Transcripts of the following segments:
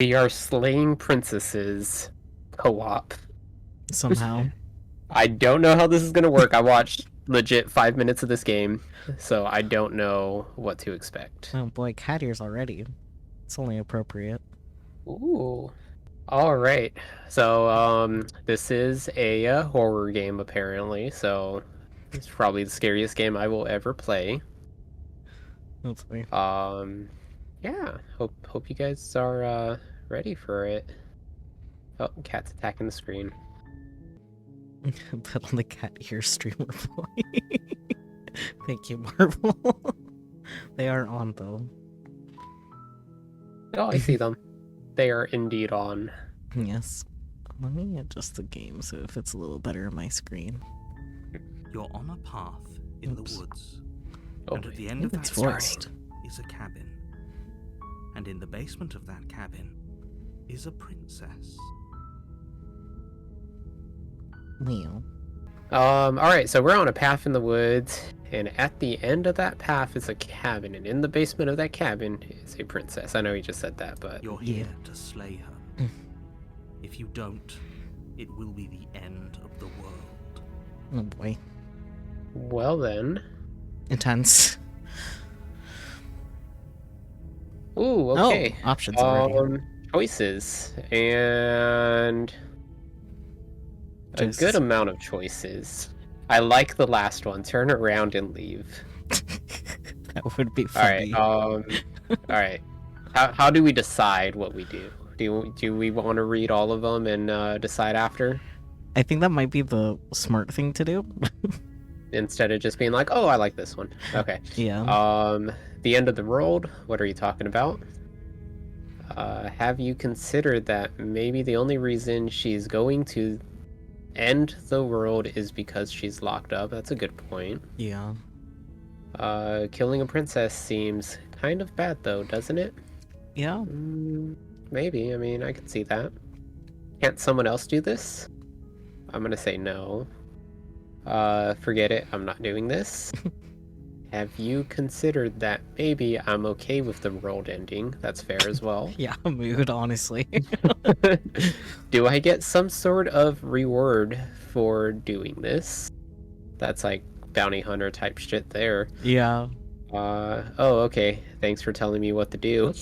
We are slaying princesses co-op. Somehow. I don't know how this is gonna work. I watched legit 5 minutes of this game, so I don't know what to expect. Oh boy, cat ears already. It's only appropriate. Ooh. All right. So, this is a horror game apparently. So, it's probably the scariest game I will ever play. Hopefully. Yeah. Hope you guys are ready for it. Oh, cat's attacking the screen. Put on the cat ear streamer boy. Thank you, Marvel. They are on though. Oh, I see them. They are indeed on. Yes. Let me adjust the game so it fits a little better on my screen. You're on a path in the woods, Oh, and at the end of that it's path voiced. is a cabin. And in the basement of that cabin is a princess. Leo. all right, so we're on a path in the woods, and at the end of that path is a cabin, and in the basement of that cabin is a princess. I know you just said that, but You're Yeah. here to slay her. If you don't, it will be the end of the world. Oh boy. well then. Intense. Ooh, okay. Oh, options already. Choices and a Choices. good amount of choices. I like the last one. Turn around and leave. That would be All right. funny. All right. How do we decide what we do? Do we want to read all of them and decide after, I think that might be the smart thing to do. instead of just being like, oh, I like this one? Okay. Yeah. The end of the world. What are you talking about? Have you considered that maybe the only reason she's going to end the world is because she's locked up? That's a good point. Yeah. Killing a princess seems kind of bad though, doesn't it? Yeah. Maybe. I mean, I could see that. Can't someone else do this? I'm gonna say no. Forget it. I'm not doing this. Have you considered that maybe I'm okay with the world ending? That's fair as well. Yeah, mood, honestly. Do I get some sort of reward for doing this? That's like bounty hunter type shit there. Yeah. Oh, okay. Thanks for telling me what to do.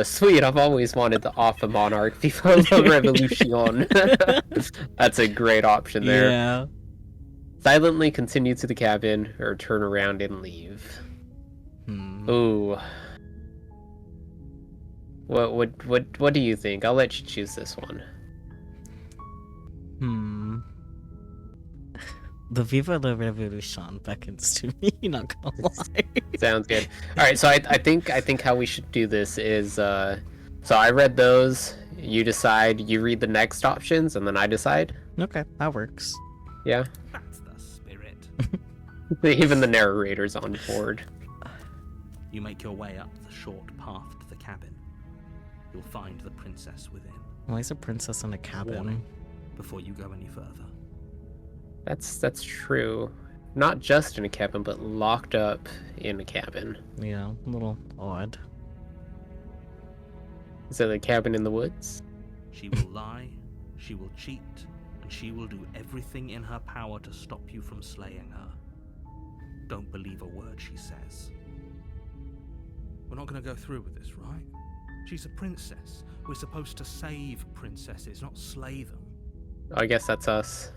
Sweet, I've always wanted the Alpha Monarch before the Revolution. That's a great option there. Yeah. Silently continue to the cabin or turn around and leave. Ooh. What do you think? I'll let you choose this one. The Viva la Revolution beckons to me, not gonna lie. Sounds good. All right, so I think how we should do this is so I read those, you decide, you read the next options, and then I decide. Okay, that works. Yeah. That's the spirit. Even the narrator's on board. You make your way up the short path to the cabin. You'll find the princess within. Why is a princess in a cabin? Warning, before you go any further. That's true. Not just in a cabin, but locked up in a cabin. Yeah, a little odd. Is it a cabin in the woods? She will lie, she will cheat, and she will do everything in her power to stop you from slaying her. Don't believe a word she says. We're not going to go through with this, right? She's a princess. We're supposed to save princesses, not slay them. I guess that's us.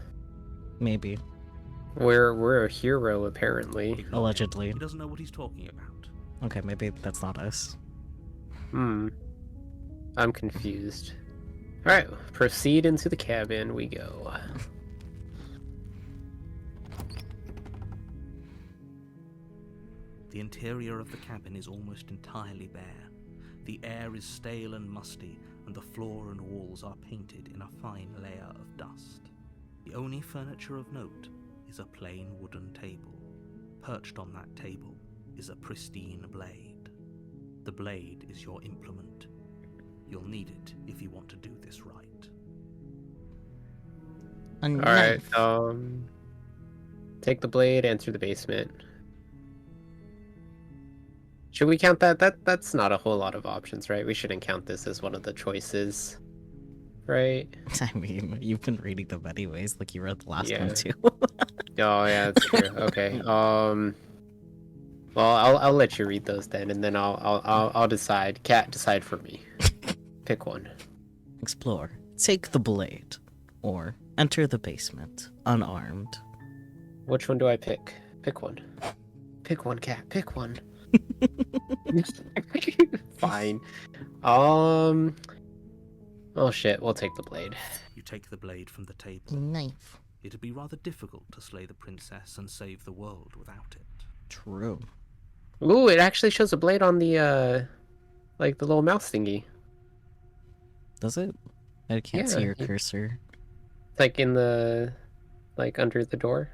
Maybe. We're a hero, apparently. Ignore him. Allegedly. He doesn't know what he's talking about. Okay, maybe that's not us. I'm confused. Alright, proceed into the cabin we go. The interior of the cabin is almost entirely bare. The air is stale and musty, and the floor and walls are painted in a fine layer of dust. The only furniture of note is a plain wooden table. Perched on that table is a pristine blade. The blade is your implement. You'll need it if you want to do this right. Alright, take the blade, enter the basement. Should we count that? That's not a whole lot of options, right? We shouldn't count this as one of the choices, right? I mean, you've been reading them anyways, like you read the last one Yeah. too. Oh yeah, that's true. Okay. Well, I'll let you read those then, and then I'll decide. Cat, decide for me. Pick one. Explore. Take the blade. Or enter the basement, unarmed. Which one do I pick? Pick one. Pick one, cat. Pick one. Fine. Oh shit. We'll take the blade. You take the blade from the table. Knife. It'd be rather difficult to slay the princess and save the world without it. True. Ooh, it actually shows a blade on the like the little mouse thingy. Does it? I can't see Yeah, your cursor. It's like in the like under the door.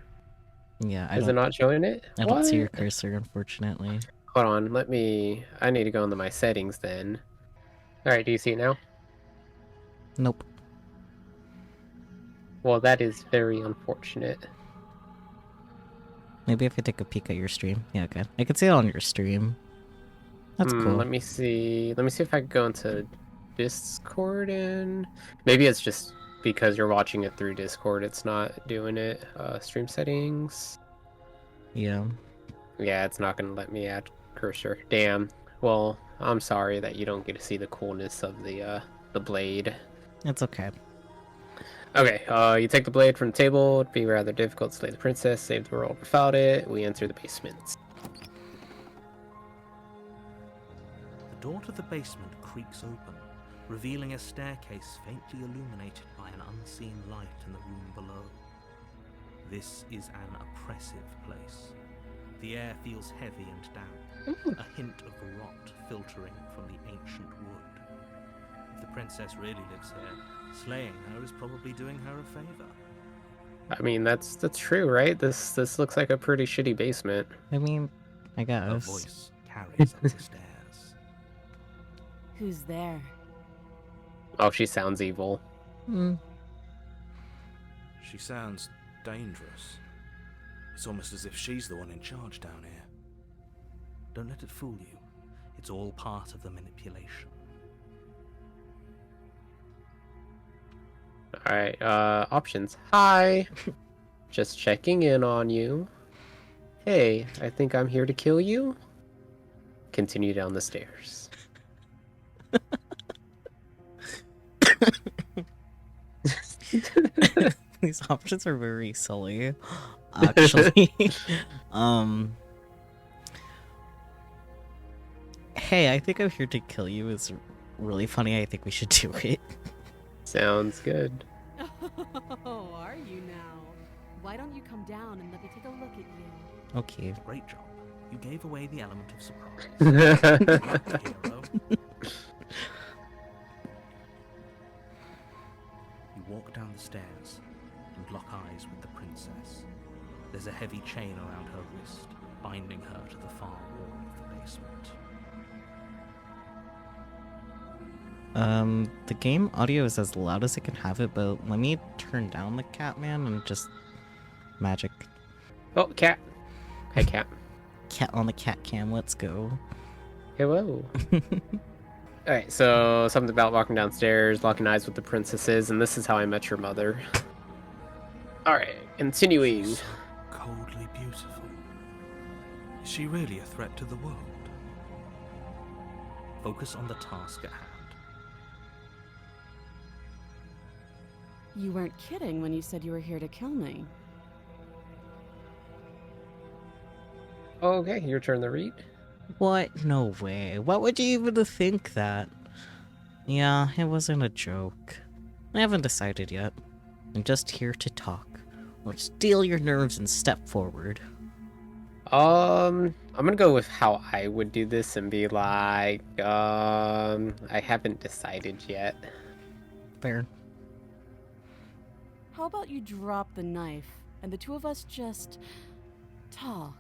Yeah, Is it not showing it? I don't see your What? cursor, unfortunately. Hold on, I need to go into my settings then. Alright, do you see it now? Nope. Well, that is very unfortunate. Maybe if I take a peek at your stream. Yeah, okay. I can see it on your stream. That's cool. Let me see. Let me see if I can go into Discord and maybe it's just because you're watching it through Discord, it's not doing it. Stream settings. Yeah. Yeah, it's not gonna let me add cursor. Damn. Well, I'm sorry that you don't get to see the coolness of the blade. It's okay. Okay, you take the blade from the table. It'd be rather difficult to slay the princess, save the world without it. We enter the basement. The door to the basement creaks open, revealing a staircase faintly illuminated by an unseen light in the room below. This is an oppressive place. The air feels heavy and damp, a hint of rot filtering from the ancient wood. If the princess really lives here, slaying her is probably doing her a favor. I mean, that's true, right? This looks like a pretty shitty basement. I mean, I A guess. voice carries up the stairs. Who's there? Oh, she sounds evil. Hmm. She sounds dangerous. It's almost as if she's the one in charge down here. Don't let it fool you. It's all part of the manipulation. Alright, options. Hi! Just checking in on you. Hey, I think I'm here to kill you. Continue down the stairs. These options are very silly, actually. Hey, I think I'm here to kill you is really funny. I think we should do it. Sounds good. Oh, are you now? Why don't you come down and let me take a look at you? Okay. Great job. You gave away the element of surprise. Like the hero. You walk down the stairs and lock eyes with the princess. There's a heavy chain around her wrist, binding her to the far wall of the basement. The game audio is as loud as it can have it, but let me turn down the Catman and just magic. Oh, cat. Hi, cat. Cat on the cat cam, let's go. Hello. Alright, so something about walking downstairs, locking eyes with the princesses, and this is how I met your mother. Alright, continuing. So coldly beautiful. Is she really a threat to the world? Focus on the task at hand. You weren't kidding when you said you were here to kill me. Okay, your turn to read. What? No way. What would you even think that? Yeah, it wasn't a joke. I haven't decided yet. I'm just here to talk. Or steel your nerves and step forward. I'm gonna go with how I would do this and be like, I haven't decided yet. Fair. How about you drop the knife and the two of us just talk?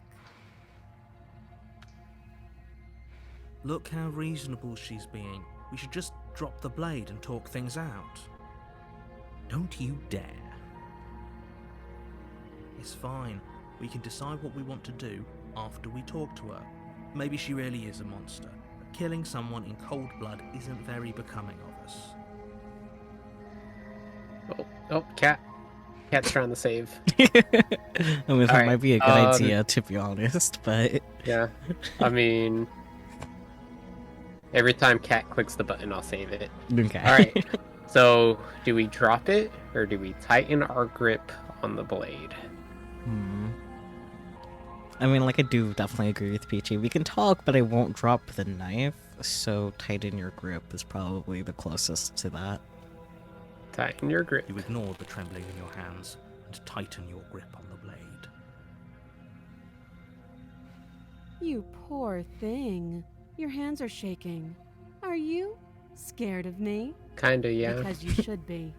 Look how reasonable she's being. We should just drop the blade and talk things out. Don't you dare. It's fine. We can decide what we want to do after we talk to her. Maybe she really is a monster. Killing someone in cold blood isn't very becoming of us. Oh, cat. Cat's trying to save. I mean, that Alright, might be a good idea, to be honest, but... Yeah. I mean... Every time cat clicks the button, I'll save it. Okay. Alright. So, do we drop it, or do we tighten our grip on the blade? I mean, like, I do definitely agree with Peachy. We can talk, but I won't drop the knife, so tighten your grip is probably the closest to that. Tighten your grip. You ignore the trembling in your hands and tighten your grip on the blade. You poor thing. Your hands are shaking. Are you scared of me? Kinda, yeah. Because you should be.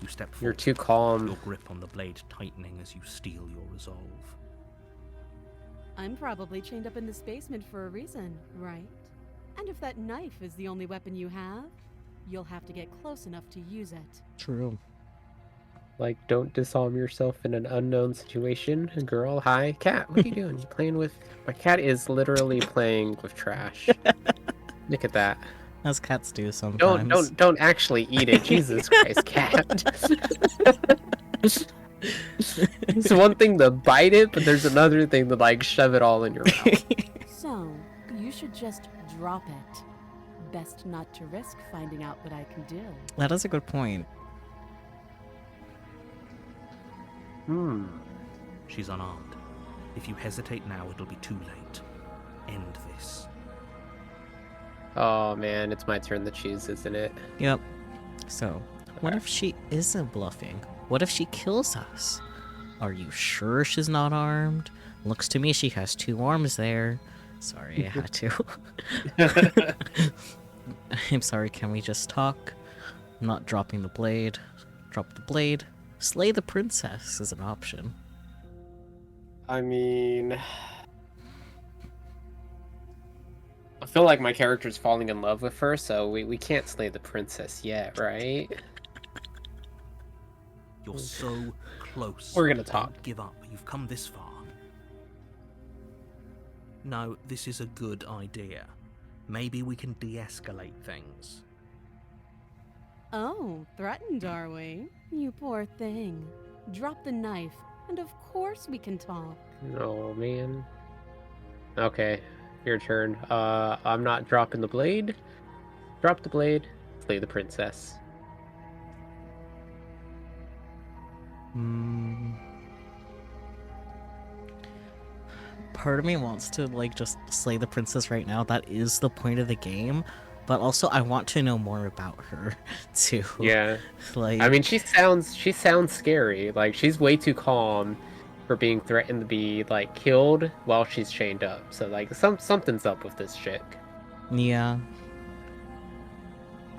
You step forward, You're too calm. your grip on the blade tightening as you steel your resolve. I'm probably chained up in this basement for a reason, right? And if that knife is the only weapon you have, you'll have to get close enough to use it. True. Like, don't disarm yourself in an unknown situation. Girl, hi. Cat, what are you doing? You playing with... My cat is literally playing with trash. Look at that. As cats do sometimes. Don't actually eat it. Jesus Christ, cat. It's one thing to bite it, but there's another thing to, like, shove it all in your mouth. So, you should just drop it. Best not to risk finding out what I can do. That is a good point. She's unarmed. If you hesitate now, it'll be too late. End this. Oh, man, it's my turn to choose, isn't it? Yep. So, what if she isn't bluffing? What if she kills us? Are you sure she's not armed? Looks to me she has 2 arms there. Sorry, I had to. I'm sorry, can we just talk? I'm not dropping the blade. Drop the blade. Slay the princess is an option. I mean... I feel like my character's falling in love with her, so we can't slay the princess yet, right? You're so close. We're gonna talk. Don't give up. You've come this far. No, this is a good idea. Maybe we can de-escalate things. Oh, threatened, are we? You poor thing. Drop the knife, and of course we can talk. Oh, man. Okay, your turn. I'm not dropping the blade. Drop the blade. Slay the princess. Part of me wants to, like, just slay the princess right now. That is the point of the game. But also, I want to know more about her, too. Yeah. Like, I mean, she sounds scary. Like, she's way too calm for being threatened to be, like, killed while she's chained up. So, like, something's up with this chick. yeah.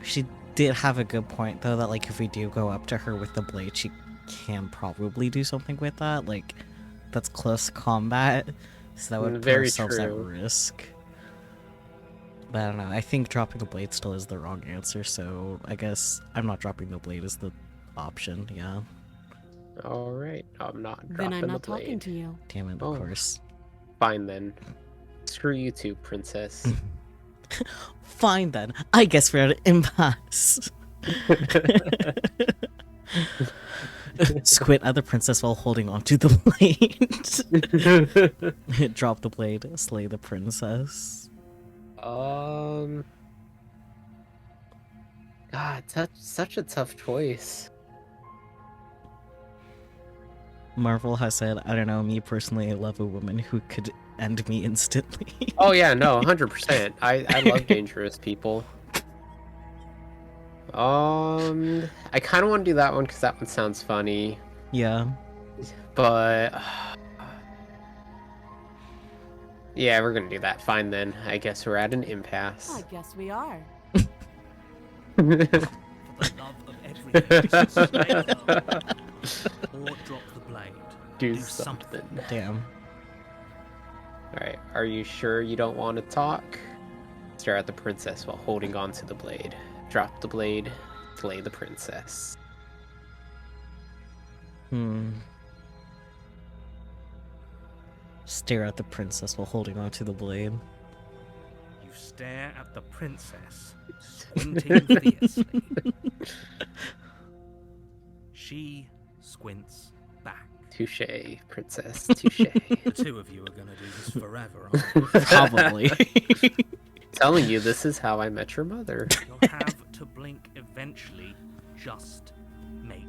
She did have a good point, though, that, like, if we do go up to her with the blade, she can probably do something with that. Like, that's close combat, so that would put Very ourselves at true. risk. But I don't know, I think dropping the blade still is the wrong answer, so I guess I'm not dropping the blade as the option, yeah. Alright, I'm not Then dropping I'm the not talking blade. to you. Damn it, Oh. of course. Fine, then. Screw you too, princess. Fine then, I guess we're at an impasse. Squint at the princess while holding onto the blade. Drop the blade, slay the princess. God, such a tough choice. Marvel has said, I don't know, me personally, I love a woman who could end me instantly. Oh yeah, no, 100%. I love dangerous people. I kind of want to do that one because that one sounds funny, Yeah. but yeah, we're gonna do that. Fine then. I guess we're at an impasse. I guess we are. For the love of everything, slay her. Or drop the blade. Do something. something. Damn. Alright, are you sure you don't want to talk? Stare at the princess while holding on to the blade. Drop the blade, slay the princess. Stare at the princess while holding onto the blade. You stare at the princess, squinting fiercely. She squints back. Touche, princess, touche. The two of you are going to do this forever, aren't you? Probably. Telling you, this is how I met your mother. You'll have to blink eventually. Just make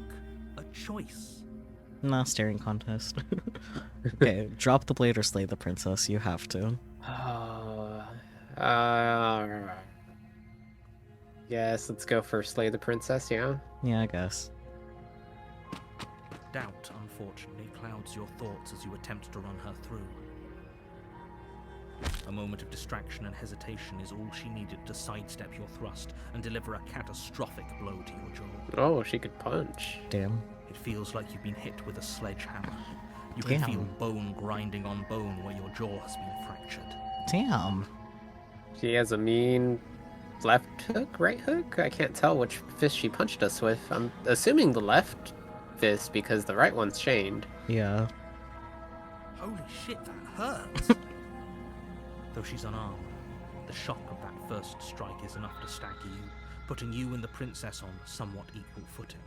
a choice. Nah, staring contest. Okay, drop the blade or slay the princess. You have to. Yes, let's go for slay the princess, yeah? Yeah, I guess. Doubt, unfortunately, clouds your thoughts as you attempt to run her through. A moment of distraction and hesitation is all she needed to sidestep your thrust and deliver a catastrophic blow to your jaw. Oh, she could punch. Damn. It feels like you've been hit with a sledgehammer. You Damn. can feel bone grinding on bone where your jaw has been fractured. Damn. She has a mean left hook, right hook? I can't tell which fist she punched us with. I'm assuming the left fist because the right one's chained. Yeah. Holy shit, that hurts! Though she's unarmed, the shock of that first strike is enough to stagger you, putting you and the princess on somewhat equal footing.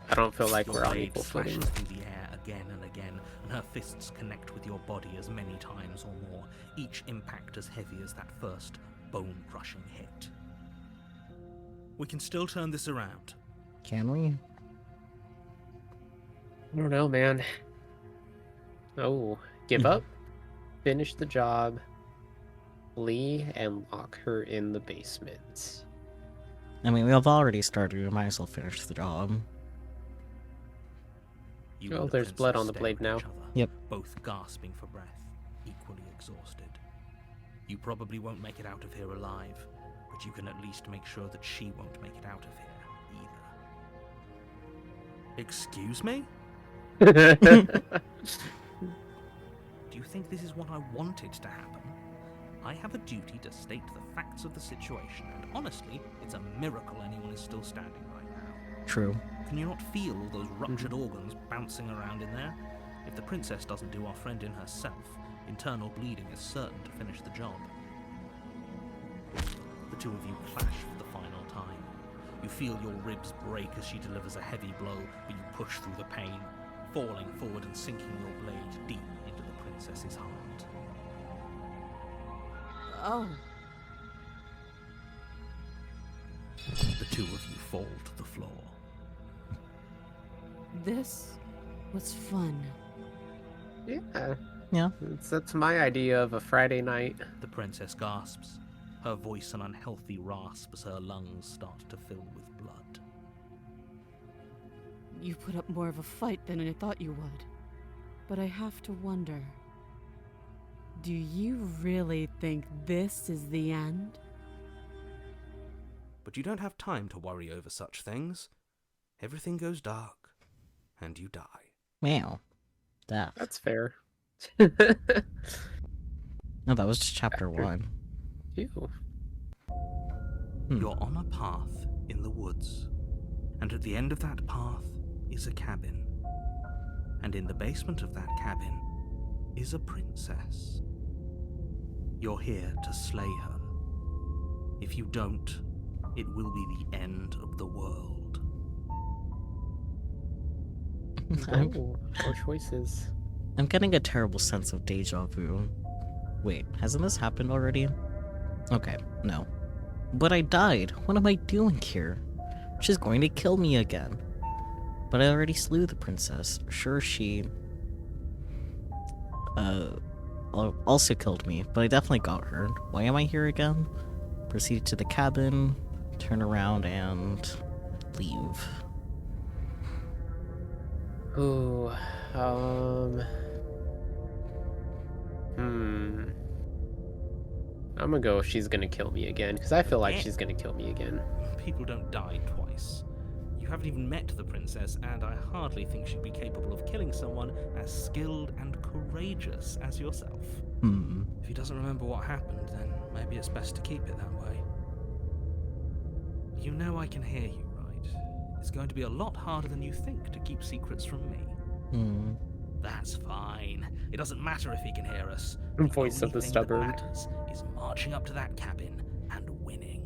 I don't feel like Your we're on blade equal slashes footing. through the air again and again, and her fists connect with your body as many times or more, each impact as heavy as that first bone-crushing hit. We can still turn this around. Can we? I don't know, man. Oh, give up? Finish the job. Flee and lock her in the basement. I mean, we've already started. We might as well finish the job. You Oh, and the there's blood princess on the stare blade at now. each other, Yep. both gasping for breath, equally exhausted. You probably won't make it out of here alive, but you can at least make sure that she won't make it out of here either. Excuse me? Do you think this is what I wanted to happen? I have a duty to state the facts of the situation, and honestly, it's a miracle anyone is still standing right now. True. Can you not feel those ruptured organs bouncing around in there? If the princess doesn't do our friend in herself, internal bleeding is certain to finish the job. The two of you clash for the final time. You feel your ribs break as she delivers a heavy blow, but you push through the pain, falling forward and sinking your blade deep into the princess's heart. Oh, The two of you fall to the floor. this was fun. Yeah. Yeah. That's my idea of a Friday night. The princess gasps, her voice an unhealthy rasp as her lungs start to fill with blood. You put up more of a fight than I thought you would. But I have to wonder, do you really think this is the end? But you don't have time to worry over such things. Everything goes dark, and you die. Wow. Death. That's fair. No, that was just chapter 1. Ew. You're on a path in the woods, and at the end of that path is a cabin. And in the basement of that cabin is a princess. You're here to slay her. If you don't, it will be the end of the world. Oh, more choices. I'm getting a terrible sense of deja vu. Wait, hasn't this happened already? Okay, no. But I died. What am I doing here? She's going to kill me again. But I already slew the princess. Sure, she also killed me, but I definitely got her. Why am I here again? Proceed to the cabin, turn around, and leave. Ooh, I'm gonna go if she's gonna kill me again, because I feel like she's gonna kill me again. People don't die twice. You haven't even met the princess, and I hardly think she'd be capable of killing someone as skilled and courageous as yourself. If he doesn't remember what happened, then maybe it's best to keep it that way. You know I can hear you, right? It's going to be a lot harder than you think to keep secrets from me. That's fine. It doesn't matter if he can hear us. Voice of the only thing stubborn. that matters is marching up to that cabin and winning.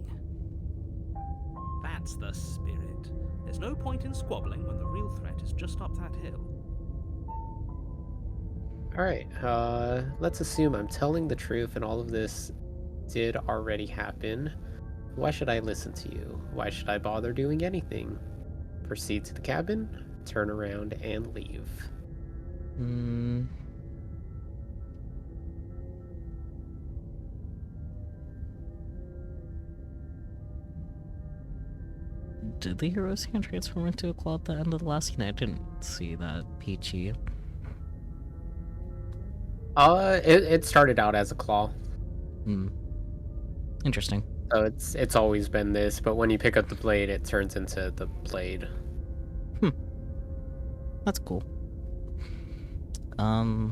That's the spirit. There's no point in squabbling when the real threat is just up that hill. Alright, let's assume I'm telling the truth and all of this did already happen. Why should I listen to you? Why should I bother doing anything? Proceed to the cabin, turn around, and leave. Did the hero's hand transform into a claw at the end of the last scene? I didn't see that, Peachy. It started out as a claw. Interesting. So it's always been this, but when you pick up the blade, it turns into the blade. That's cool. I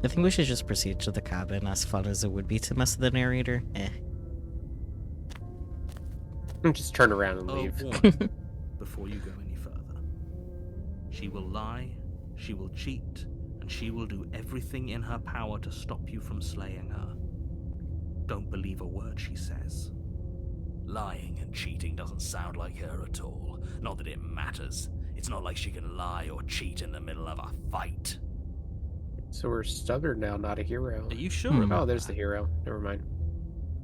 think we should just proceed to the cabin, as fun as it would be to mess with the narrator. Just turn around and leave. Warning before you go any further. She will lie, she will cheat, and she will do everything in her power to stop you from slaying her. Don't believe a word she says. Lying and cheating doesn't sound like her at all. Not that it matters. It's not like she can lie or cheat in the middle of a fight. So we're stubborn now, not a hero. Are you sure about Oh, there's that? the hero. Never mind.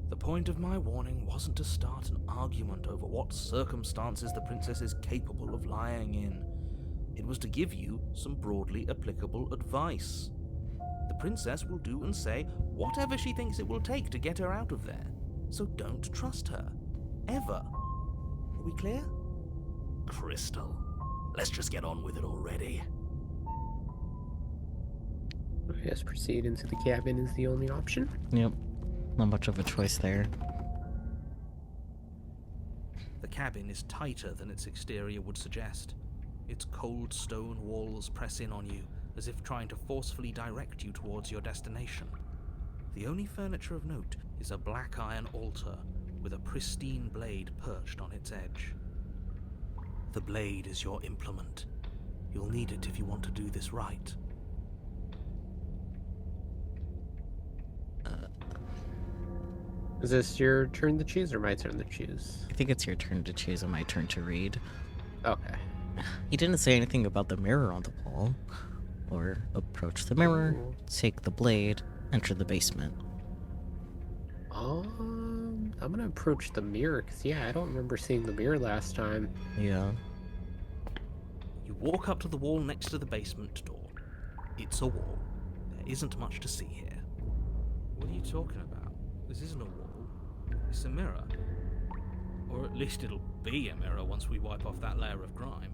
The point of my warning wasn't to start an argument over what circumstances the princess is capable of lying in. It was to give you some broadly applicable advice. The princess will do and say whatever she thinks it will take to get her out of there. So don't trust her. Ever. Are we clear? Crystal. Let's just get on with it already. I guess proceed into the cabin is the only option. Yep. Not much of a choice there. The cabin is tighter than its exterior would suggest. Its cold stone walls press in on you, as if trying to forcefully direct you towards your destination. The only furniture of note is a black iron altar with a pristine blade perched on its edge. The blade is your implement. You'll need it if you want to do this right. Is this your turn to choose or my turn to choose? I think it's your turn to choose and my turn to read. Okay. He didn't say anything about the mirror on the wall. Or approach the mirror, take the blade, enter the basement. I'm gonna approach the mirror, because yeah, I don't remember seeing the mirror last time. Yeah. You walk up to the wall next to the basement door. It's a wall. There isn't much to see here. What are you talking about? This isn't a wall. It's a mirror. Or at least it'll be a mirror once we wipe off that layer of grime.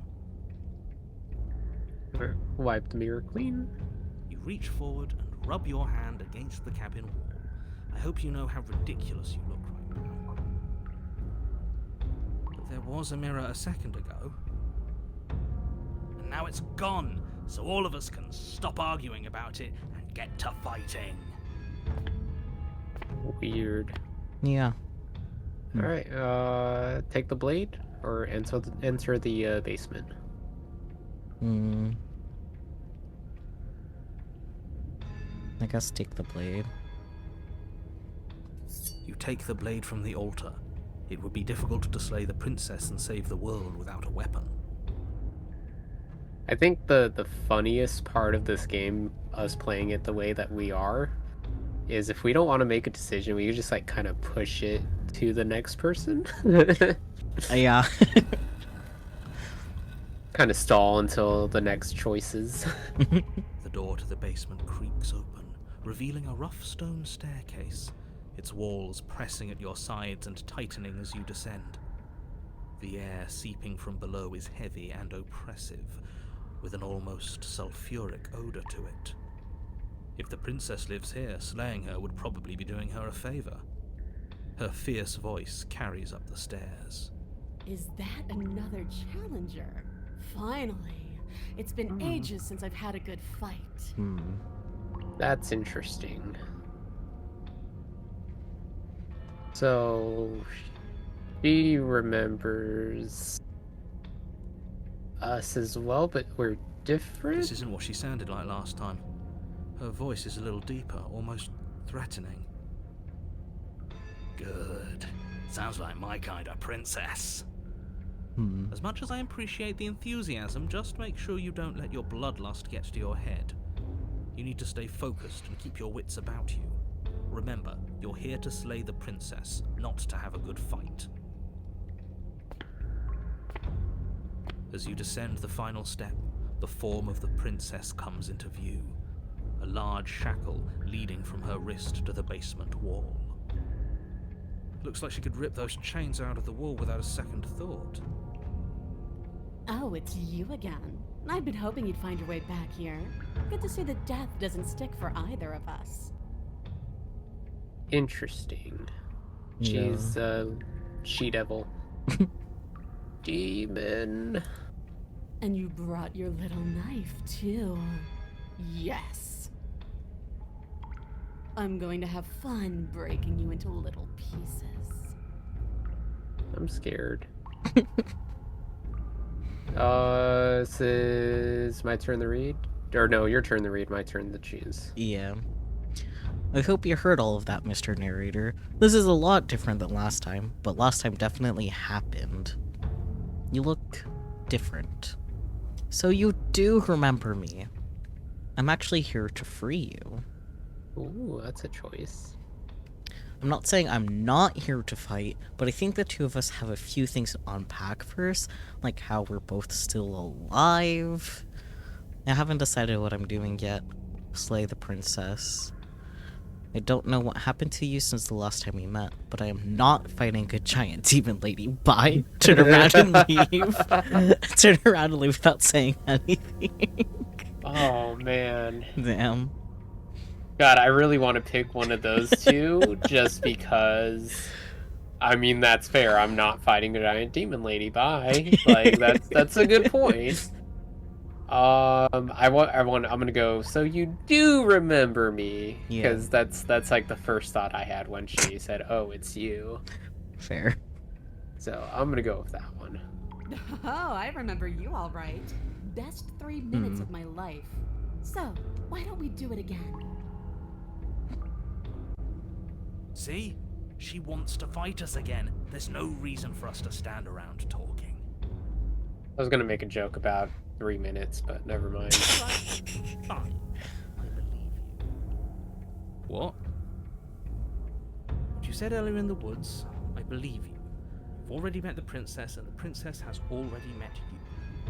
Wipe the mirror clean. You reach forward and rub your hand against the cabin wall. I hope you know how ridiculous you look right now. But there was a mirror a second ago. And now it's gone, so all of us can stop arguing about it and get to fighting. Weird. Yeah. Alright, take the blade or enter the basement. I guess take the blade. You take the blade from the altar. It would be difficult to slay the princess and save the world without a weapon. I think the funniest part of this game, us playing it the way that we are, is if we don't want to make a decision, we just like kind of push it to the next person. Yeah. Kind of stall until the next choices. The door to the basement creaks open, revealing a rough stone staircase, its walls pressing at your sides and tightening as you descend. The air seeping from below is heavy and oppressive, with an almost sulfuric odor to it. If the princess lives here, slaying her would probably be doing her a favor. Her fierce voice carries up the stairs. Is that another challenger? Finally. It's been ages since I've had a good fight. That's interesting. So she remembers us as well, but we're different? This isn't what she sounded like last time. Her voice is a little deeper, almost threatening. Good. Sounds like my kind of princess. As much as I appreciate the enthusiasm, just make sure you don't let your bloodlust get to your head. You need to stay focused and keep your wits about you. Remember, you're here to slay the princess, not to have a good fight. As you descend the final step, the form of the princess comes into view. A large shackle leading from her wrist to the basement wall. Looks like she could rip those chains out of the wall without a second thought. Oh, it's you again. I've been hoping you'd find your way back here. Good to see that death doesn't stick for either of us. Interesting. She's she-devil. Demon. And you brought your little knife, too. Yes. I'm going to have fun breaking you into little pieces. I'm scared. This is my turn to read? Or no, your turn to read, my turn to choose. Yeah. I hope you heard all of that, Mr. Narrator. This is a lot different than last time, but last time definitely happened. You look different. So you do remember me. I'm actually here to free you. Ooh, that's a choice. I'm not saying I'm not here to fight, but I think the two of us have a few things to unpack first, like how we're both still alive. I haven't decided what I'm doing yet. Slay the princess. I don't know what happened to you since the last time we met, but I am not fighting a giant demon lady. Bye. Turn around and leave. Turn around and leave without saying anything. Oh, man. Damn. God, I really want to pick one of those two, just because... I mean, that's fair. I'm not fighting a giant demon lady. Bye. Like, that's a good point. I'm gonna go, so you do remember me, because that's like the first thought I had when she said, oh, it's you. Fair. So I'm gonna go with that one. Oh, I remember you all right. Best 3 minutes of my life. So, why don't we do it again? See? She wants to fight us again. There's no reason for us to stand around talking. I was gonna make a joke about 3 minutes, but never mind. Fine. I believe you. What? What you said earlier in the woods, I believe you. You've already met the princess, and the princess has already met you.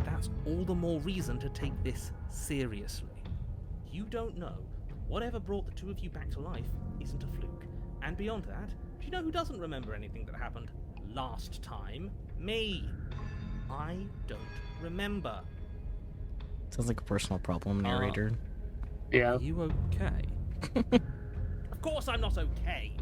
That's all the more reason to take this seriously. You don't know. Whatever brought the two of you back to life isn't a fluke. And beyond that, do you know who doesn't remember anything that happened last time? Me. I don't remember. Sounds like a personal problem, narrator. Yeah. Are you okay? Of course I'm not okay.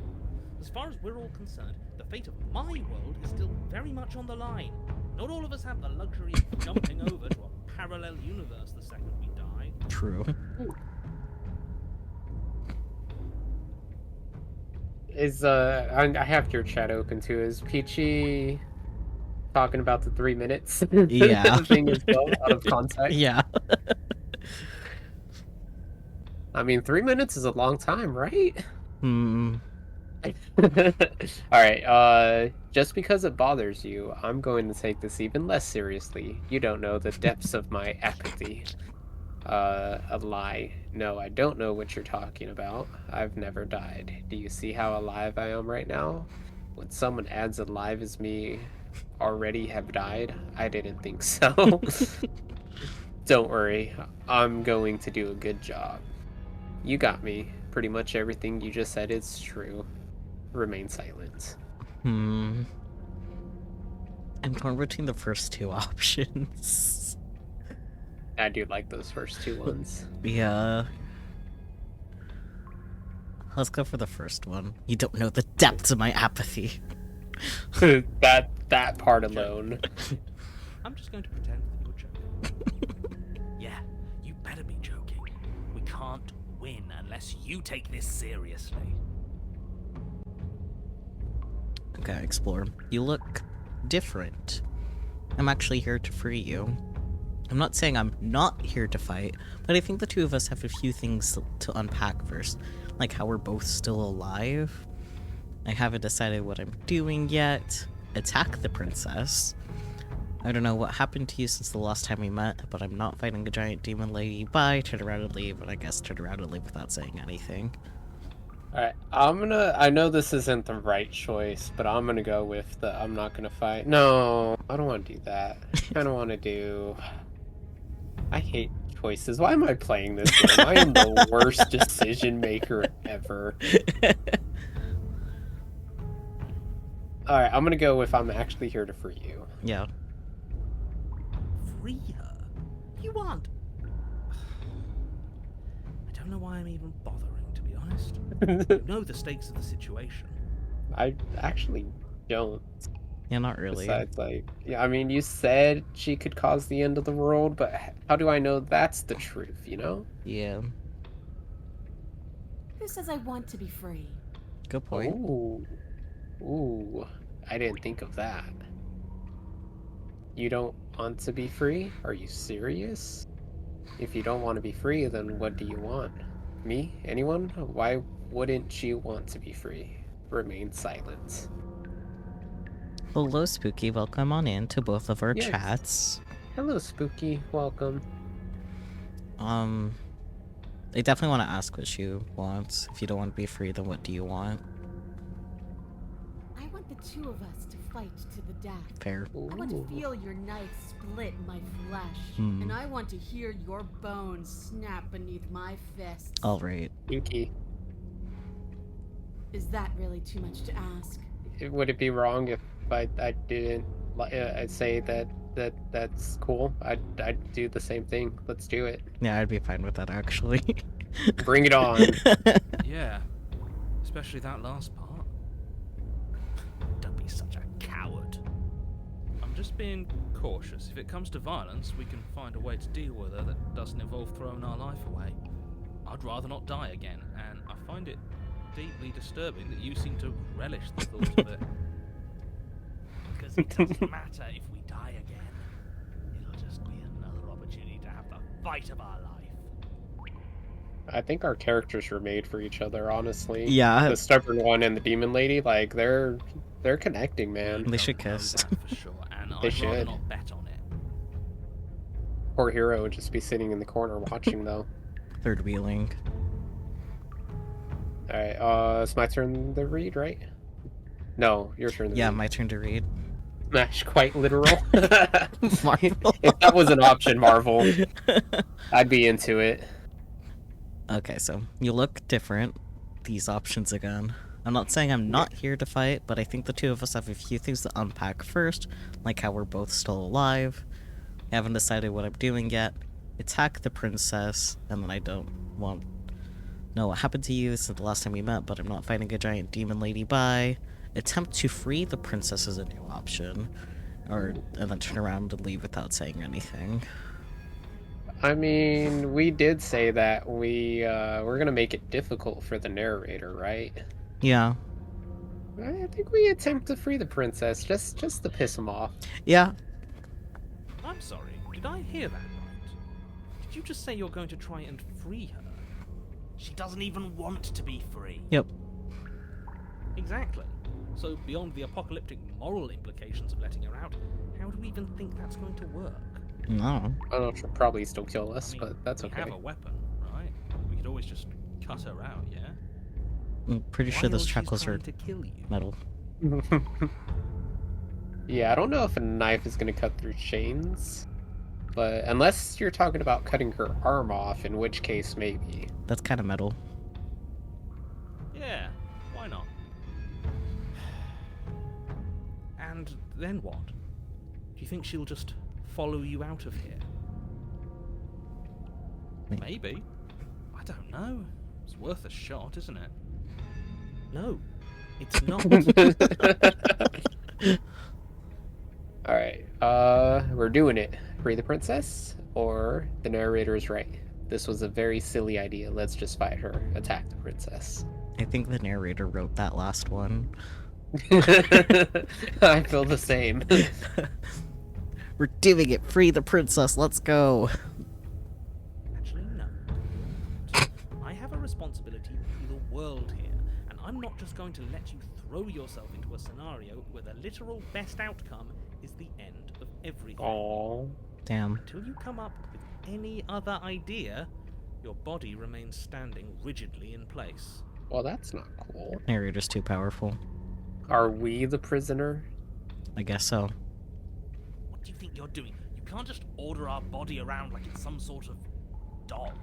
As far as we're all concerned, the fate of my world is still very much on the line. Not all of us have the luxury of jumping over to a parallel universe the second we die. True. Is I have your chat open too. Is Peachy talking about the 3 minutes? Yeah. Thing as well, out of context. Yeah. I mean, 3 minutes is a long time, right? Alright, just because it bothers you, I'm going to take this even less seriously. You don't know the depths of my apathy. A lie. No, I don't know what you're talking about. I've never died. Do you see how alive I am right now? When someone adds alive as me already have died? I didn't think so. Don't worry, I'm going to do a good job. You got me. Pretty much everything you just said is true. Remain silent. I'm torn between the first two options. I do like those first two ones. Yeah. Let's go for the first one. You don't know the depths of my apathy. that part alone. I'm just going to pretend that you're joking. Yeah, you better be joking. We can't win unless you take this seriously. Okay, explore. You look different. I'm actually here to free you. I'm not saying I'm not here to fight, but I think the two of us have a few things to unpack first. Like how we're both still alive. I haven't decided what I'm doing yet. Attack the princess. I don't know what happened to you since the last time we met, but I'm not fighting a giant demon lady. Bye, turn around and leave, and I guess turn around and leave without saying anything. Alright, I know this isn't the right choice, but I'm gonna go with the I'm not gonna fight. No, I don't want to do that. I don't want to do... I hate choices. Why am I playing this game? I am the worst decision maker ever. Alright, I'm gonna go with I'm actually here to free you. Yeah. Free her? You aren't. I don't know why I'm even bothering, to be honest. You know the stakes of the situation. I actually don't. Yeah, not really. Besides, like, yeah, I mean, you said she could cause the end of the world, but how do I know that's the truth, you know? Yeah. Who says I want to be free? Good point. Ooh, I didn't think of that. You don't want to be free? Are you serious? If you don't want to be free, then what do you want? Me? Anyone? Why wouldn't you want to be free? Remain silent. Hello, Spooky. Welcome on in to both of our Yes. chats. Hello, Spooky. Welcome. I definitely want to ask what she wants. If you don't want to be free, then what do you want? I want the two of us to fight to the death. Fair. I want to Ooh. feel your knife split my flesh, Hmm. and I want to hear your bones snap beneath my fists. Alright. Spooky. Is that really too much to ask? Would it be wrong if I didn't I'd say that's cool? I'd do the same thing. Let's do it. Yeah, I'd be fine with that, actually. Bring it on. Yeah. Especially that last part. Don't be such a coward. I'm just being cautious. If it comes to violence, we can find a way to deal with her that doesn't involve throwing our life away. I'd rather not die again, and I find it deeply disturbing that you seem to relish the thought of it. Because it doesn't matter if we die again. It'll just be another opportunity to have the fight of our life. I think our characters were made for each other, honestly. Yeah. The stubborn one and the demon lady, like they're connecting, man. They should Don't know kiss. that for sure, and They I'd rather should. not bet on it. Poor hero would just be sitting in the corner watching though. Third wheeling. Alright, it's my turn to read, right? No, your turn to Yeah, read. my turn to read. That's quite literal. Marvel. If that was an option, Marvel, I'd be into it. Okay, so you look different. These options again. I'm not saying I'm not here to fight, but I think the two of us have a few things to unpack first, like how we're both still alive. I haven't decided what I'm doing yet. Attack the princess, and then I don't want... know what happened to you since the last time we met, but I'm not fighting a giant demon lady. Bye. Attempt to free the princess is a new option. And then turn around and leave without saying anything. I mean, we did say that we're gonna make it difficult for the narrator, right? Yeah. I think we attempt to free the princess, just to piss him off. Yeah. I'm sorry, did I hear that right? Did you just say you're going to try and free her? She doesn't even want to be free. Yep. Exactly. So beyond the apocalyptic moral implications of letting her out, how do we even think that's going to work? No. I don't know, she'll probably still kill us, I mean, but that's we okay. have a weapon, right? We could always just cut her out, yeah? I'm pretty Why sure those else she's shackles are trying to kill you? metal. Yeah, I don't know if a knife is gonna cut through chains, but unless you're talking about cutting her arm off, in which case maybe. That's kind of metal. Yeah, why not? And then what? Do you think she'll just follow you out of here? Maybe. I don't know. It's worth a shot, isn't it? No, it's not. Alright, we're doing it. Free the princess, or the narrator is right. This was a very silly idea. Let's just fight her. Attack the princess. I think the narrator wrote that last one. I feel the same. We're doing it. Free the princess. Let's go. Actually, no. I have a responsibility to the world here, and I'm not just going to let you throw yourself into a scenario where the literal best outcome is the end of everything. Aww. Damn. Until you come up with any other idea, your body remains standing rigidly in place. Well, that's not cool. Narrator's too powerful. Are we the prisoner? I guess so. What do you think you're doing? You can't just order our body around like it's some sort of doll.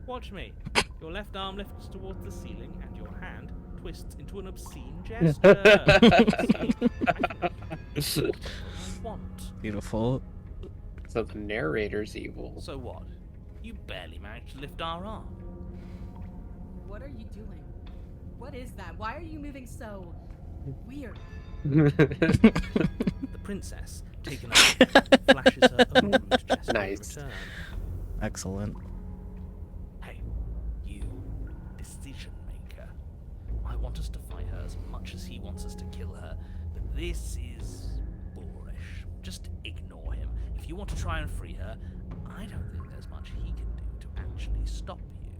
Watch me. Your left arm lifts towards the ceiling and your hand twists into an obscene gesture. See? I want. Beautiful. So the narrator's evil. So what? You barely managed to lift our arm. What are you doing? What is that? Why are you moving so weird? The princess, taken aback, flashes her own rude gesture Nice. in return. Excellent. Hey, you decision maker. I want us to fight her as much as he wants us to kill her, but this is boorish. Just ignore him. If you want to try and free her, I don't think there's much he can do to actually stop you.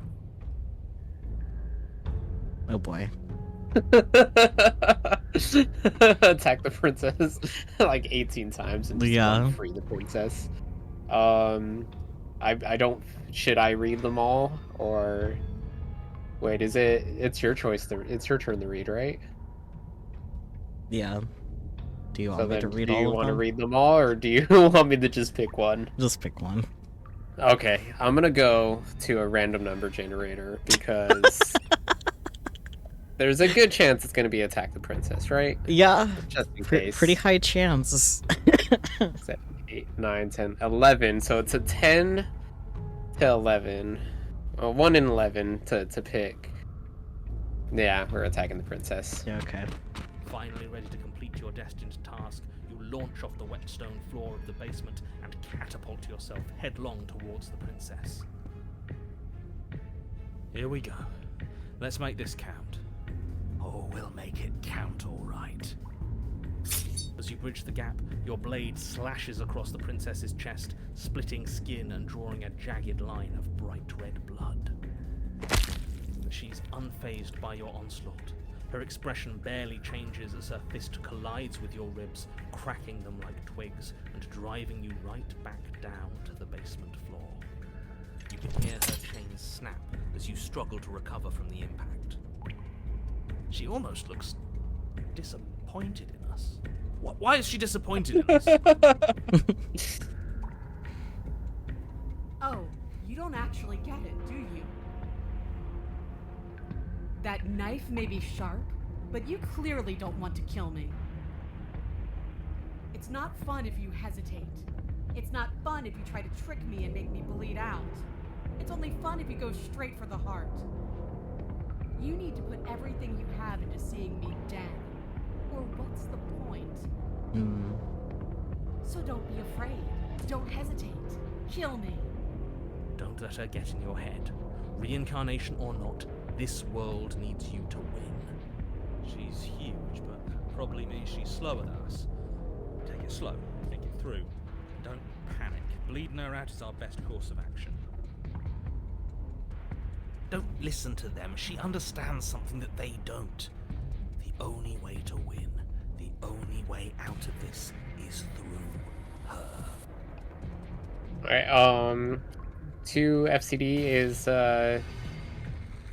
Oh boy. Attack the princess like 18 times and just Yeah. free the princess. I don't. Should I read them all or wait? Is it? It's your choice. It's your turn to read, right? Yeah. Do you So want me then, to read do you all of want to them? read them all, or do you want me to just pick one? Just pick one. Okay, I'm gonna go to a random number generator because there's a good chance it's gonna be attack the princess, right? Yeah. Just in case. Pretty high chance. 7, 8, 9, 10, 11. So it's a 10 to 11. 1 in 11 to pick. Yeah, we're attacking the princess. Yeah, okay. Finally ready to complete your destined task, you launch off the wet stone floor of the basement and catapult yourself headlong towards the princess. Here we go. Let's make this count. Oh, we'll make it count all right. As you bridge the gap, your blade slashes across the princess's chest, splitting skin and drawing a jagged line of bright red blood. But she's unfazed by your onslaught. Her expression barely changes as her fist collides with your ribs, cracking them like twigs and driving you right back down to the basement floor. You can hear her chains snap as you struggle to recover from the impact. She almost looks disappointed in us. Why is she disappointed in us? Oh, you don't actually get it, do you? That knife may be sharp, but you clearly don't want to kill me. It's not fun if you hesitate. It's not fun if you try to trick me and make me bleed out. It's only fun if you go straight for the heart. You need to put everything you have into seeing me dead. Or what's the point? So don't be afraid. Don't hesitate. Kill me. Don't let her get in your head. Reincarnation or not, this world needs you to win. She's huge, but probably means she's slower than us. Take it slow, think it through. Don't panic. Bleeding her out is our best course of action. Don't listen to them. She understands something that they don't. The only way to win, the only way out of this is through her. Alright, 2 FCD is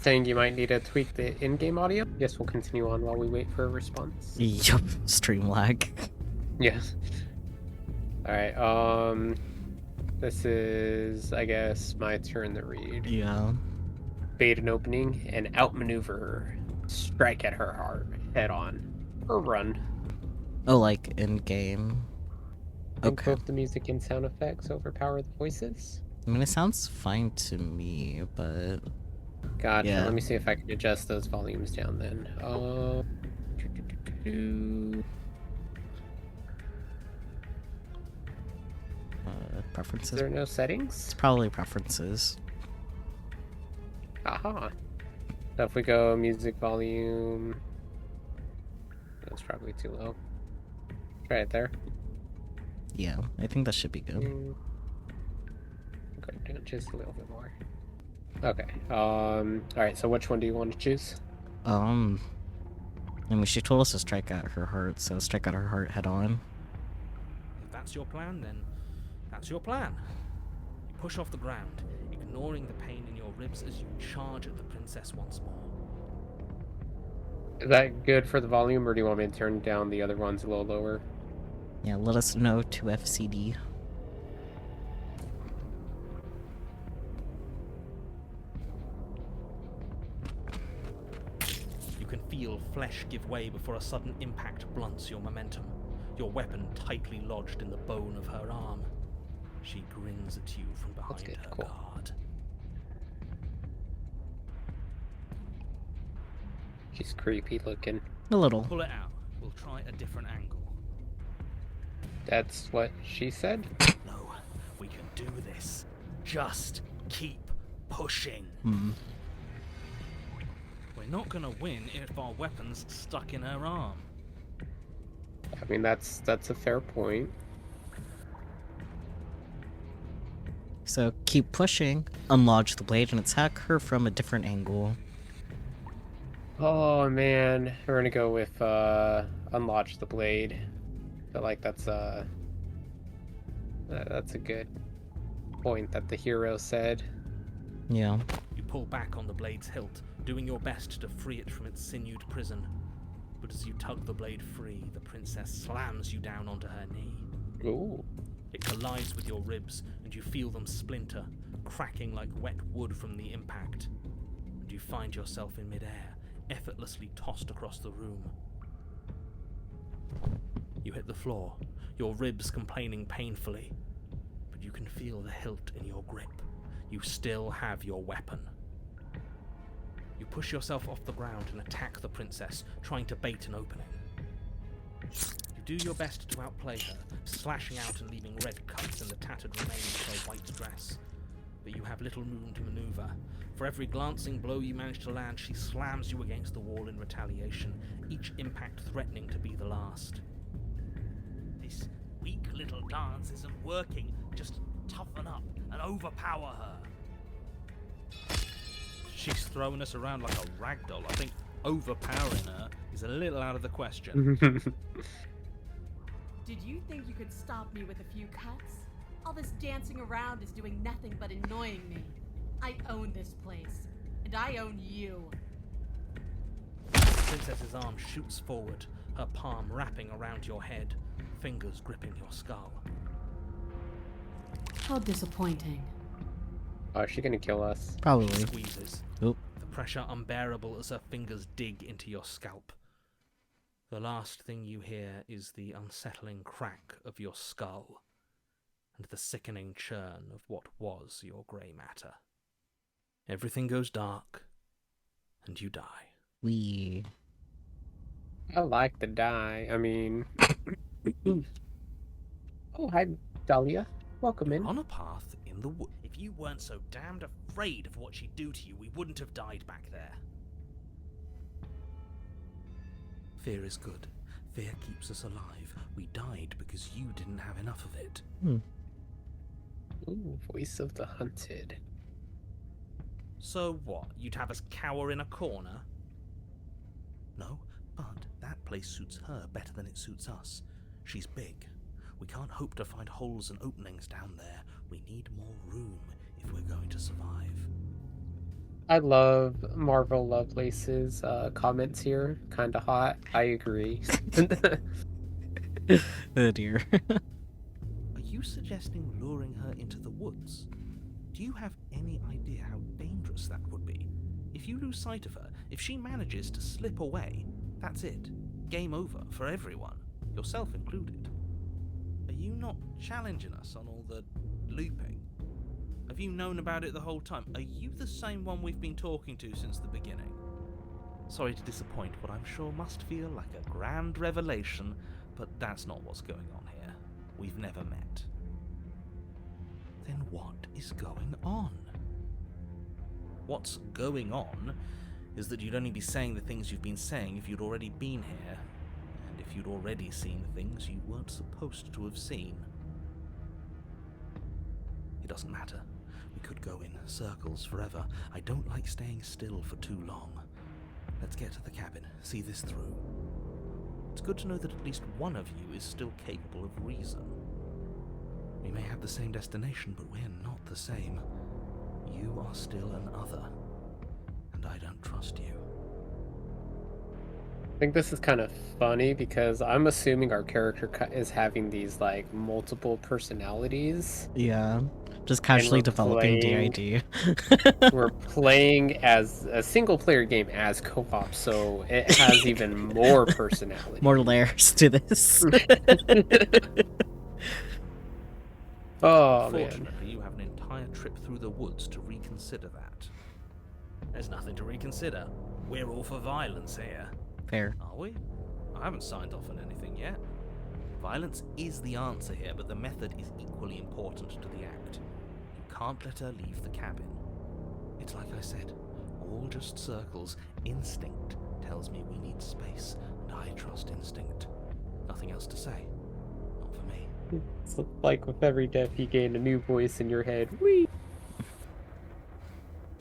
saying you might need to tweak the in-game audio. Guess we'll continue on while we wait for a response. Yup. Stream lag. Yes. Alright, this is, I guess, my turn to read. Yeah. Bait an opening and outmaneuver her. Strike at her heart, head on, or run. Oh, like in game. Think Okay. both the music and sound effects overpower the voices. I mean, it sounds fine to me, but Gotcha. Yeah. Let me see if I can adjust those volumes down then. Is preferences. there no It's settings? probably preferences. Aha. So if we go music volume, that's probably too low. Try it there. Yeah, I think that should be good. Go down just a little bit more. Okay. Alright, so which one do you want to choose? I mean, she told us to strike at her heart, so strike at her heart head on. If that's your plan, then that's your plan. You push off the ground, ignoring the pain in your ribs as you charge at the princess once more. Is that good for the volume, or do you want me to turn down the other ones a little lower? Yeah, let us know to FCD. You can feel flesh give way before a sudden impact blunts your momentum, your weapon tightly lodged in the bone of her arm. She grins at you from behind good, her cool. guard. She's creepy looking. A little. Pull it out. We'll try a different angle. That's what she said? No, we can do this. Just keep pushing. We're not gonna win if our weapon's stuck in her arm. I mean, that's a fair point. So keep pushing, unlodge the blade, and attack her from a different angle. Oh man, we're gonna go with unlodge the blade. I feel like that's a good point that the hero said. Yeah. You pull back on the blade's hilt, doing your best to free it from its sinewed prison. But as you tug the blade free, the princess slams you down onto her knee. Ooh. It collides with your ribs, and you feel them splinter, cracking like wet wood from the impact. And you find yourself in midair, effortlessly tossed across the room. You hit the floor, your ribs complaining painfully, but you can feel the hilt in your grip. You still have your weapon. You push yourself off the ground and attack the princess, trying to bait an opening. You do your best to outplay her, slashing out and leaving red cuts in the tattered remains of her white dress. But you have little room to maneuver. For every glancing blow you manage to land, she slams you against the wall in retaliation, each impact threatening to be the last. This weak little dance isn't working. Just toughen up and overpower her. She's throwing us around like a ragdoll. I think overpowering her is a little out of the question. Did you think you could stop me with a few cuts? All this dancing around is doing nothing but annoying me. I own this place, and I own you. The princess's arm shoots forward, her palm wrapping around your head, fingers gripping your skull. How disappointing. Oh, is she gonna kill us? Probably. She squeezes, Oop. the pressure unbearable as her fingers dig into your scalp. The last thing you hear is the unsettling crack of your skull, and the sickening churn of what was your grey matter. Everything goes dark, and you die. We. I like to die. I mean... Oh, hi, Dahlia. Welcome in. On a path in the wood. If you weren't so damned afraid of what she'd do to you, we wouldn't have died back there. Fear is good. Fear keeps us alive. We died because you didn't have enough of it. Ooh, voice of the hunted. So what? You'd have us cower in a corner? No, but that place suits her better than it suits us. She's big. We can't hope to find holes and openings down there. We need more room if we're going to survive. I love Marvel Lovelace's comments here. Kinda hot. I agree. Oh dear. Are you suggesting luring her into the woods? Do you have any idea how dangerous that would be? If you lose sight of her, if she manages to slip away, that's it. Game over for everyone, yourself included. Are you not challenging us on all the looping? Have you known about it the whole time? Are you the same one we've been talking to since the beginning? Sorry to disappoint what I'm sure must feel like a grand revelation, but that's not what's going on here. We've never met. Then what is going on? What's going on is that you'd only be saying the things you've been saying if you'd already been here, and if you'd already seen things you weren't supposed to have seen. doesn't matter. We could go in circles forever. I don't like staying still for too long. Let's get to the cabin, see this through. It's good to know that at least one of you is still capable of reason. We may have the same destination, but we're not the same. You are still an other, and I don't trust you. I think this is kind of funny because I'm assuming our character is having these like multiple personalities. Yeah. Just casually we're developing playing- DID. We're playing as a single player game as co-op, so it has even more personality. More layers to this. Oh man. Fortunately, you have an entire trip through the woods to reconsider that. There's nothing to reconsider. We're all for violence here. Fair. Are we? I haven't signed off on anything yet. Violence is the answer here, but the method is equally important to the act. You can't let her leave the cabin. It's like I said, all just circles. Instinct tells me we need space, and I trust instinct. Nothing else to say. Not for me. It's like with every death, you gain a new voice in your head. Whee!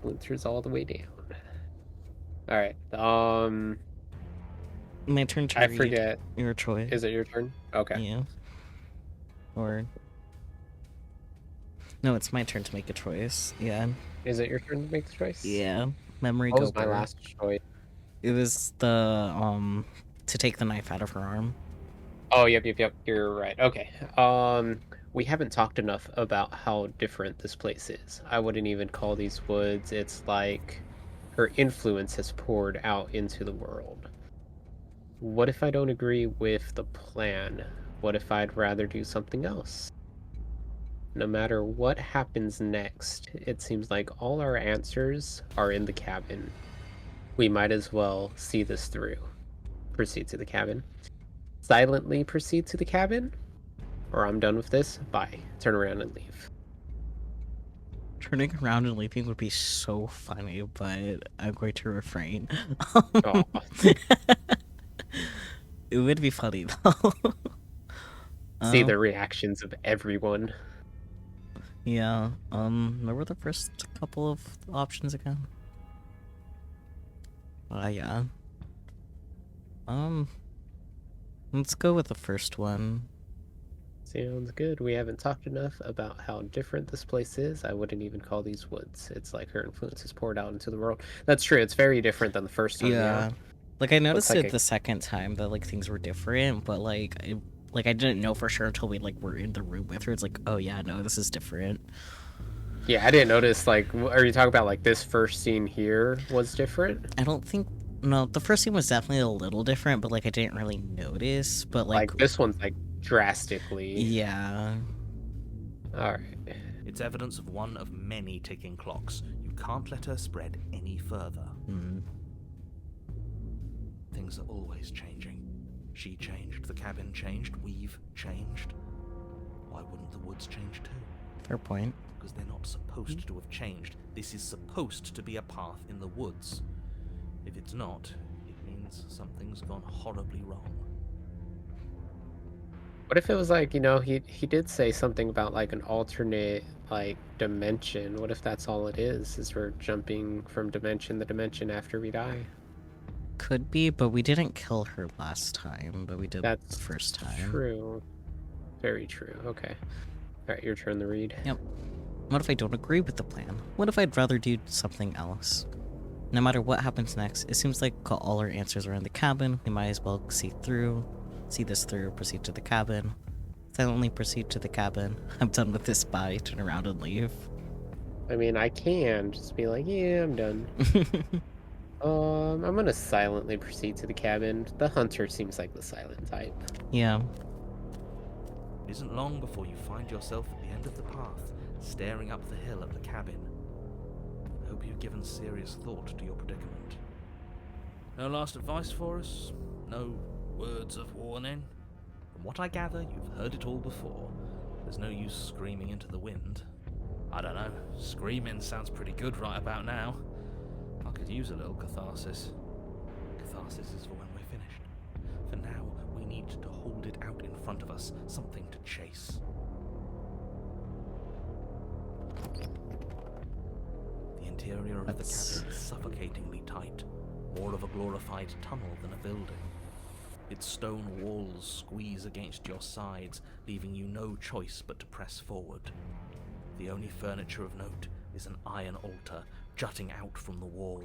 Blitzers all the way down. All right. My turn to I read forget. your choice. Is it your turn? Okay. Yeah. Or... No, it's my turn to make a choice. Yeah. Is it your turn to make the choice? Yeah. Memory What go was my blur. last choice? It was the, to take the knife out of her arm. Oh, yep. You're right. Okay. We haven't talked enough about how different this place is. I wouldn't even call these woods. It's like her influence has poured out into the world. What if I don't agree with the plan? What if I'd rather do something else? No matter what happens next, it seems like all our answers are in the cabin. We might as well see this through. Proceed to the cabin. Silently proceed to the cabin, or I'm done with this. Bye. Turn around and leave. Turning around and leaving would be so funny, but I'm going to refrain. Aw. It would be funny though. See the reactions of everyone. Yeah. What were the first couple of options again? Yeah. Let's go with the first one. Sounds good. We haven't talked enough about how different this place is. I wouldn't even call these woods. It's like her influence is poured out into the world. That's true. It's very different than the first time. Yeah. Like I noticed like it the second time that like things were different, but like I didn't know for sure until we like were in the room with her. It's like, oh yeah, no, this is different. Yeah, I didn't notice. Like, are you talking about like this first scene here was different? I don't think. No, the first scene was definitely a little different, but like I didn't really notice. But Like this one's like drastically. yeah. All right. It's evidence of one of many ticking clocks. You can't let her spread any further. Mm. Things are always changing. She changed, the cabin changed, we've changed. Why wouldn't the woods change too? Fair point. Because they're not supposed to have changed. This is supposed to be a path in the woods. If it's not, it means something's gone horribly wrong. What if it was like, you know, he did say something about like an alternate like dimension. What if that's all it is we're jumping from dimension to dimension after we die? Could be, but we didn't kill her last time, but we did That's the first time. True. Very true. Okay. All right, your turn to read. Yep. What if I don't agree with the plan? What if I'd rather do something else? No matter what happens next, it seems like all our answers are in the cabin. We might as well see this through, proceed to the cabin. Silently proceed to the cabin. I'm done with this, bye, turn around and leave. I mean, I can just be like, yeah, I'm done. I'm gonna silently proceed to the cabin. The hunter seems like the silent type. Yeah. It isn't long before you find yourself at the end of the path, staring up the hill at the cabin. I hope you've given serious thought to your predicament. No last advice for us? No words of warning? From what I gather, you've heard it all before. There's no use screaming into the wind. I don't know. Screaming sounds pretty good right about now. I could use a little catharsis. Catharsis is for when we're finished. For now, we need to hold it out in front of us, something to chase. interior of the That's- cabin is suffocatingly tight, more of a glorified tunnel than a building. Its stone walls squeeze against your sides, leaving you no choice but to press forward. The only furniture of note is an iron altar jutting out from the wall,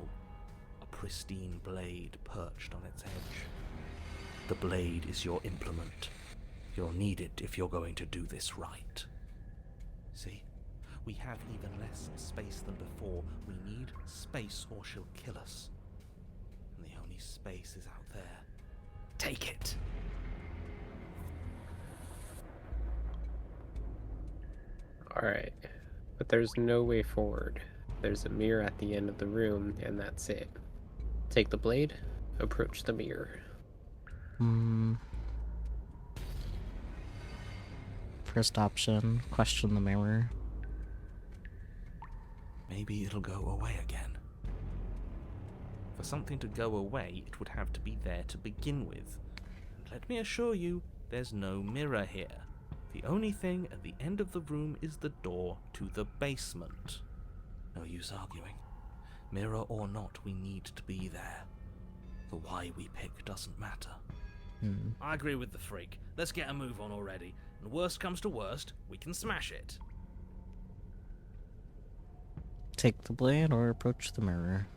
a pristine blade perched on its edge. The blade is your implement. You'll need it if you're going to do this right. See? We have even less space than before. We need space or she'll kill us. And the only space is out there. Take it! Alright. But there's no way forward. There's a mirror at the end of the room, and that's it. Take the blade, approach the mirror. First option, question the mirror. Maybe it'll go away again. For something to go away, it would have to be there to begin with. And let me assure you, there's no mirror here. The only thing at the end of the room is the door to the basement. No use arguing. Mirror or not, we need to be there. The why we pick doesn't matter. I agree with the freak. Let's get a move on already. And worst comes to worst, we can smash it. Take the blade or approach the mirror.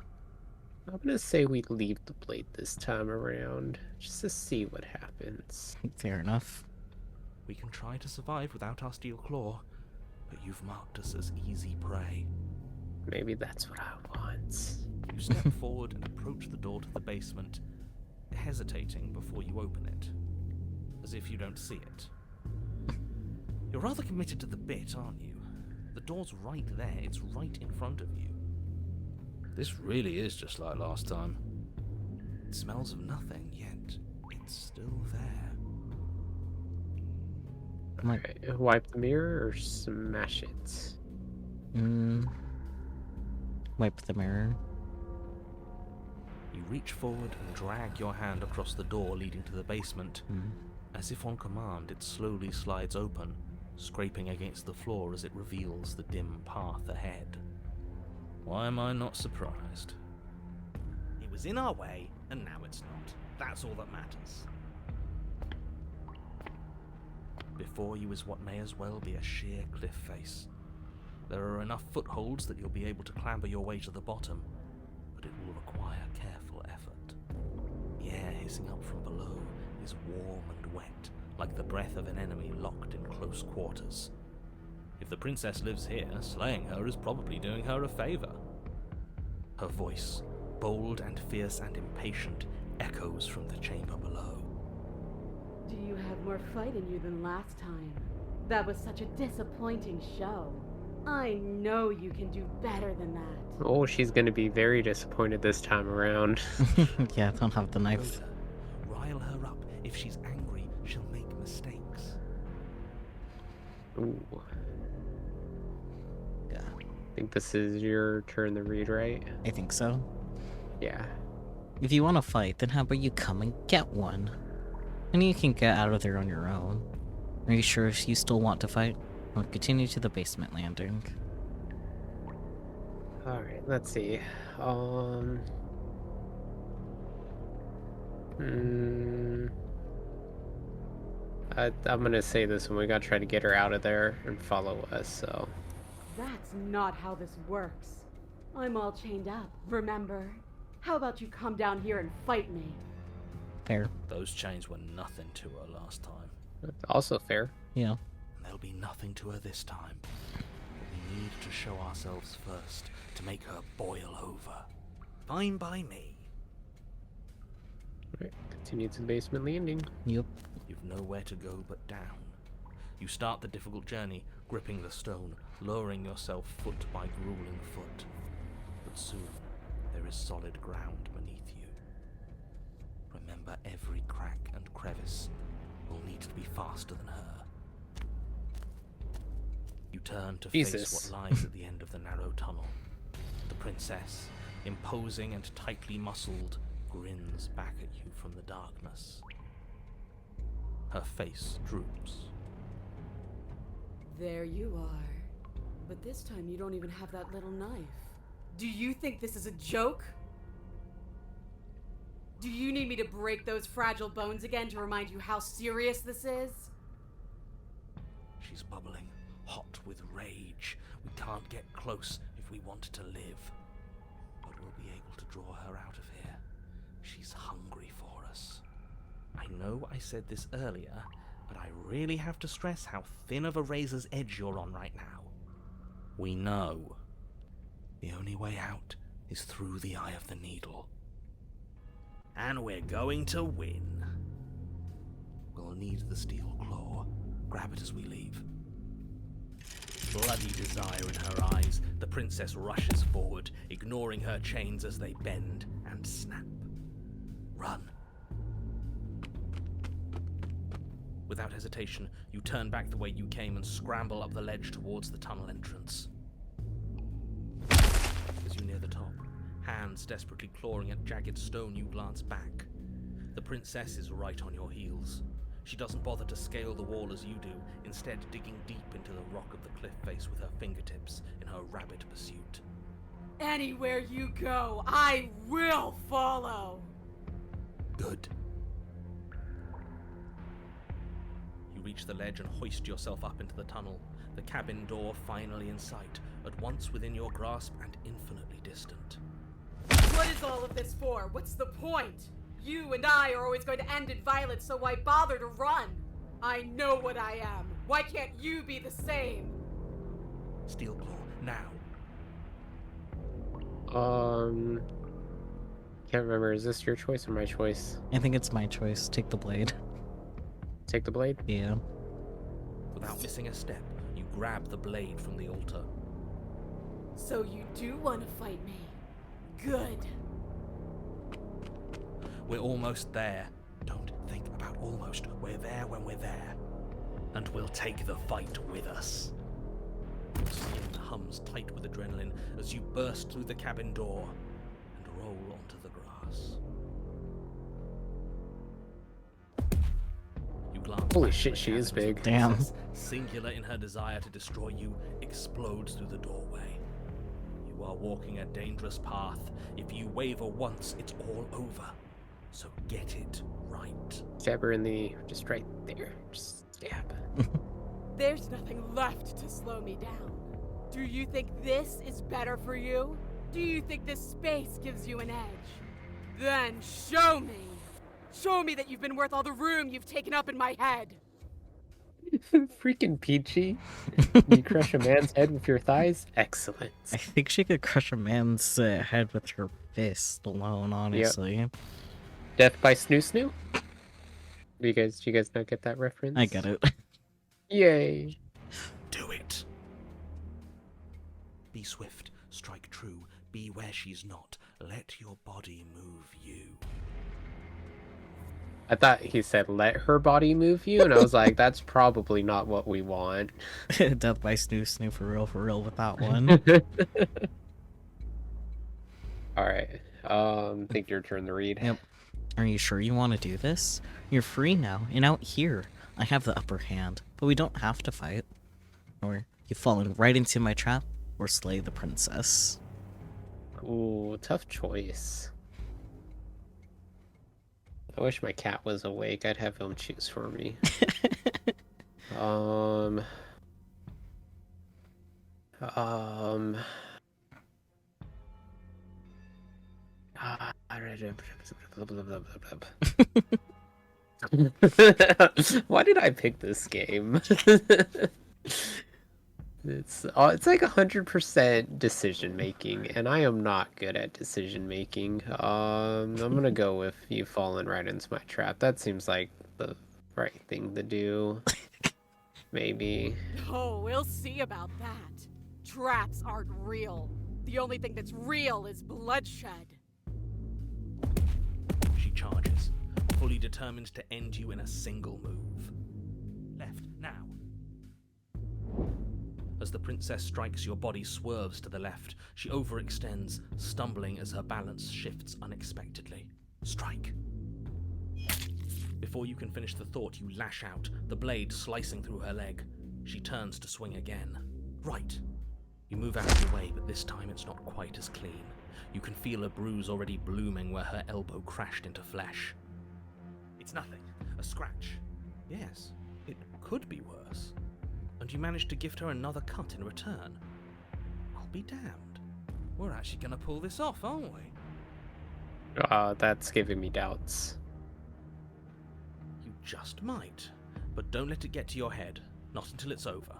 I'm gonna say we leave the blade this time around, just to see what happens. Fair enough. We can try to survive without our steel claw, but you've marked us as easy prey. Maybe that's what I want. You step forward and approach the door to the basement, hesitating before you open it, as if you don't see it. You're rather committed to the bit, aren't you? The door's right there, it's right in front of you. This really is just like last time. It smells of nothing, yet it's still there. Alright, wipe the mirror or smash it? Wipe the mirror. You reach forward and drag your hand across the door leading to the basement. As if on command, it slowly slides open, scraping against the floor as it reveals the dim path ahead. Why am I not surprised? It was in our way, and now it's not. That's all that matters. Before you is what may as well be a sheer cliff face. There are enough footholds that you'll be able to clamber your way to the bottom, but it will require careful effort. The air hissing up from below is warm and wet, like the breath of an enemy locked in close quarters. If the princess lives here, slaying her is probably doing her a favor. Her voice, bold and fierce and impatient, echoes from the chamber below. Do you have more fight in you than last time? That was such a disappointing show. I know you can do better than that. Oh, she's gonna be very disappointed this time around. Yeah, don't have the knife. Rhoda, rile her up. If she's angry, she'll make mistakes. Ooh. Yeah, I think this is your turn to read, right? I think so. Yeah. If you want to fight, then how about you come and get one? And you can get out of there on your own. Are you sure if you still want to fight? We'll continue to the basement landing. Alright, let's see. I'm gonna say this one. We gotta try to get her out of there and follow us, so. That's not how this works. I'm all chained up, remember? How about you come down here and fight me? Fair. Those chains were nothing to her last time. Also fair. Yeah. And there'll be nothing to her this time. But we need to show ourselves first to make her boil over. Fine by me. Alright, continue to the basement landing. Yep. You've nowhere to go but down. You start the difficult journey, gripping the stone, lowering yourself foot by grueling foot. But soon, there is solid ground beneath you. Remember, every crack and crevice will need to be faster than her. You turn to face Jesus. what lies at the end of the narrow tunnel. The princess, imposing and tightly muscled, grins back at you from the darkness. Her face droops. There you are. But this time you don't even have that little knife. Do you think this is a joke? Do you need me to break those fragile bones again to remind you how serious this is? She's bubbling, hot with rage. We can't get close if we want to live. But we'll be able to draw her out of here. She's hungry for us. I know I said this earlier, but I really have to stress how thin of a razor's edge you're on right now. We know. The only way out is through the eye of the needle. And we're going to win. We'll need the steel claw. Grab it as we leave. Bloody desire in her eyes, the princess rushes forward, ignoring her chains as they bend and snap. Run. Without hesitation, you turn back the way you came and scramble up the ledge towards the tunnel entrance. As you near the top, hands desperately clawing at jagged stone, you glance back. The princess is right on your heels. She doesn't bother to scale the wall as you do, instead digging deep into the rock of the cliff face with her fingertips in her rabid pursuit. Anywhere you go, I will follow! Good. You reach the ledge and hoist yourself up into the tunnel, the cabin door finally in sight, at once within your grasp and infinitely distant. What is all of this for? What's the point? You and I are always going to end in violence, so why bother to run? I know what I am. Why can't you be the same? Steel claw, now. Can't remember. Is this your choice or my choice? I think it's my choice. Take the blade. Take the blade? Yeah. Without missing a step, you grab the blade from the altar. So you do want to fight me? Good. We're almost there. Don't think about almost. We're there when we're there. And we'll take the fight with us. Your skin hums tight with adrenaline as you burst through the cabin door and roll onto the grass. You glance Holy back at shit, the she is cabin as the big. Damn. princess, singular in her desire to destroy you, explodes through the doorway. You are walking a dangerous path. If you waver once, it's all over. So get it right. Stab her in the... just right there. Just stab. There's nothing left to slow me down. Do you think this is better for you? Do you think this space gives you an edge? Then show me! Show me that you've been worth all the room you've taken up in my head! Freaking peachy. You crush a man's head with your thighs? Excellent. I think she could crush a man's head with her fist alone, honestly. Death by Snoo Snoo? Do you guys not get that reference? I get it. Yay. Do it. Be swift, strike true, be where she's not. Let your body move you. I thought he said let her body move you, and I was like, that's probably not what we want. Death by Snoo Snoo for real with that one. Alright. Think your turn to read. Yep. Are you sure you want to do this? You're free now, and out here, I have the upper hand, but we don't have to fight. Or you've fallen right into my trap, or slay the princess. Ooh, tough choice. I wish my cat was awake. I'd have him choose for me. Why did I pick this game? It's like 100% decision making, and I am not good at decision making. I'm gonna go with you falling right into my trap. That seems like the right thing to do. Maybe. Oh, we'll see about that. Traps aren't real. The only thing that's real is bloodshed. She charges, fully determined to end you in a single move. Left, now. As the princess strikes, your body swerves to the left. She overextends, stumbling as her balance shifts unexpectedly. Strike. Before you can finish the thought, you lash out, the blade slicing through her leg. She turns to swing again. Right. You move out of the way, but this time it's not quite as clean. You can feel a bruise already blooming where her elbow crashed into flesh. It's nothing. A scratch. Yes, it could be worse. And you managed to gift her another cut in return. I'll be damned. We're actually going to pull this off, aren't we? That's giving me doubts. You just might. But don't let it get to your head. Not until it's over.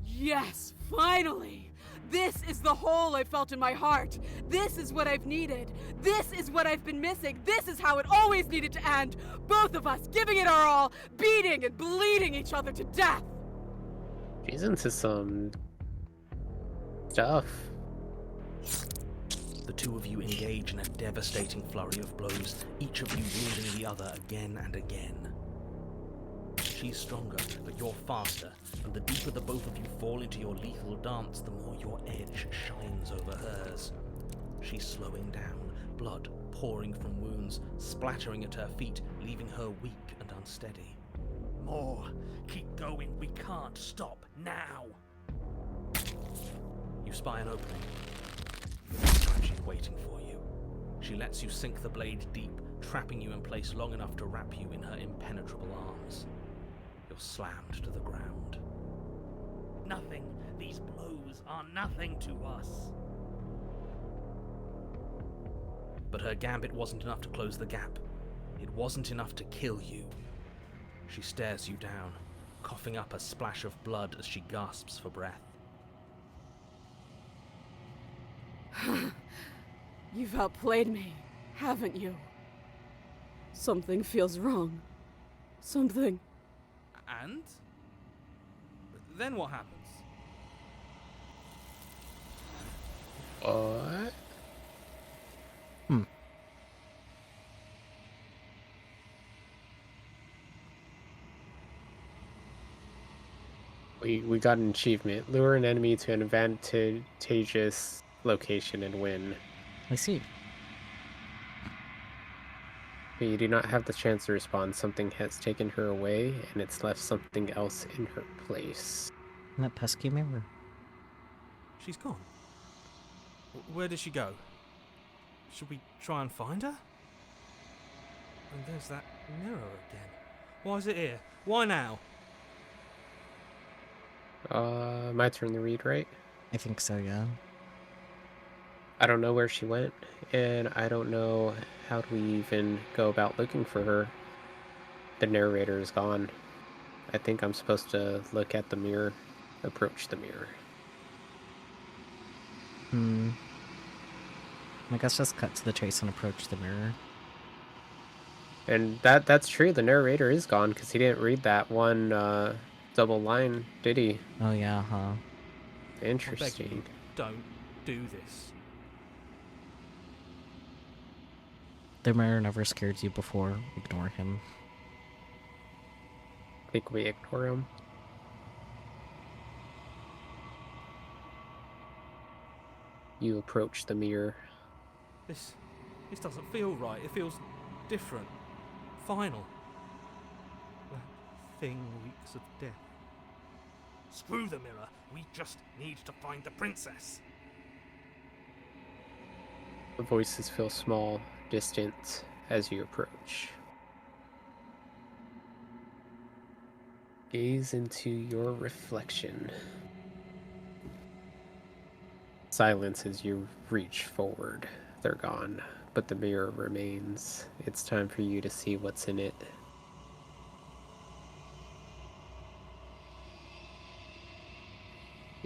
Yes, finally! This is the hole I felt in my heart. This is what I've needed. This is what I've been missing. This is how it always needed to end. Both of us giving it our all, beating and bleeding each other to death. She's into some stuff. The two of you engage in a devastating flurry of blows, each of you wounding the other again and again. She's stronger, but you're faster, and the deeper the both of you fall into your lethal dance, the more your edge shines over hers. She's slowing down, blood pouring from wounds, splattering at her feet, leaving her weak and unsteady. More! Keep going, we can't stop now! You spy an opening. This time she's waiting for you. She lets you sink the blade deep, trapping you in place long enough to wrap you in her impenetrable arms. You're slammed to the ground. Nothing. These blows are nothing to us. But her gambit wasn't enough to close the gap. It wasn't enough to kill you. She stares you down, coughing up a splash of blood as she gasps for breath. You've outplayed me, haven't you? Something feels wrong. Something. And? Then what happens? What? We got an achievement. Lure an enemy to an advantageous location and win. I see. But you do not have the chance to respond. Something has taken her away, and it's left something else in her place. That pesky mirror. She's gone. Where did she go? Should we try and find her? And there's that mirror again. Why is it here? Why now? My turn to read, right? I think so, yeah. I don't know where she went, and I don't know how do we even go about looking for her. The narrator is gone. I think I'm supposed to look at the mirror, approach the mirror. I guess just cut to the chase and approach the mirror. And that's true, the narrator is gone, because he didn't read that one double line, did he? Oh yeah, huh? I beg you, Interesting. don't do this. The mirror never scared you before. Ignore him. I think we ignore him. You approach the mirror. This doesn't feel right. It feels different. Final. That thing reeks of death. Screw the mirror. We just need to find the princess. The voices feel small, distant as you approach. Gaze into your reflection. Silence as you reach forward. They're gone, but the mirror remains. It's time for you to see what's in it.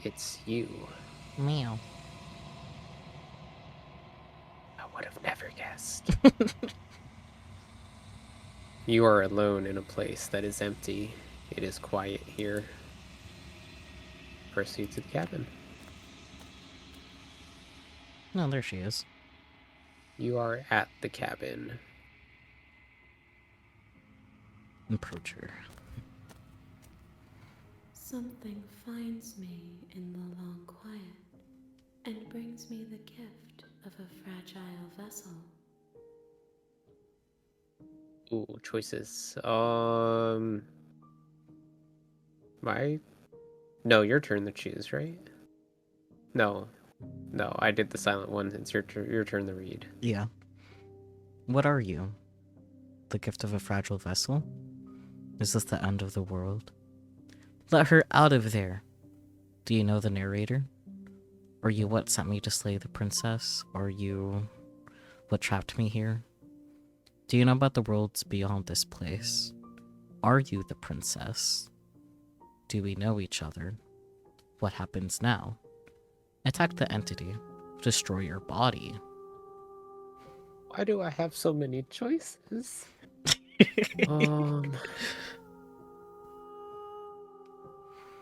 It's you. Meow. I would have never guessed. You are alone in a place that is empty. It is quiet here. Proceed to the cabin. No, there she is. You are at the cabin. Approach her. Something finds me in the long quiet and brings me the gift of a fragile vessel. Ooh, choices. No, your turn to choose, right? No. No, I did the silent one. It's your turn to read. Yeah. What are you? The gift of a fragile vessel? Is this the end of the world? Let her out of there! Do you know the narrator? Are you what sent me to slay the princess? Are you what trapped me here? Do you know about the worlds beyond this place? Are you the princess? Do we know each other? What happens now? Attack the entity. Destroy your body. Why do I have so many choices? um.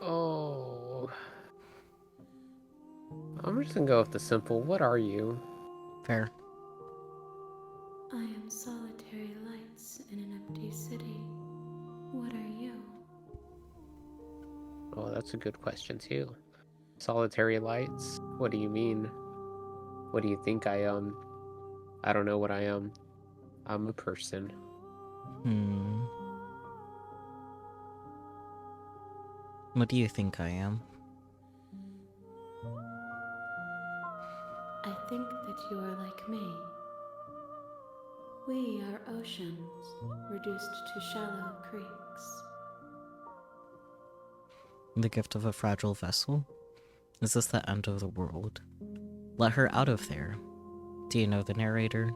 Oh. I'm just gonna go with the simple. What are you? Fair. I am solitary lights in an empty city. What are you? Oh, that's a good question too. Solitary lights? What do you mean? What do you think I am? I don't know what I am. I'm a person. What do you think I am? I think that you are like me. We are oceans, reduced to shallow creeks. The gift of a fragile vessel? Is this the end of the world? Let her out of there. Do you know the narrator?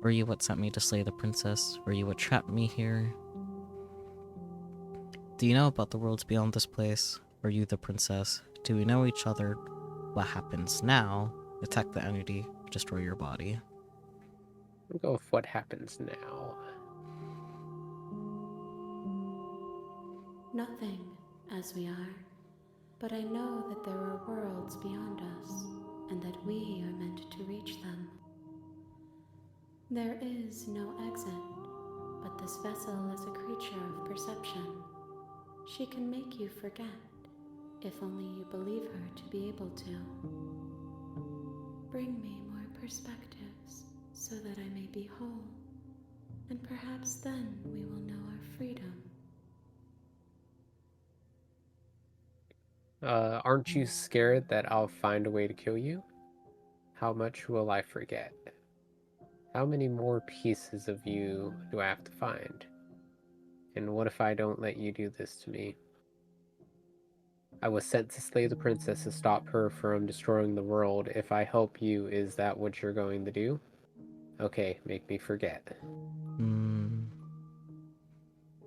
Were you what sent me to slay the princess? Were you what trapped me here? Do you know about the worlds beyond this place? Are you the princess? Do we know each other? What happens now? Attack the entity, destroy your body. I'll go with what happens now. Nothing, as we are. But I know that there are worlds beyond us, and that we are meant to reach them. There is no exit, but this vessel is a creature of perception. She can make you forget, if only you believe her to be able to. Bring me more perspectives, so that I may be whole, and perhaps then we will know our freedom. Aren't you scared that I'll find a way to kill you? How much will I forget? How many more pieces of you do I have to find? And what if I don't let you do this to me? I was sent to slay the princess to stop her from destroying the world. If I help you, is that what you're going to do? Okay, make me forget.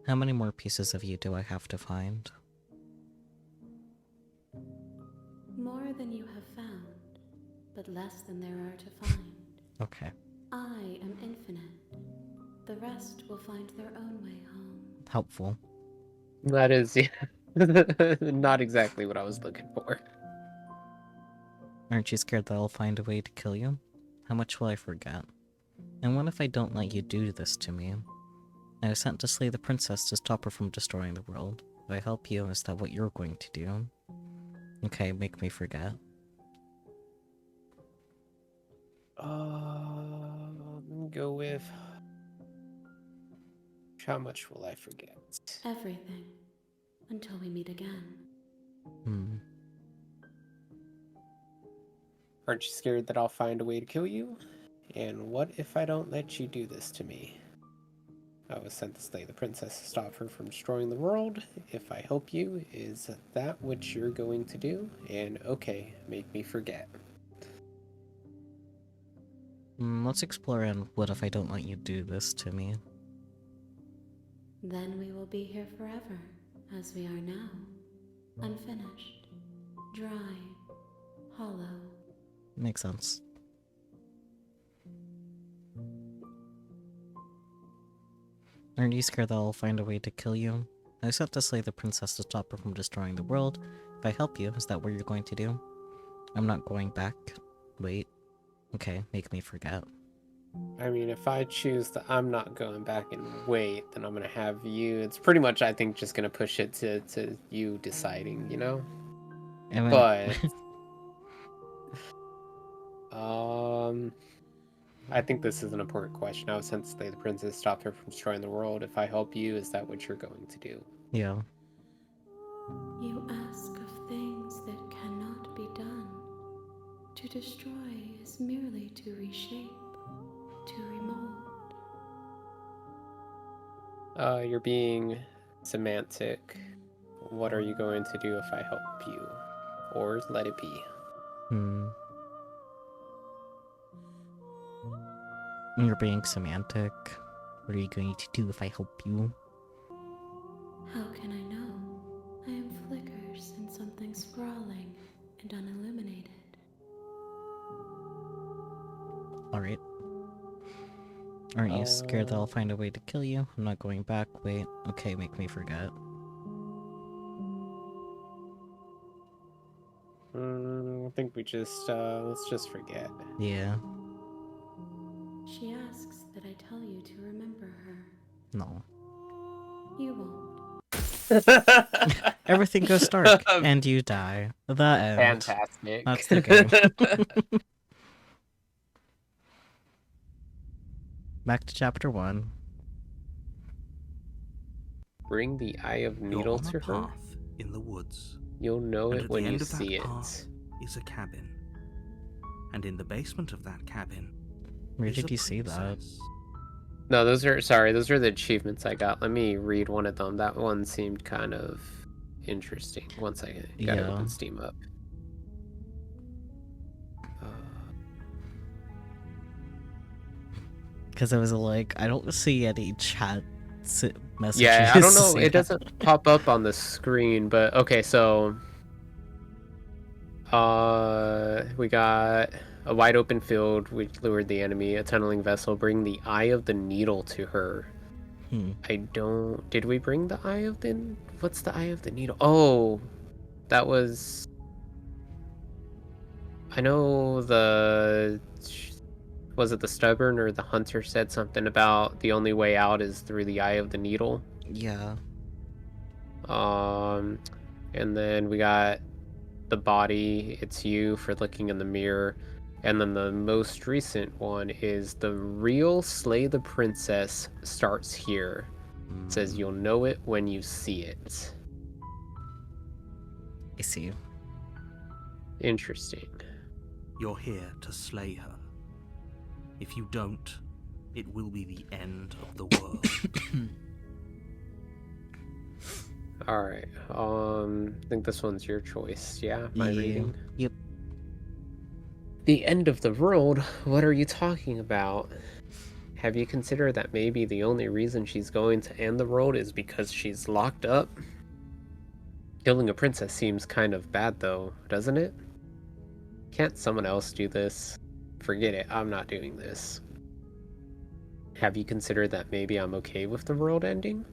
How many more pieces of you do I have to find? More than you have found, but less than there are to find. Okay. I am infinite. The rest will find their own way home. Helpful. That is not exactly what I was looking for. Aren't you scared that I'll find a way to kill you? How much will I forget? And what if I don't let you do this to me? I was sent to slay the princess to stop her from destroying the world. If I help you, is that what you're going to do? Okay, make me forget. Go with... How much will I forget? Everything. Until we meet again. Aren't you scared that I'll find a way to kill you? And what if I don't let you do this to me? I was sent to slay the princess to stop her from destroying the world. If I help you, is that what you're going to do? And okay, make me forget. Let's explore on what if I don't let you do this to me. Then we will be here forever, as we are now. Unfinished, dry, hollow. Makes sense. Aren't you scared that I'll find a way to kill you? I was sent to slay the princess to stop her from destroying the world. If I help you, is that what you're going to do? I'm not going back. Wait. Okay, make me forget. I mean, if I choose that I'm not going back and wait, then I'm gonna have you. It's pretty much, I think, just gonna push it to you deciding, you know? But I think this is an important question. I was sent to slay the princess, stop her from destroying the world. If I help you, is that what you're going to do? Yeah. You ask of To destroy is merely to reshape, to remold. You're being semantic. What are you going to do if I help you? Or let it be? You're being semantic. What are you going to do if I help you? How can I know? I am flickers in something sprawling and unilluminated. Alright. Aren't you scared that I'll find a way to kill you? I'm not going back. Wait. Okay, make me forget. I think we just, let's just forget. Yeah. She asks that I tell you to remember her. No. You won't. Everything goes dark, and you die. The end. Fantastic. That's the game. Back to chapter 1. Bring the Eye of You're Needle on to a her. path in the woods. You'll know And it at when the you end of that see it. path is a cabin. And in the basement of that cabin Where is did a you see that? princess. No, those are the achievements I got. Let me read one of them. That one seemed kind of interesting. One second. Gotta Yeah. open Steam up. Because I was like, I don't see any chat messages. Yeah, I don't know. saying It doesn't pop up on the screen, but okay, so we got a wide open field. We lured the enemy. A tunneling vessel. Bring the Eye of the Needle to her. I don't. Did we bring the Eye of the? What's the Eye of the Needle? Oh, that was. I know the. Was it the Stubborn or the Hunter said something about the only way out is through the Eye of the Needle? Yeah. And then we got the body. It's you for looking in the mirror. And then the most recent one is the real Slay the Princess starts here. It says you'll know it when you see it. I see. Interesting. You're here to slay her. If you don't, it will be the end of the world. All right. I think this one's your choice. Yeah, my Yeah. reading. Yep. The end of the world? What are you talking about? Have you considered that maybe the only reason she's going to end the world is because she's locked up? Killing a princess seems kind of bad though, doesn't it? Can't someone else do this? Forget it, I'm not doing this. Have you considered that maybe I'm okay with the world ending?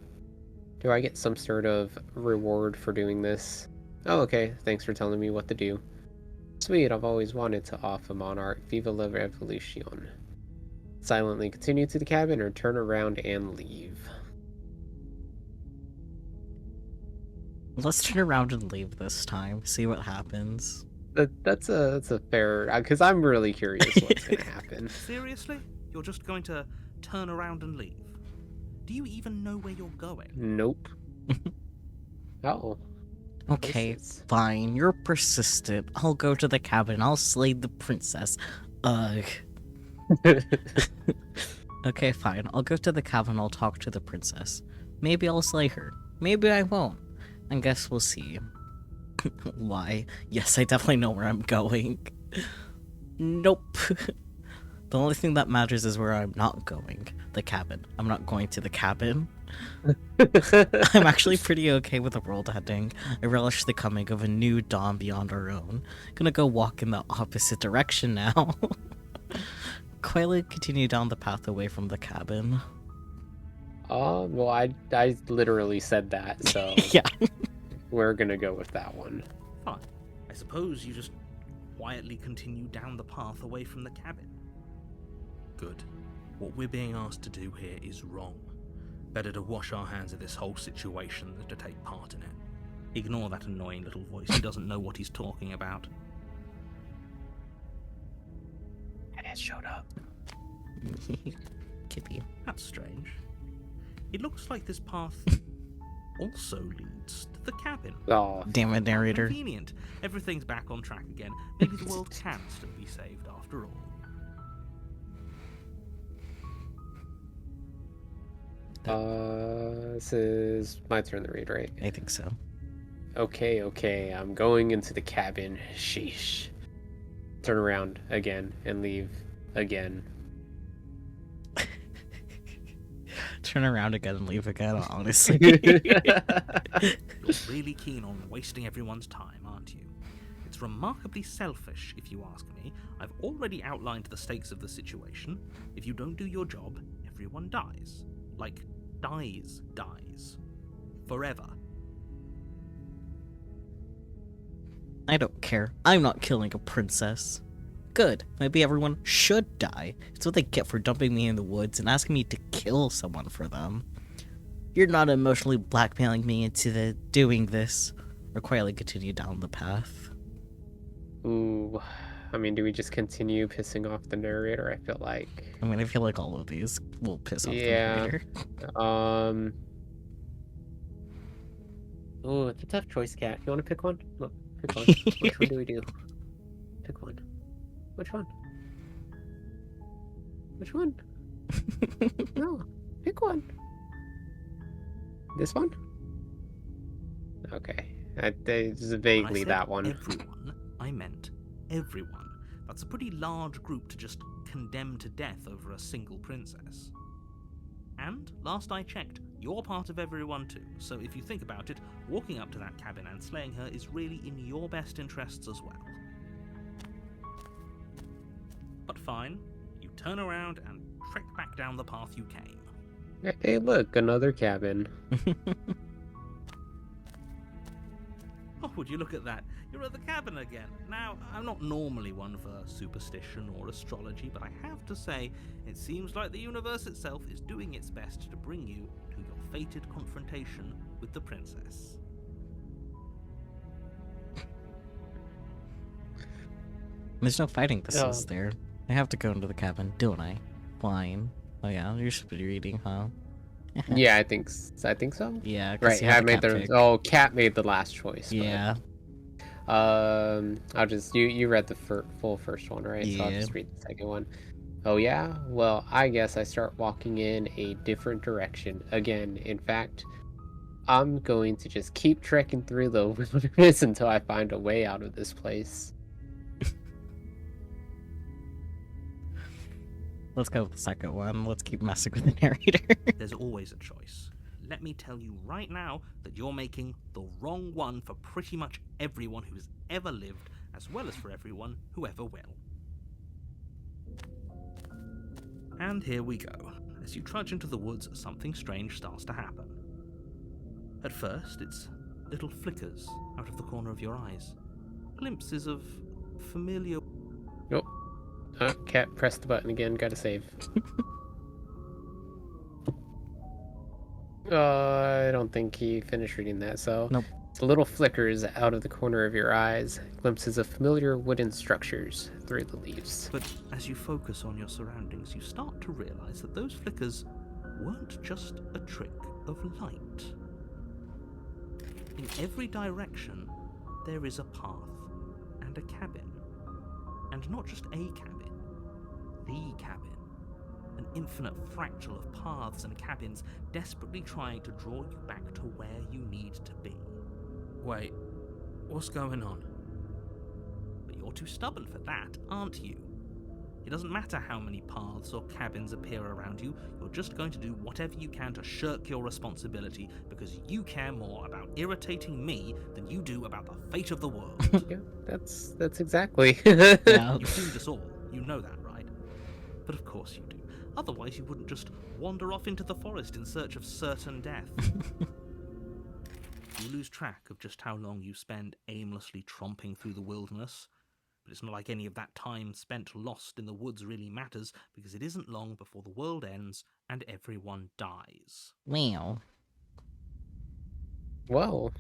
Do I get some sort of reward for doing this? Oh, okay, thanks for telling me what to do. Sweet, I've always wanted to off a monarch. Viva la revolution. Silently continue to the cabin or turn around and leave. Let's turn around and leave this time. See what happens. That's a fair, because I'm really curious what's gonna happen. Seriously? You're just going to turn around and leave? Do you even know where you're going? Nope. Oh. Okay, Places. fine. You're persistent. I'll go to the cabin. I'll slay the princess. Ugh. Okay, fine. I'll go to the cabin. I'll talk to the princess. Maybe I'll slay her. Maybe I won't. I guess we'll see. Why? Yes, I definitely know where I'm going. Nope. The only thing that matters is where I'm not going. The cabin. I'm not going to the cabin. I'm actually pretty okay with the world ending. I relish the coming of a new dawn beyond our own. Gonna go walk in the opposite direction now. Quietly continue down the path away from the cabin. Well, I literally said that, so Yeah. we're gonna go with that one. Fine. I suppose you just quietly continue down the path away from the cabin. Good. What we're being asked to do here is wrong. Better to wash our hands of this whole situation than to take part in it. Ignore that annoying little voice. He doesn't know what he's talking about. It has showed up. Kitty. That's strange. It looks like this path also leads to the cabin. Oh, Damn it, narrator. Convenient. Everything's back on track again. Maybe the world can still be saved after all. this is my turn to read, right? I think so. Okay, I'm going into the cabin. Sheesh. Turn around again and leave again. Turn around again and leave again, honestly. You're really keen on wasting everyone's time, aren't you? It's remarkably selfish, if you ask me. I've already outlined the stakes of the situation. If you don't do your job, everyone dies. Like, dies. Forever. I don't care. I'm not killing a princess. Good. Maybe everyone should die. It's what they get for dumping me in the woods and asking me to kill someone for them. You're not emotionally blackmailing me into doing this, or quietly continue down the path. Ooh, I mean, do we just continue pissing off the narrator? I feel like. I mean, I feel like all of these will piss off the Yeah. narrator. Oh, it's a tough choice, Cat. You want to pick one? Look, pick one. Which one do we do? Pick one. Which one? Which one? No, pick one. This one? Okay, it's When I vaguely said that one. Everyone, I meant everyone. That's a pretty large group to just condemn to death over a single princess. And, last I checked, you're part of everyone too, so if you think about it, walking up to that cabin and slaying her is really in your best interests as well. But fine, you turn around and trek back down the path you came. Hey, look, another cabin. Oh, would you look at that? You're at the cabin again. Now, I'm not normally one for superstition or astrology, but I have to say, it seems like the universe itself is doing its best to bring you to your fated confrontation with the princess. There's no fighting this, Oh. is there? I have to go into the cabin, don't I? Fine. Oh yeah, you should be reading, huh? Yeah, I think so. Yeah, 'cause Right, you had I the made cat the pick. Cat made the last choice. but, Yeah. I'll just you read the full first one, right? So I'll Yeah. just read the second one. Oh yeah? Well, I guess I start walking in a different direction again. In fact, I'm going to just keep trekking through the wilderness until I find a way out of this place. Let's go with the second one. Let's keep messing with the narrator. There's always a choice. Let me tell you right now that you're making the wrong one for pretty much everyone who's ever lived, as well as for everyone who ever will. And here we go. As you trudge into the woods, something strange starts to happen. At first, it's little flickers out of the corner of your eyes. Glimpses of familiar... Nope. Cat, press the button again. Gotta save. I don't think he finished reading that, so... Nope. It's little flickers out of the corner of your eyes, glimpses of familiar wooden structures through the leaves. But as you focus on your surroundings, you start to realize that those flickers weren't just a trick of light. In every direction, there is a path and a cabin. And not just a cabin, the cabin. An infinite fractal of paths and cabins desperately trying to draw you back to where you need to be. Wait, what's going on? But you're too stubborn for that, aren't you? It doesn't matter how many paths or cabins appear around you, you're just going to do whatever you can to shirk your responsibility because you care more about irritating me than you do about the fate of the world. Yeah, that's exactly. Yeah. You've doomed us all, you know that, right? But of course you do. Otherwise you wouldn't just wander off into the forest in search of certain death. You lose track of just how long you spend aimlessly tromping through the wilderness. But it's not like any of that time spent lost in the woods really matters, because it isn't long before the world ends and everyone dies. Wow. Whoa.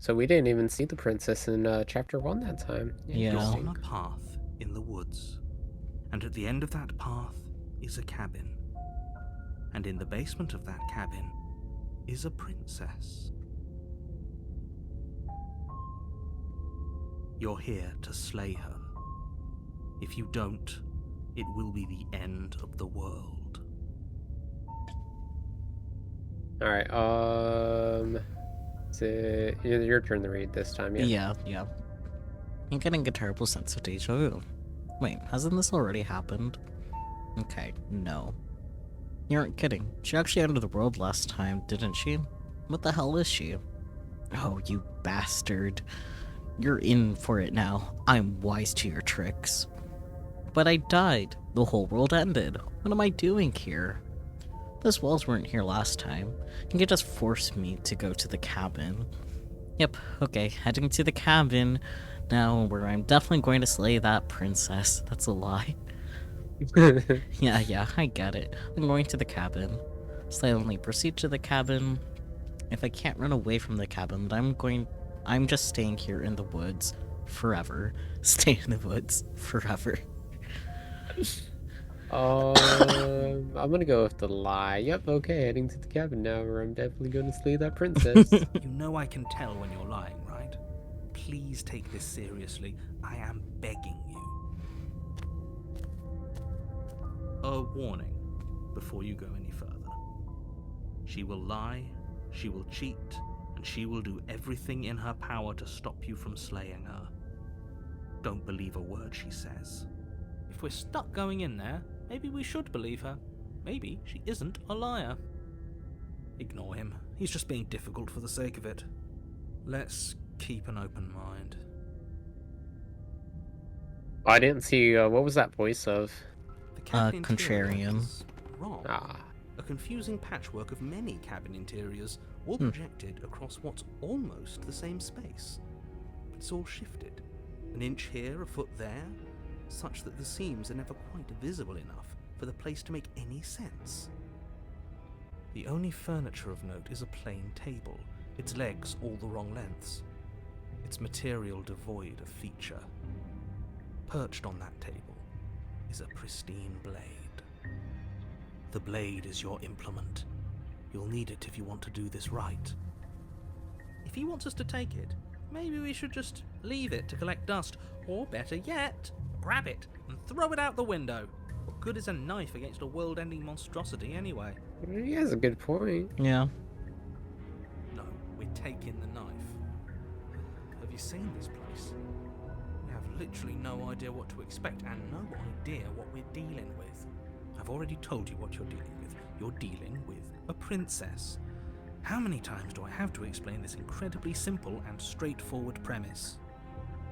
So we didn't even see the princess in chapter 1 that time. Yeah. You're Interesting. on a path in the woods, and at the end of that path is a cabin. And in the basement of that cabin is a princess. You're here to slay her. If you don't, it will be the end of the world. Alright, it's your turn to read this time, yeah? Yeah. I'm getting a terrible sense of deja vu. Wait, hasn't this already happened? Okay, no. You aren't kidding. She actually entered the world last time, didn't she? What the hell is she? Oh, you bastard. You're in for it now. I'm wise to your tricks. But I died. The whole world ended. What am I doing here? Those walls weren't here last time. You can just force me to go to the cabin. Yep, okay, heading to the cabin now, where I'm definitely going to slay that princess. That's a lie. Yeah, I get it. I'm going to the cabin. Silently proceed to the cabin. If I can't run away from the cabin, then I'm just staying here in the woods forever. Stay in the woods forever. I'm gonna go with the lie. Yep, okay, heading to the cabin now, where I'm definitely gonna slay that princess. You know I can tell when you're lying, right? Please take this seriously. I am begging you. A warning before you go any further. She will lie, she will cheat, and she will do everything in her power to stop you from slaying her. Don't believe a word she says. If we're stuck going in there, maybe we should believe her. Maybe she isn't a liar. Ignore him. He's just being difficult for the sake of it. Let's keep an open mind. I didn't see, what was that voice of? The cabin interior Contrarian. is wrong. A confusing patchwork of many cabin interiors, all projected across what's almost the same space. It's all shifted. An inch here, a foot there, such that the seams are never quite visible enough for the place to make any sense. The only furniture of note is a plain table, its legs all the wrong lengths, its material devoid of feature. Perched on that table is a pristine blade. The blade is your implement. You'll need it if you want to do this right. If he wants us to take it, maybe we should just leave it to collect dust, or better yet, grab it and throw it out the window. What good is a knife against a world-ending monstrosity anyway? He has a good point. Yeah. No, we're taking the knife. Have you seen this place? We have literally no idea what to expect and no idea what we're dealing with. I've already told you what you're dealing with. You're dealing with a princess. How many times do I have to explain this incredibly simple and straightforward premise?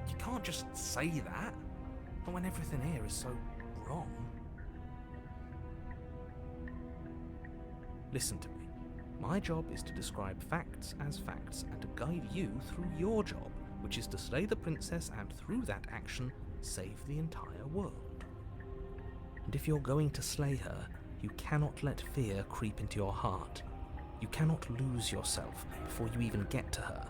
You can't just say that, but when everything here is so wrong. Listen to me. My job is to describe facts as facts and to guide you through your job, which is to slay the princess and through that action, save the entire world. And if you're going to slay her, you cannot let fear creep into your heart. You cannot lose yourself before you even get to her.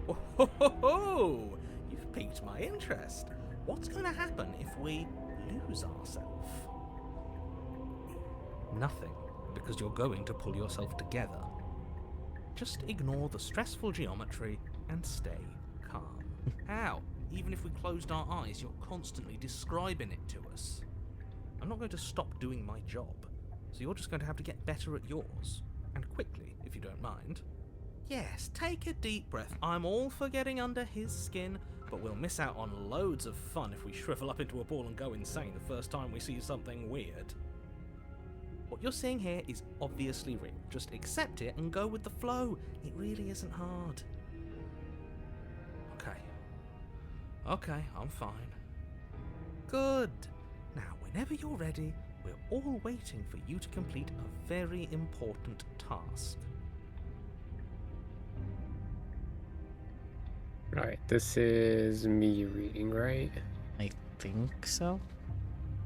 Oh, ho, ho, ho! You've piqued my interest. What's going to happen if we lose ourselves? Nothing, because you're going to pull yourself together. Just ignore the stressful geometry and stay calm. How? Even if we closed our eyes, you're constantly describing it to us. I'm not going to stop doing my job, so you're just going to have to get better at yours. And quickly, if you don't mind. Yes, take a deep breath. I'm all for getting under his skin, but we'll miss out on loads of fun if we shrivel up into a ball and go insane the first time we see something weird. What you're seeing here is obviously real. Just accept it and go with the flow. It really isn't hard. Okay, I'm fine. Good. Now, whenever you're ready, we're all waiting for you to complete a very important task. Alright, this is me reading, right? I think so.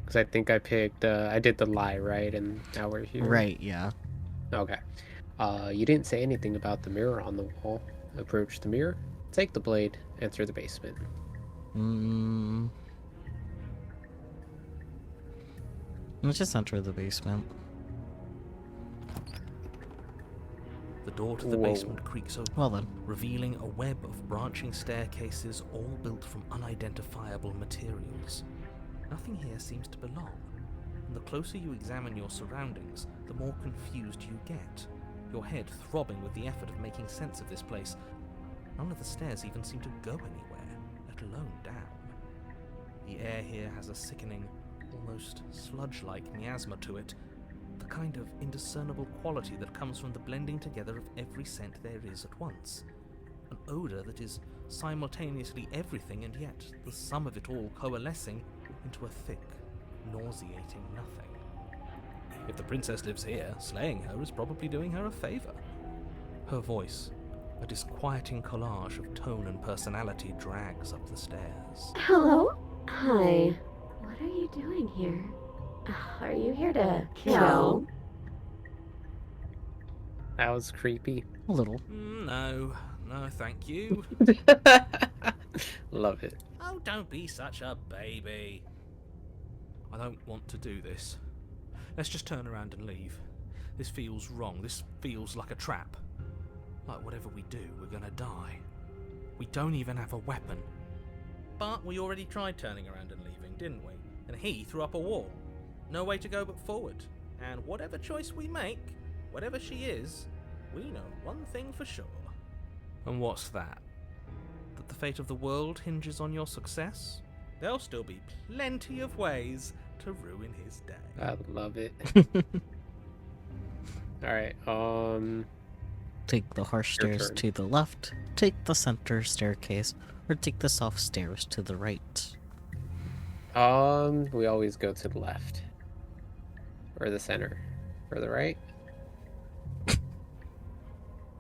Because I think I picked, I did the lie, right? And now we're here. Right, yeah. Okay. You didn't say anything about the mirror on the wall. Approach the mirror, take the blade, enter the basement. Let's just enter the basement. The door to the Whoa. basement creaks open, Well then. revealing a web of branching staircases all built from unidentifiable materials. Nothing here seems to belong, and the closer you examine your surroundings, the more confused you get, your head throbbing with the effort of making sense of this place. None of the stairs even seem to go anywhere, let alone down. The air here has a sickening, almost sludge-like miasma to it, the kind of indiscernible quality that comes from the blending together of every scent there is at once. An odour that is simultaneously everything and yet the sum of it all coalescing into a thick, nauseating nothing. If the princess lives here, slaying her is probably doing her a favour. Her voice, a disquieting collage of tone and personality, drags up the stairs. Hello? Hi. What are you doing here? Are you here to kill? That was creepy. A little. No, thank you. Love it. Oh, don't be such a baby. I don't want to do this. Let's just turn around and leave. This feels wrong. This feels like a trap. Like whatever we do, we're gonna die. We don't even have a weapon. But we already tried turning around and leaving, didn't we? And he threw up a wall. No way to go but forward. And whatever choice we make, whatever she is, we know one thing for sure. And what's that? That the fate of the world hinges on your success? There'll still be plenty of ways to ruin his day. I love it. Alright, Take the harsh Your stairs turn. to the left, take the center staircase, or take the soft stairs to the right. we always go to the left. Or the center. Or the right.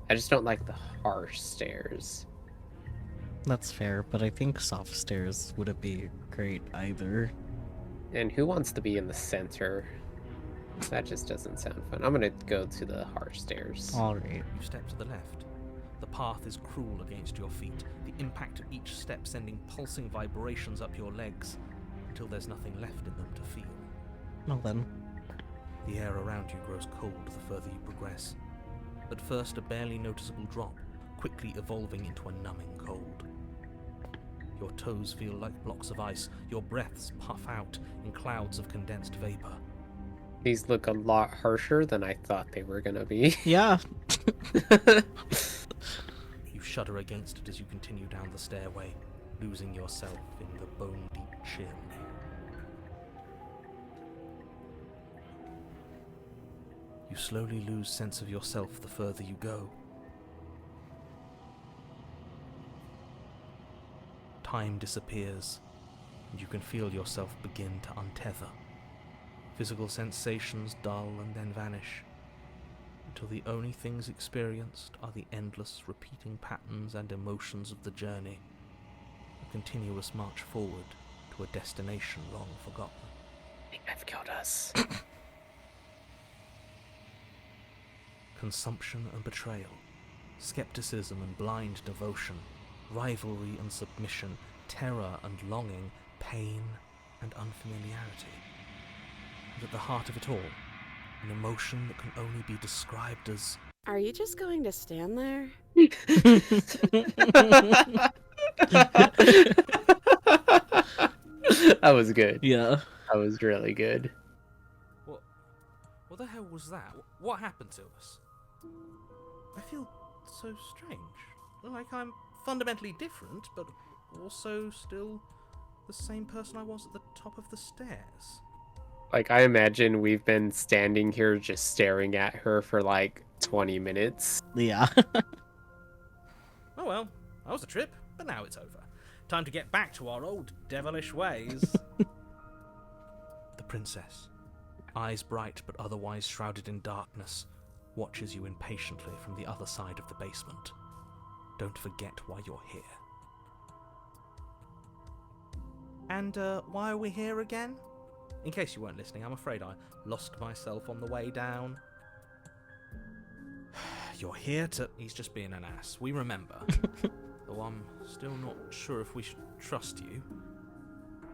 I just don't like the harsh stairs. That's fair, but I think soft stairs wouldn't be great either. And who wants to be in the center? That just doesn't sound fun. I'm gonna go to the harsh stairs. Alright. You step to the left. The path is cruel against your feet, the impact of each step sending pulsing vibrations up your legs, until there's nothing left in them to feel. Well then. The air around you grows cold the further you progress. At first a barely noticeable drop, quickly evolving into a numbing cold. Your toes feel like blocks of ice, your breaths puff out in clouds of condensed vapor. These look a lot harsher than I thought they were gonna be. Yeah. You shudder against it as you continue down the stairway, losing yourself in the bone-deep chill. You slowly lose sense of yourself the further you go. Time disappears, and you can feel yourself begin to untether. Physical sensations dull and then vanish, until the only things experienced are the endless repeating patterns and emotions of the journey, a continuous march forward to a destination long forgotten. I think they've killed us. Consumption and betrayal, skepticism and blind devotion, rivalry and submission, terror and longing, pain and unfamiliarity. And at the heart of it all, an emotion that can only be described as... Are you just going to stand there? That was good. Yeah. That was really good. What the hell was that? What happened to us? I feel so strange. Like I'm fundamentally different, but also still the same person I was at the top of the stairs. Like, I imagine we've been standing here just staring at her for like 20 minutes. Yeah. Oh well, that was a trip, but now it's over. Time to get back to our old devilish ways. The princess, eyes bright but otherwise shrouded in darkness, watches you impatiently from the other side of the basement. Don't forget why you're here. And why are we here again? In case you weren't listening, I'm afraid I lost myself on the way down. You're here to... He's just being an ass. We remember. Though I'm still not sure if we should trust you.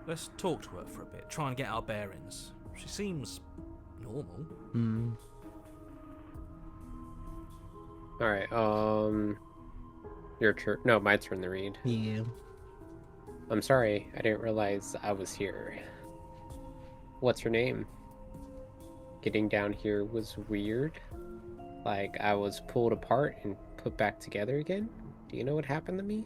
Let's talk to her for a bit, try and get our bearings. She seems normal. Alright, your turn. No, my turn to read. Yeah. I'm sorry, I didn't realize I was here. What's your name? Getting down here was weird. Like, I was pulled apart and put back together again? Do you know what happened to me?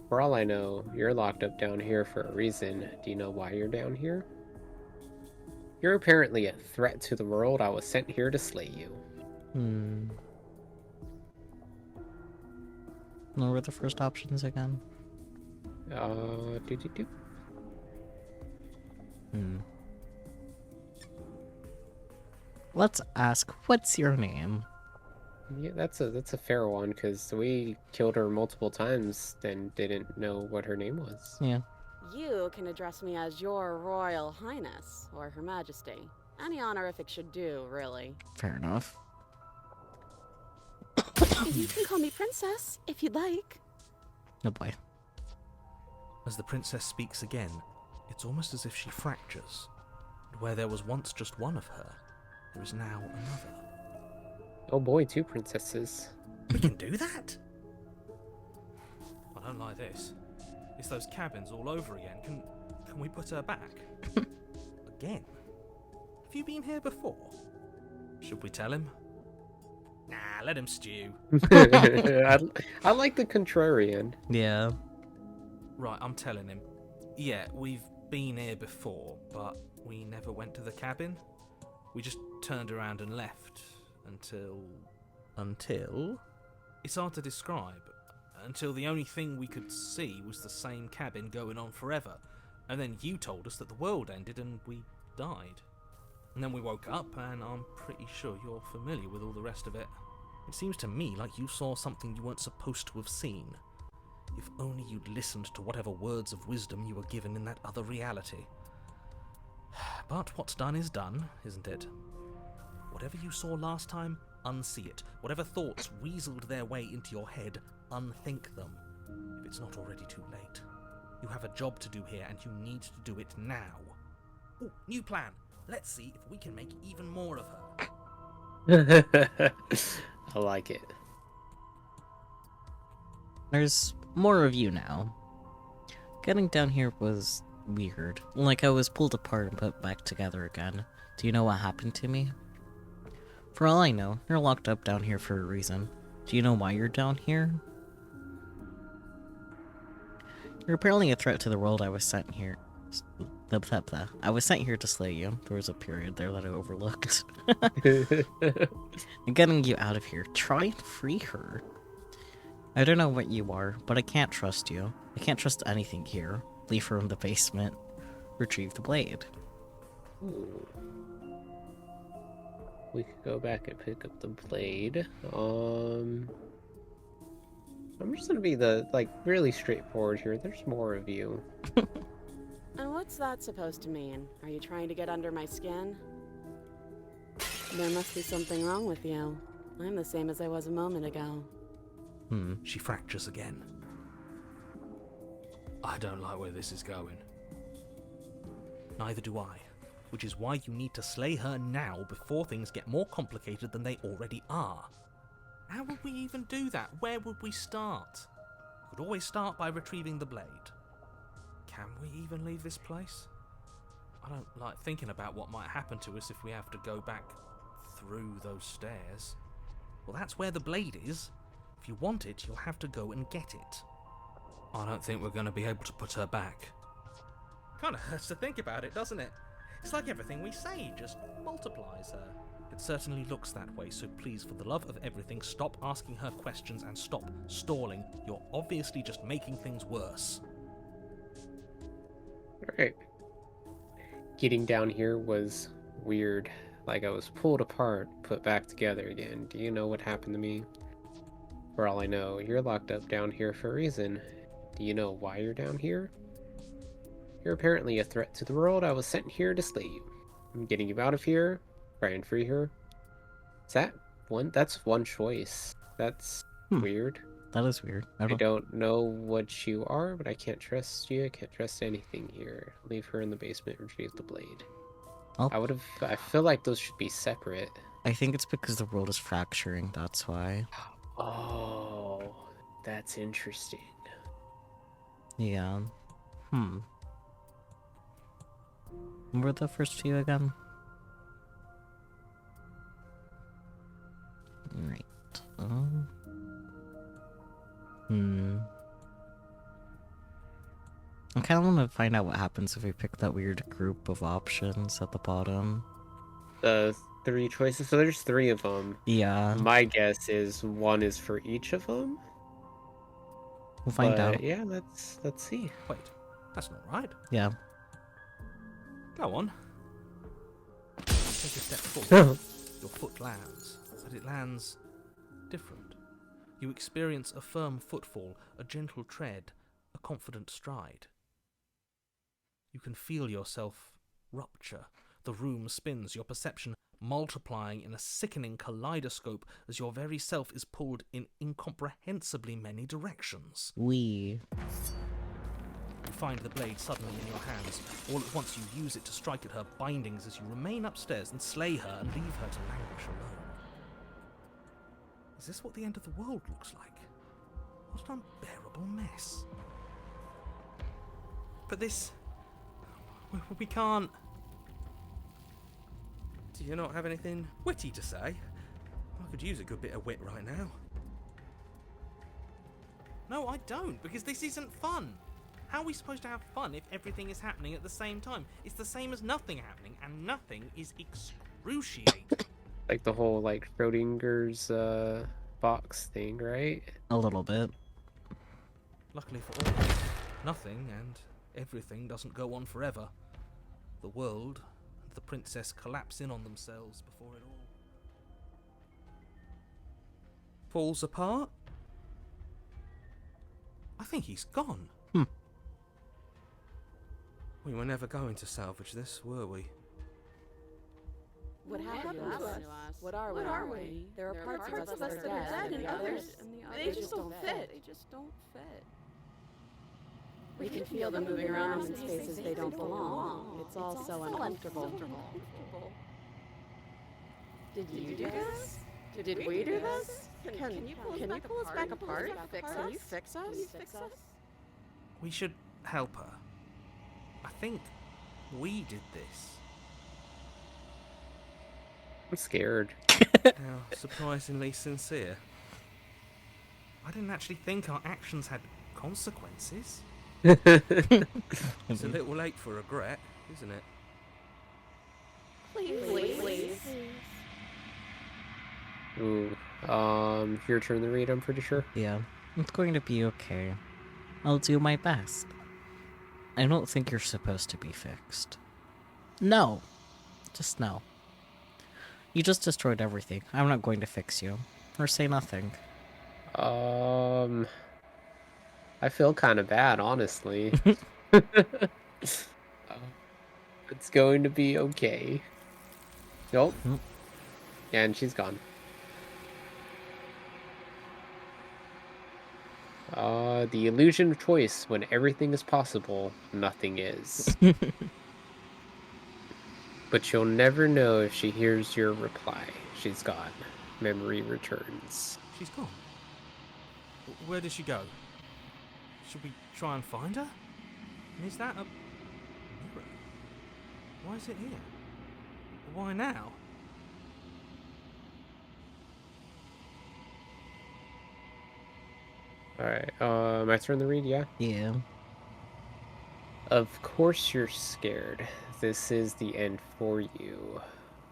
For all I know, you're locked up down here for a reason. Do you know why you're down here? You're apparently a threat to the world. I was sent here to slay you. What were the first options again? Do. Let's ask, what's your name? Yeah, that's a fair one, because we killed her multiple times and didn't know what her name was. Yeah. You can address me as Your Royal Highness, or Her Majesty. Any honorific should do, really. Fair enough. You can call me Princess, if you'd like. Oh boy. As the princess speaks again, it's almost as if she fractures. And where there was once just one of her, there is now another. Oh boy, 2 princesses. We can do that? I don't like this. It's those cabins all over again. Can we put her back? Again? Have you been here before? Should we tell him? Nah, let him stew. I like the contrarian. Yeah. Right, I'm telling him. Yeah, we've been here before, but we never went to the cabin. We just turned around and left until... Until? It's hard to describe. Until the only thing we could see was the same cabin going on forever. And then you told us that the world ended and we died. And then we woke up, and I'm pretty sure you're familiar with all the rest of it. It seems to me like you saw something you weren't supposed to have seen. If only you'd listened to whatever words of wisdom you were given in that other reality. But what's done is done, isn't it? Whatever you saw last time, unsee it. Whatever thoughts weaseled their way into your head, unthink them. If it's not already too late. You have a job to do here, and you need to do it now. Ooh, new plan! Let's see if we can make even more of her. I like it. There's more of you now. Getting down here was weird. Like I was pulled apart and put back together again. Do you know what happened to me? For all I know, you're locked up down here for a reason. Do you know why you're down here? You're apparently a threat to the world. I was sent here. I was sent here to slay you. There was a period there that I overlooked. I'm getting you out of here. Try and free her. I don't know what you are, but I can't trust you. I can't trust anything here. Leave her in the basement. Retrieve the blade. Ooh. We could go back and pick up the blade. I'm just gonna be really straightforward here. There's more of you. And what's that supposed to mean? Are you trying to get under my skin? There must be something wrong with you. I'm the same as I was a moment ago. She fractures again. I don't like where this is going. Neither do I. Which is why you need to slay her now before things get more complicated than they already are. How would we even do that? Where would we start? We could always start by retrieving the blade. Can we even leave this place? I don't like thinking about what might happen to us if we have to go back through those stairs. Well, that's where the blade is. If you want it, you'll have to go and get it. I don't think we're going to be able to put her back. Kind of hurts to think about it, doesn't it? It's like everything we say just multiplies her. It certainly looks that way, so please, for the love of everything, stop asking her questions and stop stalling. You're obviously just making things worse. Alright. Getting down here was weird. Like I was pulled apart, put back together again. Do you know what happened to me? For all I know, you're locked up down here for a reason. Do you know why you're down here? You're apparently a threat to the world. I was sent here to slay you. I'm getting you out of here. Try and free her. Is that one? That's one choice. That's weird. That is weird. I don't know what you are, but I can't trust you. I can't trust anything here. Leave her in the basement and retrieve the blade. Oh. I feel like those should be separate. I think it's because the world is fracturing, that's why. Oh, that's interesting. Yeah. What were the first few again? Right. I kind of want to find out what happens if we pick that weird group of options at the bottom. The 3 choices, so there's 3 of them. Yeah, My guess is 1 is for each of them. we'll find But out. yeah, let's see. Wait, that's not right. Yeah. Go on. Take a step forward. Your foot lands, but it lands different. You experience a firm footfall, a gentle tread, a confident stride. You can feel yourself rupture. The room spins, your perception multiplying in a sickening kaleidoscope as your very self is pulled in incomprehensibly many directions. We. You find the blade suddenly in your hands. All at once you use it to strike at her bindings as you remain upstairs and slay her and leave her to languish alone. Is this what the end of the world looks like? What an unbearable mess. But this... We can't... Do you not have anything witty to say? I could use a good bit of wit right now. No, I don't, because this isn't fun. How are we supposed to have fun if everything is happening at the same time? It's the same as nothing happening, and nothing is excruciating. Like the whole like Schrodinger's box thing, right? A little bit. Luckily for all, nothing and everything doesn't go on forever. The world and the princess collapse in on themselves before it all falls apart. I think he's gone. We were never going to salvage this, were we? What happened to us? What are we? There are parts of us that are dead, and others, they just don't fit. They just don't fit. We can feel them moving around in spaces they don't belong. It's all so uncomfortable. Did you do this? Did we do this? Can you pull us back apart? Can you fix us? We should help her. I think we did this. I'm scared. How surprisingly sincere. I didn't actually think our actions had consequences. It's a little late for regret, isn't it? Please. Ooh. Your turn to read, I'm pretty sure. Yeah. It's going to be okay. I'll do my best. I don't think you're supposed to be fixed. No. Just no. You just destroyed everything. I'm not going to fix you. Or say nothing. I feel kind of bad, honestly. It's going to be okay. Nope. And she's gone. The illusion of choice. When everything is possible, nothing is. But you'll never know if she hears your reply. She's gone. Memory returns. She's gone. Where did she go? Should we try and find her? And is that a mirror? Why is it here? Why now? Alright, my turn to read, yeah? Yeah. Of course you're scared. This is the end for you.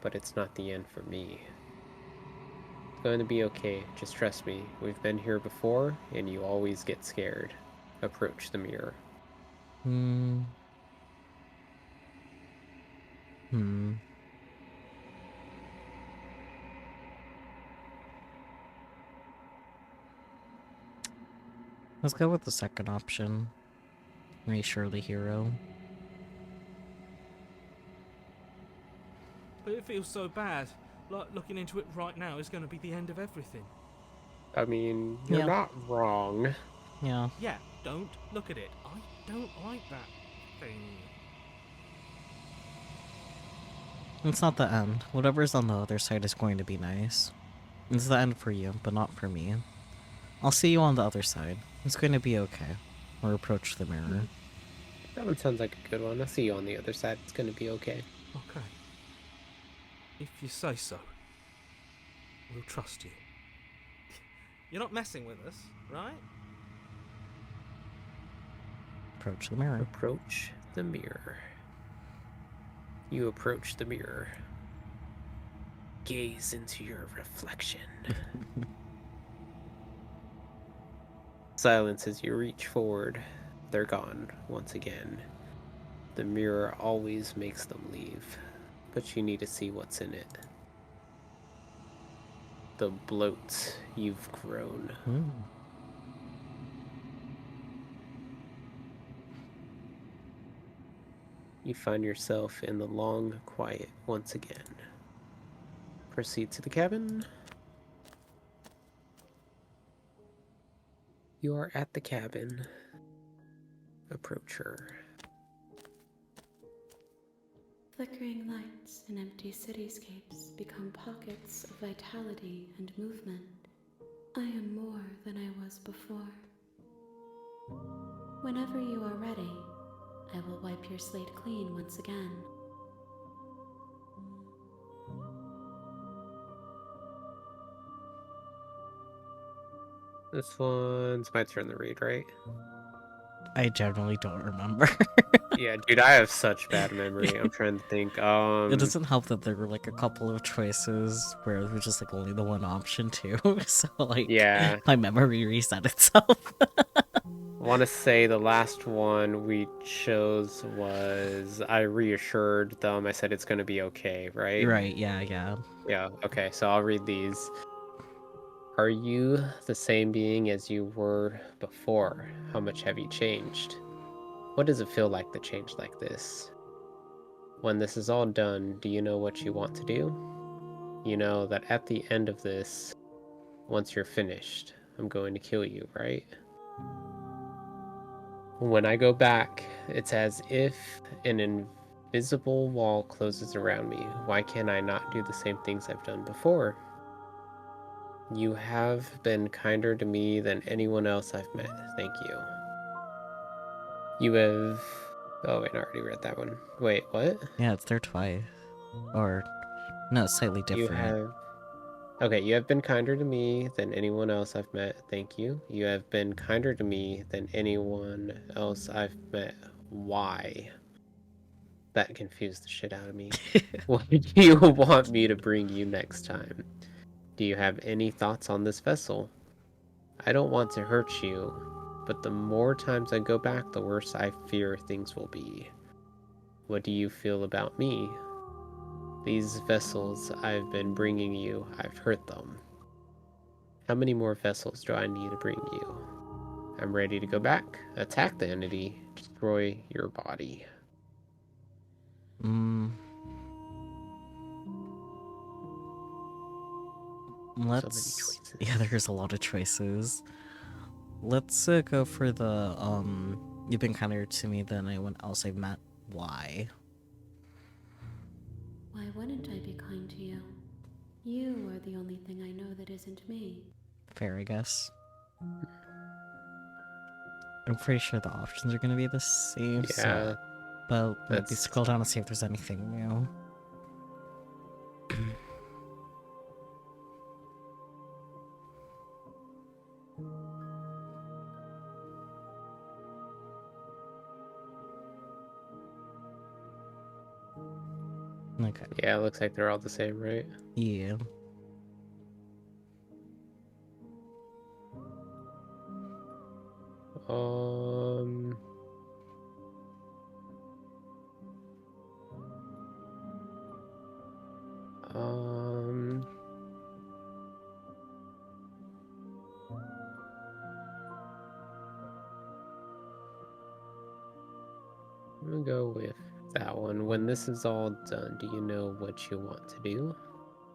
But it's not the end for me. It's going to be okay. Just trust me. We've been here before, and you always get scared. Approach the mirror. Let's go with the second option. Reassure the hero. But it feels so bad. Like looking into it right now is going to be the end of everything. I mean, you're Yeah. not wrong. Yeah. Yeah, don't look at it. I don't like that thing. It's not the end. Whatever's on the other side is going to be nice. It's the end for you, but not for me. I'll see you on the other side. It's going to be okay. Or approach the mirror. That one sounds like a good one. I'll see you on the other side. It's gonna be okay. Okay. If you say so. We'll trust you. You're not messing with us, right? Approach the mirror. Approach the mirror. You approach the mirror. Gaze into your reflection. Silence as you reach forward. They're gone once again. The mirror always makes them leave, but you need to see what's in it. The bloat you've grown. You find yourself in the long quiet once again. Proceed to the cabin. You are at the cabin. Approach her. Flickering lights in empty cityscapes become pockets of vitality and movement. I am more than I was before. Whenever you are ready, I will wipe your slate clean once again. This one's my turn to read, right? I generally don't remember. Yeah, dude, I have such bad memory. I'm trying to think. It doesn't help that there were like a couple of choices where it was just like only the one option too. So like, Yeah. my memory reset itself. I want to say the last one we chose was I reassured them. I said it's going to be okay, right? Right, yeah. Yeah, okay, so I'll read these. Are you the same being as you were before? How much have you changed? What does it feel like to change like this? When this is all done, do you know what you want to do? You know that at the end of this, once you're finished, I'm going to kill you, right? When I go back, it's as if an invisible wall closes around me. Why can't I not do the same things I've done before? You have been kinder to me than anyone else I've met. Thank you. You have... Oh, wait, I already read that one. Wait, what? Yeah, it's there twice. Or, no, it's slightly different. You have... Okay, you have been kinder to me than anyone else I've met. Thank you. You have been kinder to me than anyone else I've met. Why? That confused the shit out of me. What do you want me to bring you next time? Do you have any thoughts on this vessel? I don't want to hurt you, but the more times I go back, the worse I fear things will be. What do you feel about me? These vessels I've been bringing you, I've hurt them. How many more vessels do I need to bring you? I'm ready to go back, attack the entity, destroy your body. Let's... So many choices. Yeah, there's a lot of choices. Let's go for the, you've been kinder to me than anyone else I've met. Why? Why wouldn't I be kind to you? You are the only thing I know that isn't me. Fair, I guess. I'm pretty sure the options are gonna be the same, Yeah. so... But maybe That's- scroll down and see if there's anything new. Okay. Yeah, it looks like they're all the same, right? Yeah. Um... I'm gonna go with that one. When this is all done, do you know what you want to do?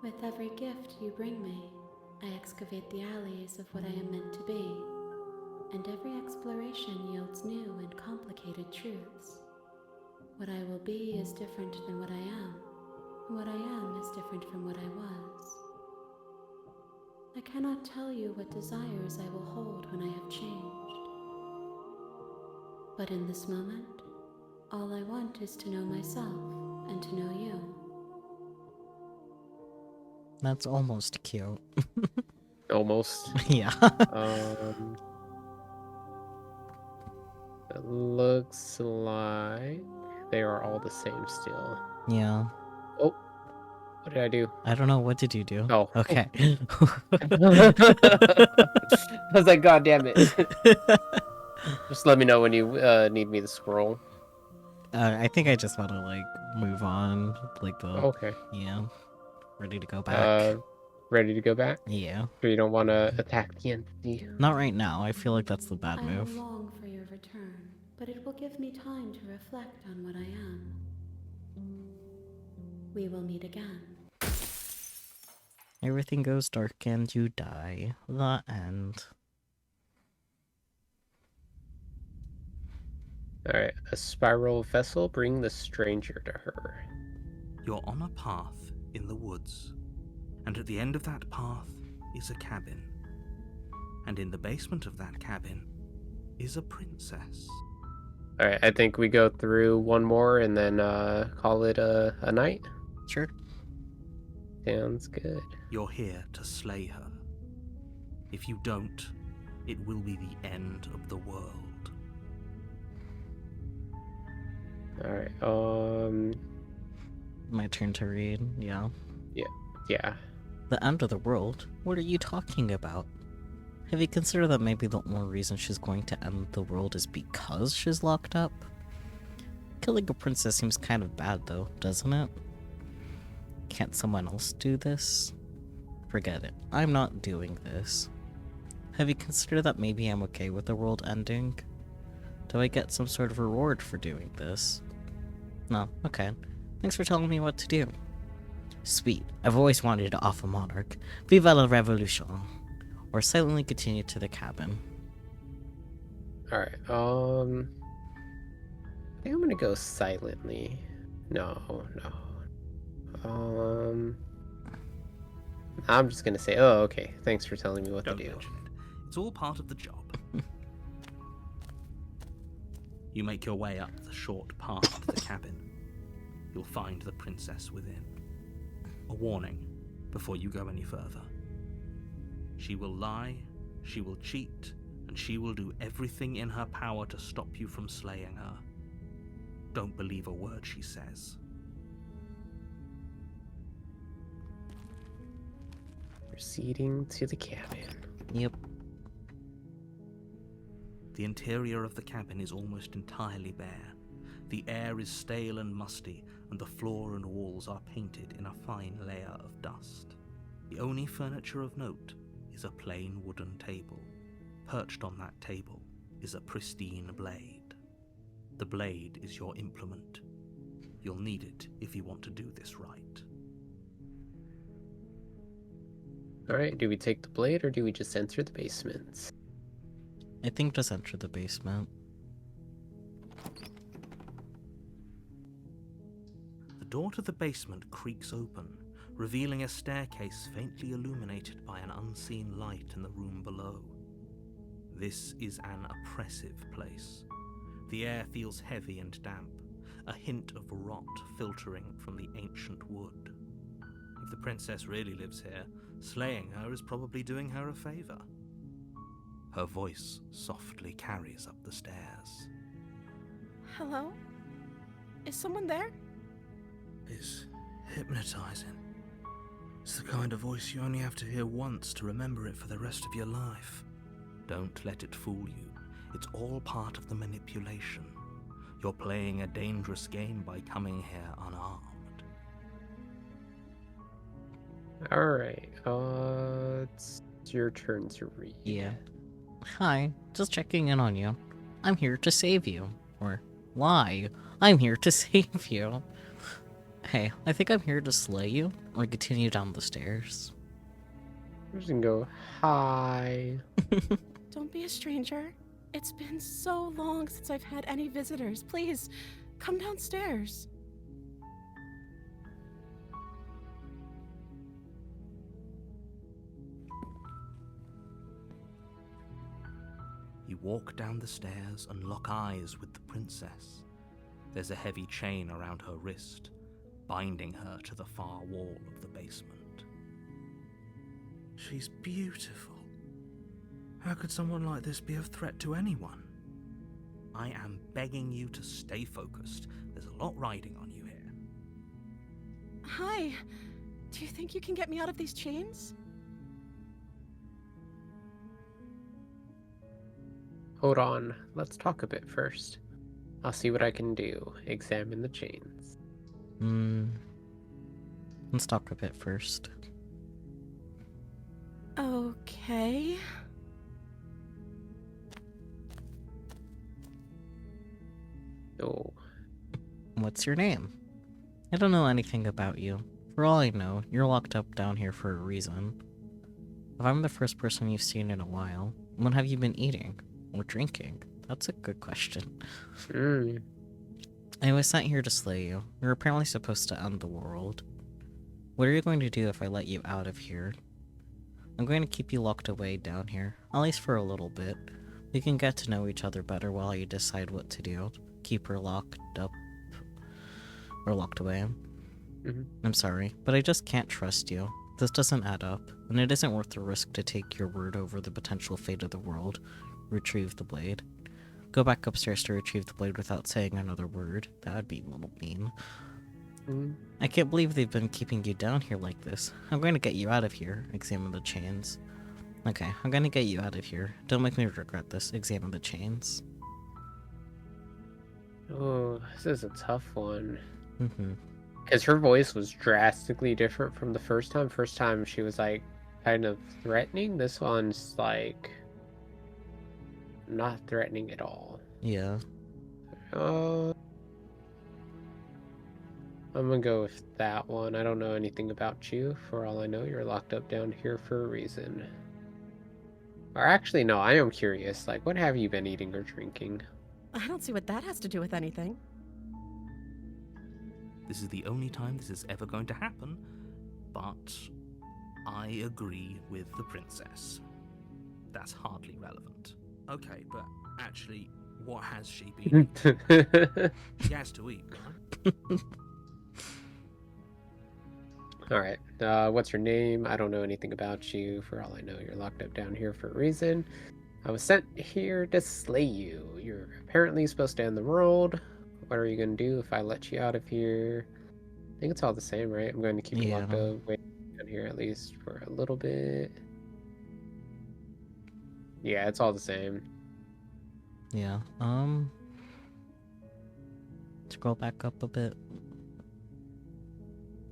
With every gift you bring me, I excavate the alleys of what I am meant to be, and every exploration yields new and complicated truths. What I will be is different than what I am. What I am is different from what I was. I cannot tell you what desires I will hold when I have changed. But in this moment, all I want is to know myself and to know you. That's almost cute. Almost. Yeah. It looks like they are all the same still. Yeah. Oh, what did I do? I don't know. What did you do? Oh. Okay. I was like, God damn it. Just let me know when you need me to scroll. I think I just want to, like, move on. Like, the... Okay. Yeah. Ready to go back. Ready to go back? Yeah. So you don't want to attack the entity? Not right now. I feel like that's the bad I move. will long for your return, but it will give me time to reflect on what I am. We will meet again. Everything goes dark and you die. The end. Alright, a spiral vessel, bring the stranger to her. You're on a path in the woods, and at the end of that path is a cabin. And in the basement of that cabin is a princess. Alright, I think we go through one more and then call it a night. Sure. Sounds good. You're here to slay her. If you don't, it will be the end of the world. Alright, My turn to read, yeah. yeah. The end of the world? What are you talking about? Have you considered that maybe the only reason she's going to end the world is because she's locked up? Killing a princess seems kind of bad though, doesn't it? Can't someone else do this? Forget it. I'm not doing this. Have you considered that maybe I'm okay with the world ending? Do I get some sort of reward for doing this? No, okay. Thanks for telling me what to do. Sweet. I've always wanted to off a monarch. Viva la revolution. Or silently continue to the cabin. Alright, I think I'm gonna go silently. No. I'm just gonna say, oh, okay. Thanks for telling me what Don't to do. mention it. It's all part of the job. You make your way up the short path to the cabin. You'll find the princess within. A warning before you go any further. She will lie, she will cheat, and she will do everything in her power to stop you from slaying her. Don't believe a word she says. Proceeding to the cabin. Yep. The interior of the cabin is almost entirely bare. The air is stale and musty, and the floor and walls are painted in a fine layer of dust. The only furniture of note is a plain wooden table. Perched on that table is a pristine blade. The blade is your implement. You'll need it if you want to do this right. Alright, do we take the blade or do we just enter the basement? I think just enter the basement. The door to the basement creaks open, revealing a staircase faintly illuminated by an unseen light in the room below. This is an oppressive place. The air feels heavy and damp, a hint of rot filtering from the ancient wood. If the princess really lives here, slaying her is probably doing her a favor. Her voice softly carries up the stairs. Hello? Is someone there? It's hypnotizing. It's the kind of voice you only have to hear once to remember it for the rest of your life. Don't let it fool you. It's all part of the manipulation. You're playing a dangerous game by coming here unarmed. Alright, it's your turn to read. Yeah. Hi, just checking in on you. I'm here to save you. Or, why? I'm here to save you. Hey, I think I'm here to slay you, or continue down the stairs. I'm just gonna go, hi. Don't be a stranger. It's been so long since I've had any visitors. Please, come downstairs. You walk down the stairs and lock eyes with the princess. There's a heavy chain around her wrist, binding her to the far wall of the basement. She's beautiful. How could someone like this be of threat to anyone? I am begging you to stay focused. There's a lot riding on you here. Hi. Do you think you can get me out of these chains? Hold on, let's talk a bit first. I'll see what I can do. Examine the chains. Let's talk a bit first. Okay. Oh, What's your name? I don't know anything about you. For all I know, you're locked up down here for a reason. If I'm the first person you've seen in a while, what have you been eating? Or drinking? That's a good question. I was sent here to slay you. You're apparently supposed to end the world. What are you going to do if I let you out of here? I'm going to keep you locked away down here, at least for a little bit. We can get to know each other better while you decide what to do. Keep her locked up. Or locked away. I'm sorry, but I just can't trust you. This doesn't add up, and it isn't worth the risk to take your word over the potential fate of the world. Retrieve the blade. Go back upstairs to retrieve the blade without saying another word. That would be a little mean. I can't believe they've been keeping you down here like this. I'm going to get you out of here. Examine the chains. Okay, I'm going to get you out of here. Don't make me regret this. Examine the chains. Oh, this is a tough one. Because her voice was drastically different from the first time. First time she was like kind of threatening. This one's like not threatening at all. Yeah. I'm gonna go with that one. I don't know anything about you. For all I know, you're locked up down here for a reason. Or actually, no, I am curious. Like, what have you been eating or drinking? I don't see what that has to do with anything. This is the only time this is ever going to happen, but I agree with the princess. That's hardly relevant. Okay, but actually, what has she been eating? She has to eat, right? Alright, what's your name? I don't know anything about you. For all I know, you're locked up down here for a reason. I was sent here to slay you. You're apparently supposed to end the world. What are you going to do if I let you out of here? I think it's all the same, right? I'm going to keep you locked up down here at least for a little bit. Yeah, it's all the same. Yeah, scroll back up a bit.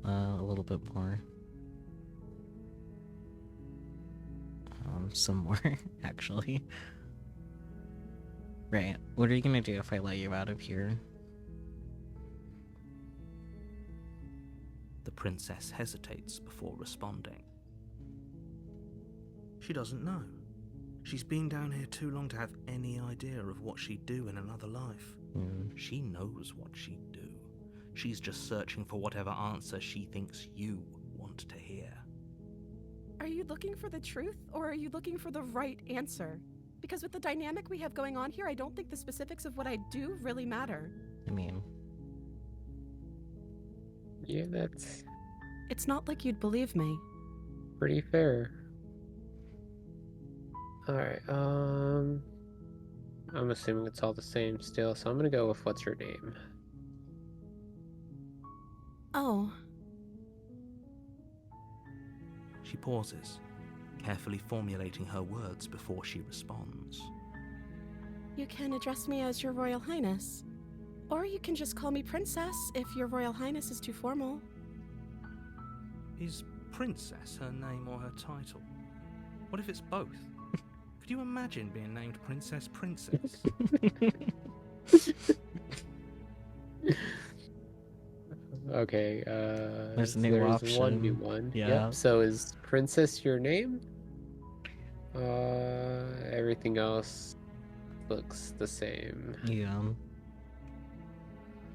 A little bit more. Some more, actually. Right, what are you gonna do if I let you out of here? The princess hesitates before responding. She doesn't know. She's been down here too long to have any idea of what she'd do in another life. She knows what she'd do. She's just searching for whatever answer she thinks you want to hear. Are you looking for the truth, or are you looking for the right answer? Because with the dynamic we have going on here, I don't think the specifics of what I do really matter. I mean... Yeah, that's It's not like you'd believe me. pretty fair. Alright, I'm assuming it's all the same still, so I'm gonna go with what's your name? Oh. She pauses, carefully formulating her words before she responds. You can address me as Your Royal Highness. Or you can just call me Princess if Your Royal Highness is too formal. Is Princess her name or her title? What if it's both? Could you imagine being named Princess? Okay, There's a new there's option. one new one. Yeah. Yep, so is Princess your name? Everything else looks the same. Yeah.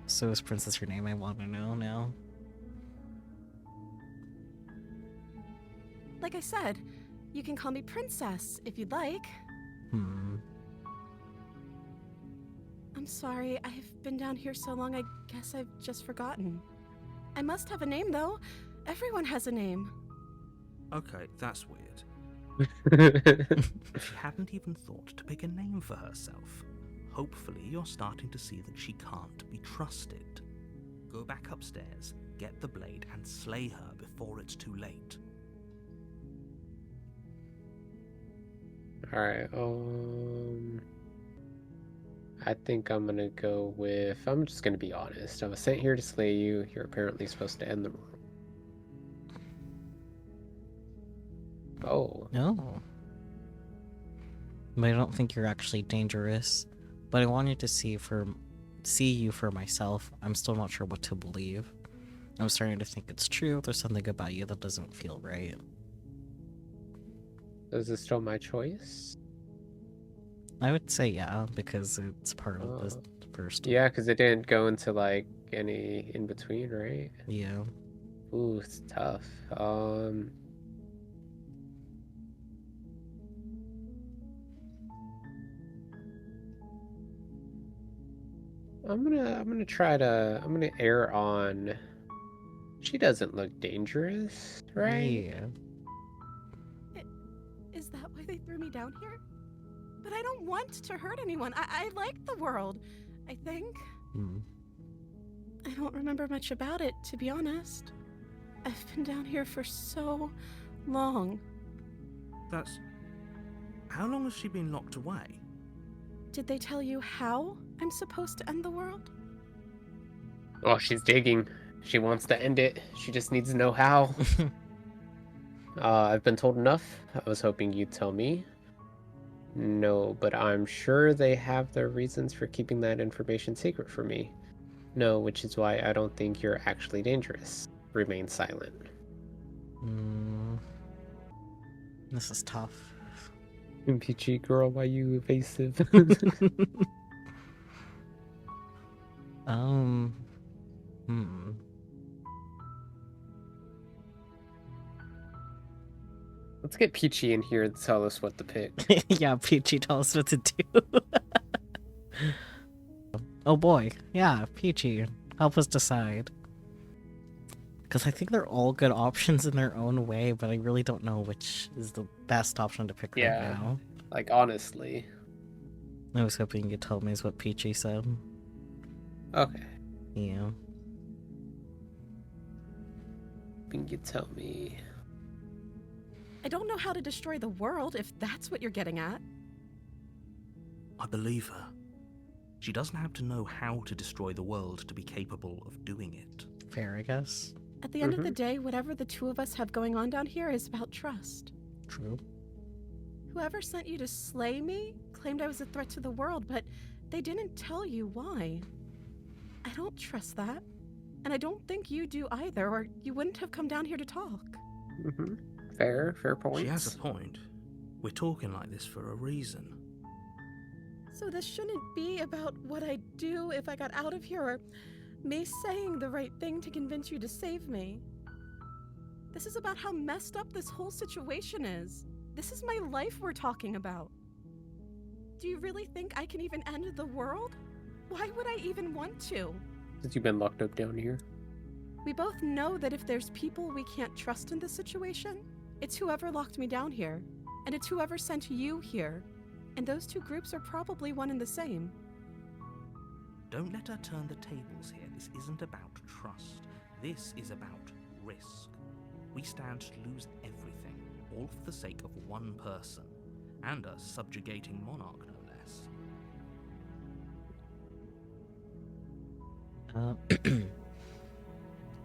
So is Princess your name? I want to know now. Like I said, you can call me Princess if you'd like. I'm sorry. I've been down here so long, I guess I've just forgotten. I must have a name, though. Everyone has a name. Okay, that's weird. She hadn't even thought to pick a name for herself. Hopefully you're starting to see that she can't be trusted. Go back upstairs, get the blade, and slay her before it's too late. Alright, I think I'm gonna go with... I'm just gonna be honest. I was sent here to slay you. You're apparently supposed to end the world. Oh. No. But I don't think you're actually dangerous. But I wanted to see you for myself. I'm still not sure what to believe. I'm starting to think it's true. There's something about you that doesn't feel right. Is this still my choice? I would say yeah, because it's part of the first. Yeah, because it didn't go into, like, any in between, right? Yeah. Ooh, it's tough. I'm gonna err on... She doesn't look dangerous, right? Yeah. Is that why they threw me down here? But I don't want to hurt anyone. I like the world, I think. Hmm. I don't remember much about it, to be honest. I've been down here for so long. That's... How long has she been locked away? Did they tell you how I'm supposed to end the world? Oh, she's digging. She wants to end it. She just needs to know how. I've been told enough. I was hoping you'd tell me. No, but I'm sure they have their reasons for keeping that information secret from me. No, which is why I don't think you're actually dangerous. Remain silent. This is tough. Peachy girl, why you evasive? Let's get Peachy in here and tell us what to pick. Yeah, Peachy, tell us what to do. Oh boy, yeah, Peachy, help us decide. Because I think they're all good options in their own way, but I really don't know which is the best option to pick right now. Like, honestly. I was hoping you could tell me is what Peachy said. Okay. Yeah. Can you tell me? I don't know how to destroy the world, if that's what you're getting at. I believe her. She doesn't have to know how to destroy the world to be capable of doing it. Fair, I guess. At the end of the day, whatever the two of us have going on down here is about trust. True. Whoever sent you to slay me claimed I was a threat to the world, but they didn't tell you why. I don't trust that. And I don't think you do either, or you wouldn't have come down here to talk. Fair point. She has a point. We're talking like this for a reason. So this shouldn't be about what I'd do if I got out of here, or me saying the right thing to convince you to save me. This is about how messed up this whole situation is. This is my life we're talking about. Do you really think I can even end the world? Why would I even want to? Since you've been locked up down here. We both know that if there's people we can't trust in this situation, it's whoever locked me down here, and it's whoever sent you here. And those two groups are probably one and the same. Don't let her turn the tables here. This isn't about trust. This is about risk. We stand to lose everything, all for the sake of one person, and a subjugating monarch, no less.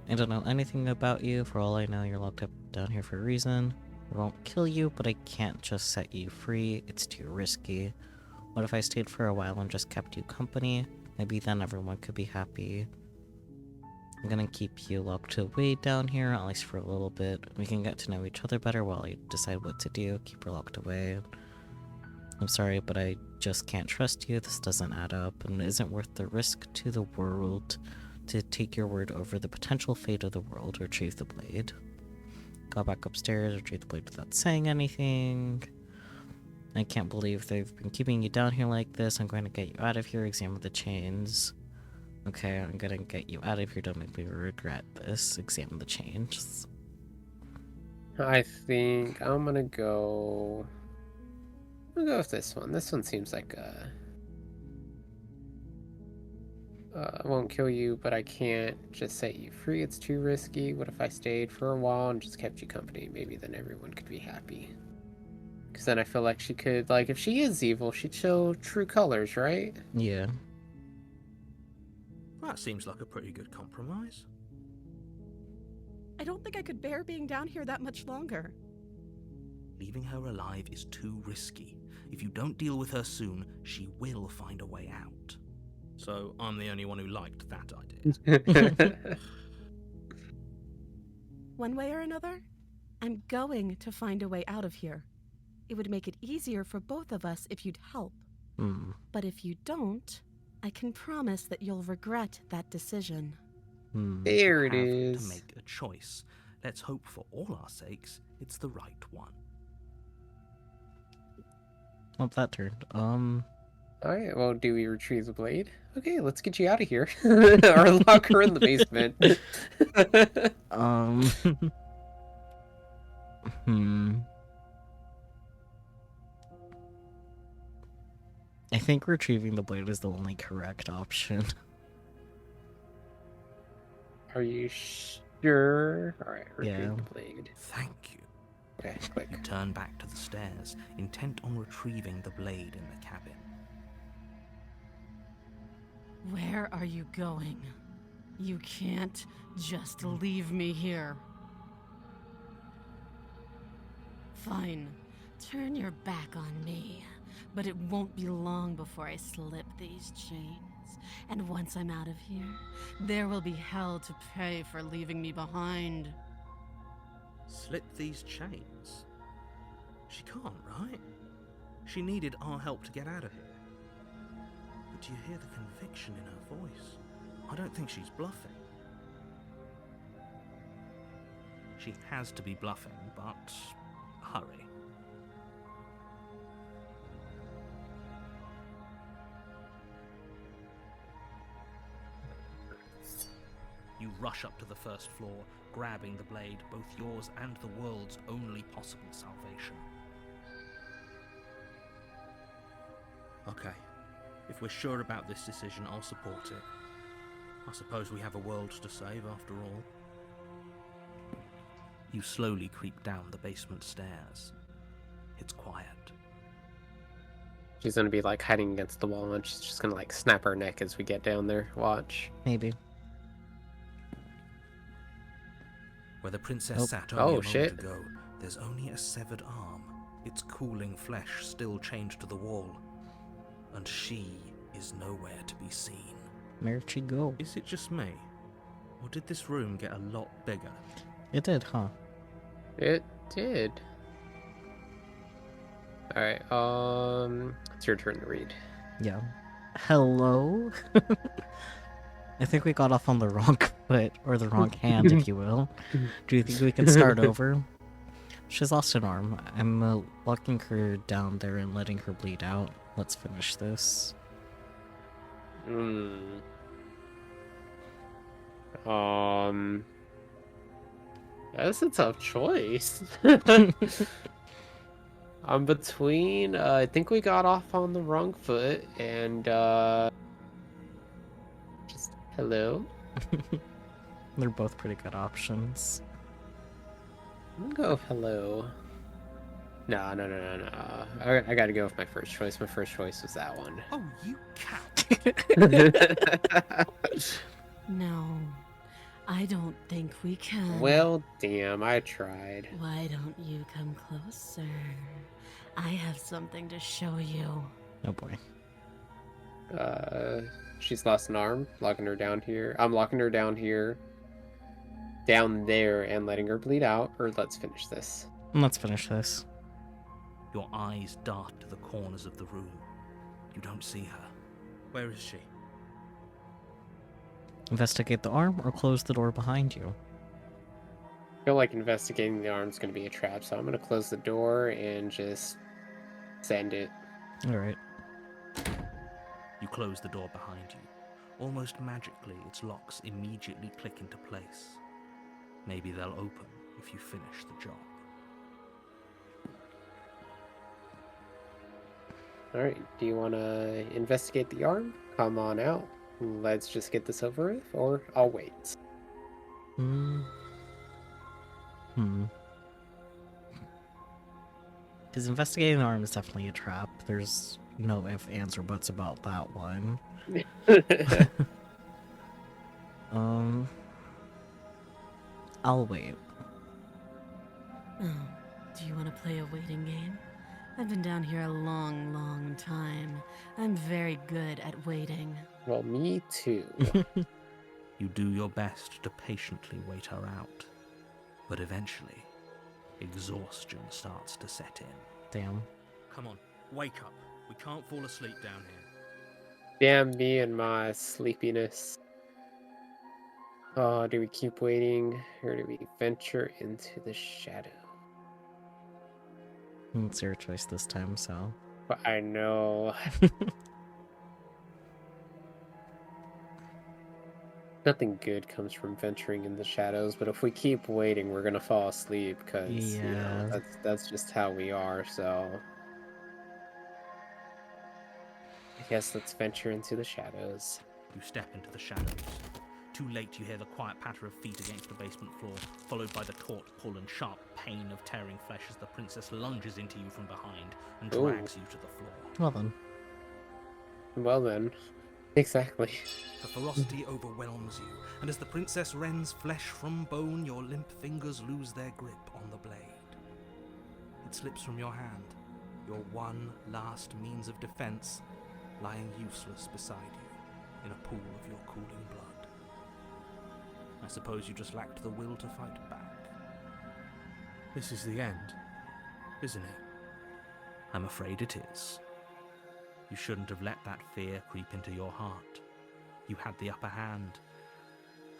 I don't know anything about you. For all I know, you're locked up down here for a reason. I won't kill you, but I can't just set you free. It's too risky. What if I stayed for a while and just kept you company? Maybe then everyone could be happy. I'm gonna keep you locked away down here, at least for a little bit. We can get to know each other better while I decide what to do. Keep her locked away. I'm sorry, but I just can't trust you. This doesn't add up, and it isn't worth the risk to the world to take your word over the potential fate of the world. Retrieve the blade. Go back upstairs, retrieve the blade without saying anything. I can't believe they've been keeping you down here like this. I'm going to get you out of here. Examine the chains. Okay, I'm gonna get you out of here. Don't make me regret this. Examine the chains. I think I'm gonna go. I'm gonna go with this one. This one seems like I won't kill you, but I can't just set you free. It's too risky. What if I stayed for a while and just kept you company? Maybe then everyone could be happy. Because then I feel like she could, like, if she is evil, she'd show true colors, right? Yeah. That seems like a pretty good compromise. I don't think I could bear being down here that much longer. Leaving her alive is too risky. If you don't deal with her soon, she will find a way out. So I'm the only one who liked that idea. One way or another, I'm going to find a way out of here. It would make it easier for both of us if you'd help. But if you don't, I can promise that you'll regret that decision. There it Have is. to make a choice. Let's hope for all our sakes it's the right one. Well, that turned. Alright, well, do we retrieve the blade? Okay, let's get you out of here. Or lock her in the basement. I think retrieving the blade is the only correct option. Are you sure? Alright, retrieve Yeah. the blade. Thank you. Okay, click. You turn back to the stairs, intent on retrieving the blade in the cabin. Where are you going? You can't just leave me here. Fine, turn your back on me, but it won't be long before I slip these chains. And once I'm out of here, there will be hell to pay for leaving me behind. Slip these chains? She can't, right? She needed our help to get out of here. But do you hear the conviction in her voice? I don't think she's bluffing. She has to be bluffing, but hurry. You rush up to the first floor, grabbing the blade, both yours and the world's only possible salvation. Okay, if we're sure about this decision, I'll support it. I suppose we have a world to save after all. You slowly creep down the basement stairs. It's quiet. She's gonna be like hiding against the wall and she's just gonna like snap her neck as we get down there. Watch. Maybe. Where the princess Oh. sat only Oh, a moment shit. ago, there's only a severed arm, its cooling flesh still chained to the wall. And she is nowhere to be seen. Where'd she go? Is it just me? Or did this room get a lot bigger? It did, huh? It did. Alright, it's your turn to read. Yeah. Hello? I think we got off on the wrong foot, or the wrong hand, if you will. Do you think we can start over? She's lost an arm. I'm locking her down there and letting her bleed out. Let's finish this. That's a tough choice. I'm between, I think we got off on the wrong foot, and, just, hello? They're both pretty good options. I'm gonna go hello. No. I gotta go with my first choice. My first choice was that one. Oh, you cow! No, I don't think we can. Well, damn, I tried. Why don't you come closer? I have something to show you. Oh boy. She's lost an arm. Locking her down here. I'm locking her down here. Down there and letting her bleed out. Or let's finish this. Let's finish this. Your eyes dart to the corners of the room. You don't see her. Where is she? Investigate the arm or close the door behind you. I feel like investigating the arm's gonna be a trap, so I'm gonna close the door and just Send it. Alright. You close the door behind you. Almost magically, its locks immediately click into place. Maybe they'll open if you finish the job. Alright, do you want to investigate the arm? Come on out. Let's just get this over with, or I'll wait. Because investigating the arm is definitely a trap. There's no ifs, ands, or buts about that one. I'll wait. Oh, do you want to play a waiting game? I've been down here a long, long time. I'm very good at waiting. Well, me too. You do your best to patiently wait her out. But eventually, exhaustion starts to set in. Damn. Come on, wake up. We can't fall asleep down here. Damn me and my sleepiness. Oh, do we keep waiting, or do we venture into the shadow? It's your choice this time, so. But I know. Nothing good comes from venturing in the shadows, but if we keep waiting, we're gonna fall asleep, because you know, Yeah. that's just how we are, so... I guess let's venture into the shadows. You step into the shadows. Too late, you hear the quiet patter of feet against the basement floor, followed by the taut pull and sharp pain of tearing flesh as the princess lunges into you from behind and drags you to the floor. Well then. Well then. Exactly. The ferocity overwhelms you, and as the princess rends flesh from bone, your limp fingers lose their grip on the blade. It slips from your hand, your one last means of defense, lying useless beside you in a pool of your cooling blood. I suppose you just lacked the will to fight back. This is the end, isn't it? I'm afraid it is. You shouldn't have let that fear creep into your heart. You had the upper hand,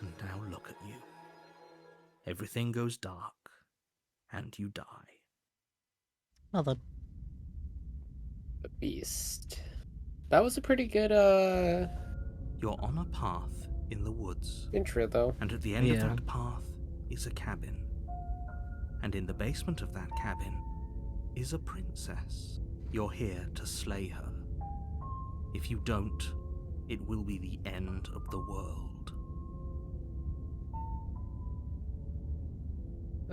and now look at you. Everything goes dark, and you die. Well then. The beast. That was a pretty good, You're on a path in the woods, intro, though. and at the end of Yeah. that path is a cabin. And in the basement of that cabin is a princess. You're here to slay her. If you don't, it will be the end of the world.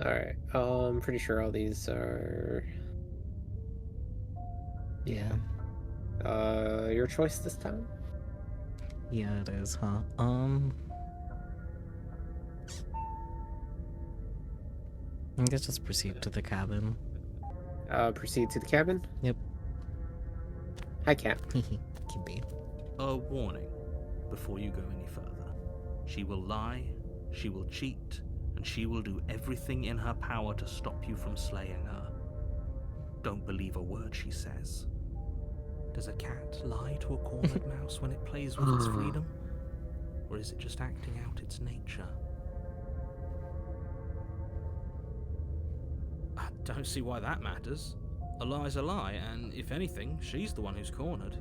Alright, I'm pretty sure all these are... Yeah. Your choice this time? Yeah, it is, huh? I guess just proceed to the cabin. Proceed to the cabin? Yep. Hi, Cap. Can be. A warning before you go any further. She will lie, she will cheat, and she will do everything in her power to stop you from slaying her. Don't believe a word she says. Does a cat lie to a cornered mouse when it plays with its freedom? Or is it just acting out its nature? I don't see why that matters. A lie's a lie, and if anything, she's the one who's cornered.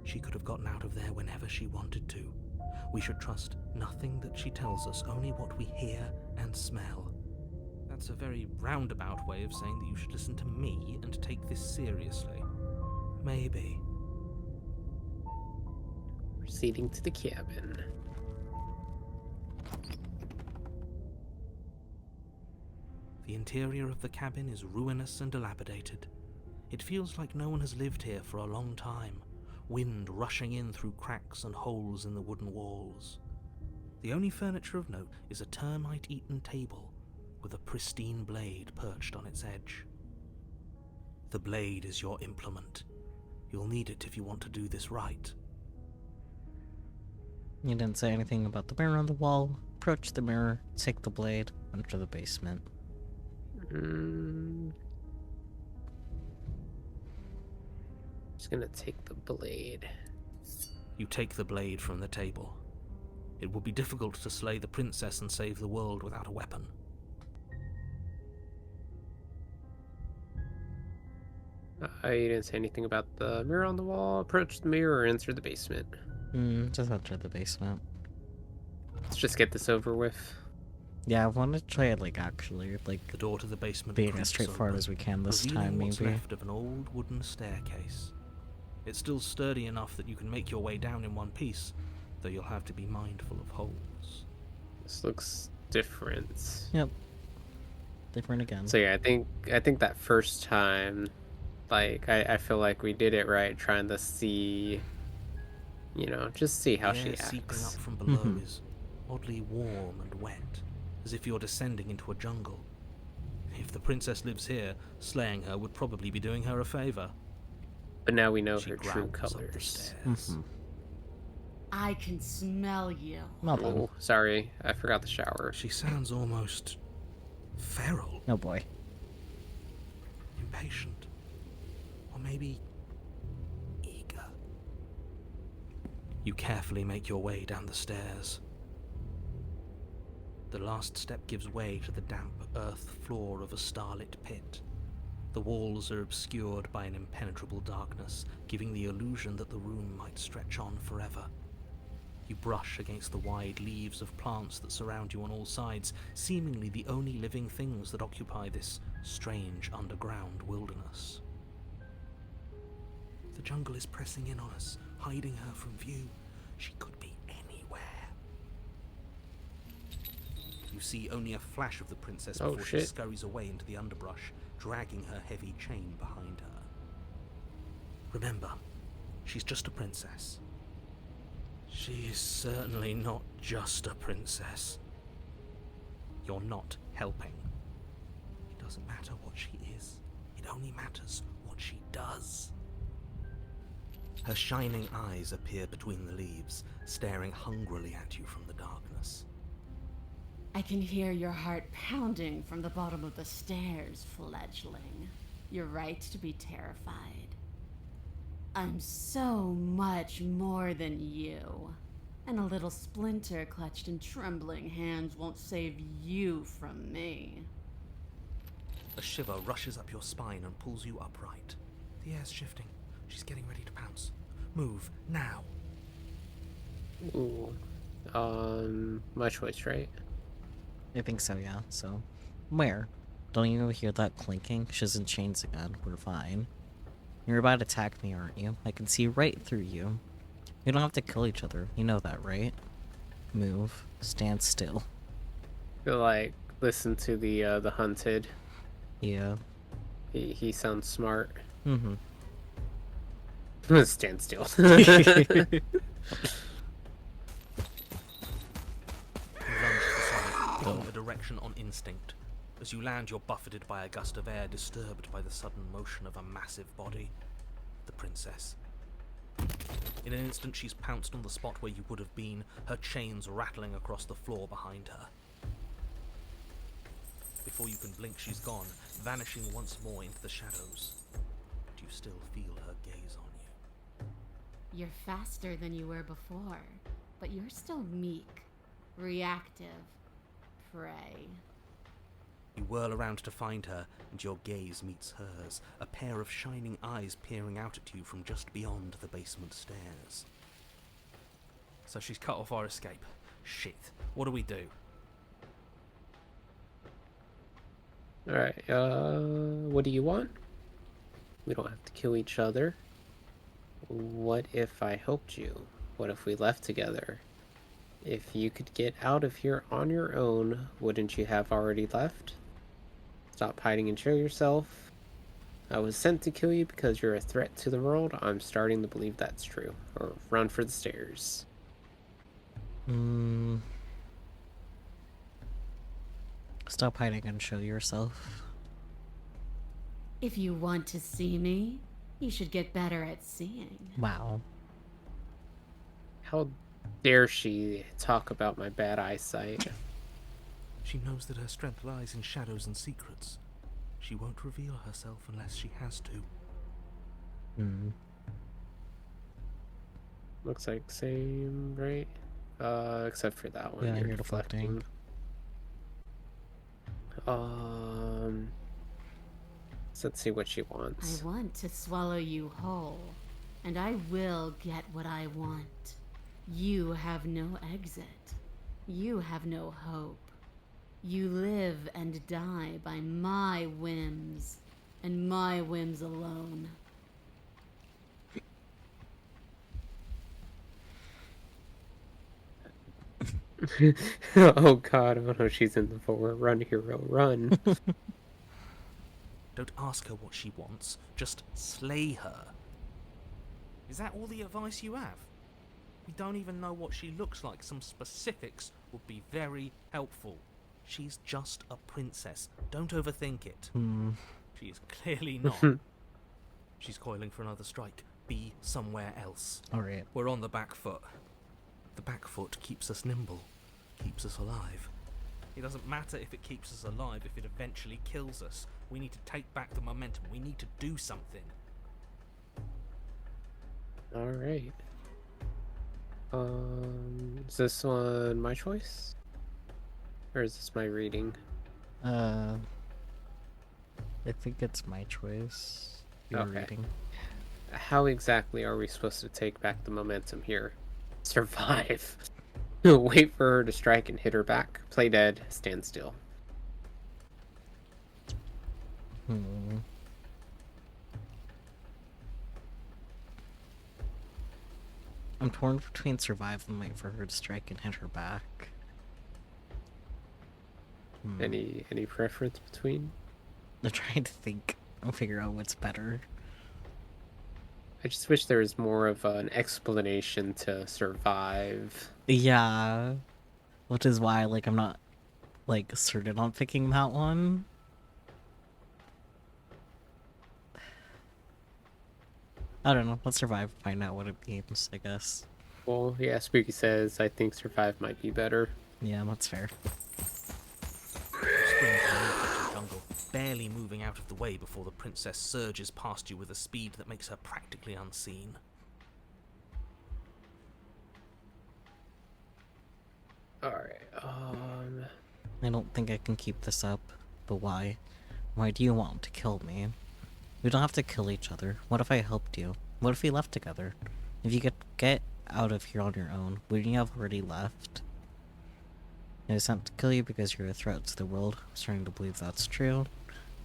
She could have gotten out of there whenever she wanted to. We should trust nothing that she tells us, only what we hear and smell. That's a very roundabout way of saying that you should listen to me and take this seriously. Maybe. Proceeding to the cabin. The interior of the cabin is ruinous and dilapidated. It feels like no one has lived here for a long time, wind rushing in through cracks and holes in the wooden walls. The only furniture of note is a termite-eaten table with a pristine blade perched on its edge. The blade is your implement. You'll need it if you want to do this right. You didn't say anything about the mirror on the wall. Approach the mirror, take the blade, enter the basement. Just gonna take the blade. You take the blade from the table. It will be difficult to slay the princess and save the world without a weapon. I didn't say anything about the mirror on the wall. Approach the mirror or enter the basement. Just enter the basement. Let's just get this over with. Yeah, I want to try it, like, actually, like, The door to the basement being as creaks straightforward open, as we can this revealing time, what's maybe. left of an old wooden staircase. It's still sturdy enough that you can make your way down in one piece, though you'll have to be mindful of holes. This looks different. Yep. Different again. So yeah, I think that first time, like I feel like we did it right, trying to see, you know, just see how The she air seeping up acts. from below Mhm. is oddly warm and wet, as if you're descending into a jungle. If the princess lives here, slaying her would probably be doing her a favor. But now we know She her true growls up the colors. stairs. Mhm. I can smell you. Well done. Oh, sorry, I forgot the shower. She sounds almost feral, Oh boy. impatient, or maybe eager. You carefully make your way down the stairs. The last step gives way to the damp earth floor of a starlit pit. The walls are obscured by an impenetrable darkness, giving the illusion that the room might stretch on forever. You brush against the wide leaves of plants that surround you on all sides, seemingly the only living things that occupy this strange underground wilderness. The jungle is pressing in on us, hiding her from view. She could be anywhere. You see only a flash of the princess Oh, before she shit. scurries away into the underbrush, dragging her heavy chain behind her. Remember, she's just a princess. She is certainly not just a princess. You're not helping. It doesn't matter what she is. It only matters what she does. Her shining eyes appear between the leaves, staring hungrily at you from the darkness. I can hear your heart pounding from the bottom of the stairs, fledgling. You're right to be terrified. I'm so much more than you. And a little splinter clutched in trembling hands won't save you from me. A shiver rushes up your spine and pulls you upright. The air's shifting. She's getting ready to pounce. Move, now. Ooh. My choice, right? I think so, yeah. So, where? Don't you hear that clinking? She's in chains again. We're fine. You're about to attack me, aren't you? I can see right through you. We don't have to kill each other. You know that, right? Move. Stand still. Feel like listen to the hunted. Yeah. He sounds smart. Mm-hmm. Stand still. You lunge aside, taking a direction on instinct. As you land, you're buffeted by a gust of air, disturbed by the sudden motion of a massive body. The princess. In an instant, she's pounced on the spot where you would have been, her chains rattling across the floor behind her. Before you can blink, she's gone, vanishing once more into the shadows. But you still feel her gaze on you. You're faster than you were before, but you're still meek, reactive, prey. You whirl around to find her, and your gaze meets hers, a pair of shining eyes peering out at you from just beyond the basement stairs. So she's cut off our escape. Shit. What do we do? Alright, what do you want? We don't have to kill each other. What if I helped you? What if we left together? If you could get out of here on your own, wouldn't you have already left? Stop hiding and show yourself. I was sent to kill you because you're a threat to the world. I'm starting to believe that's true. Or run for the stairs. Stop hiding and show yourself. If you want to see me, you should get better at seeing. Wow. How dare she talk about my bad eyesight? She knows that her strength lies in shadows and secrets. She won't reveal herself unless she has to. Looks like same, right? Except for that one. Yeah, you're you're deflecting. So let's see what she I wants. want to swallow you whole, and I will get what I want. You have no exit. You have no hope. You live and die by my whims, and my whims alone. Oh god, oh no, she's in the forward. Run, hero, run. Don't ask her what she wants, just slay her. Is that all the advice you have? We don't even know what she looks like. Some specifics would be very helpful. She's just a princess. Don't overthink it. She is clearly not. She's coiling for another strike. Be somewhere else. Alright. We're on the back foot. The back foot keeps us nimble, keeps us alive. It doesn't matter if it keeps us alive if it eventually kills us. We need to take back the momentum. We need to do something. Alright. Is this one my choice? Or is this my reading? I think it's my choice. Your Okay. reading. How exactly are we supposed to take back the momentum here? Survive. Wait for her to strike and hit her back. Play dead. Stand still. I'm torn between survive and wait for her to strike and hit her back. Any preference between? I'm trying to think and figure out what's better. I just wish there was more of an explanation to survive. Yeah. Which is why, like, I'm not, like, certain on picking that one. I don't know. Let's survive, find out what it means, I guess. Well, yeah, Spooky says, I think survive might be better. Yeah, that's fair. Spring from the infected jungle, barely moving out of the way before the princess surges past you with a speed that makes her practically unseen. Alright, I don't think I can keep this up. But why? Why do you want to kill me? We don't have to kill each other. What if I helped you? What if we left together? If you could get out of here on your own, wouldn't you have already left? I was sent to kill you because you're a threat to the world. I'm starting to believe that's true.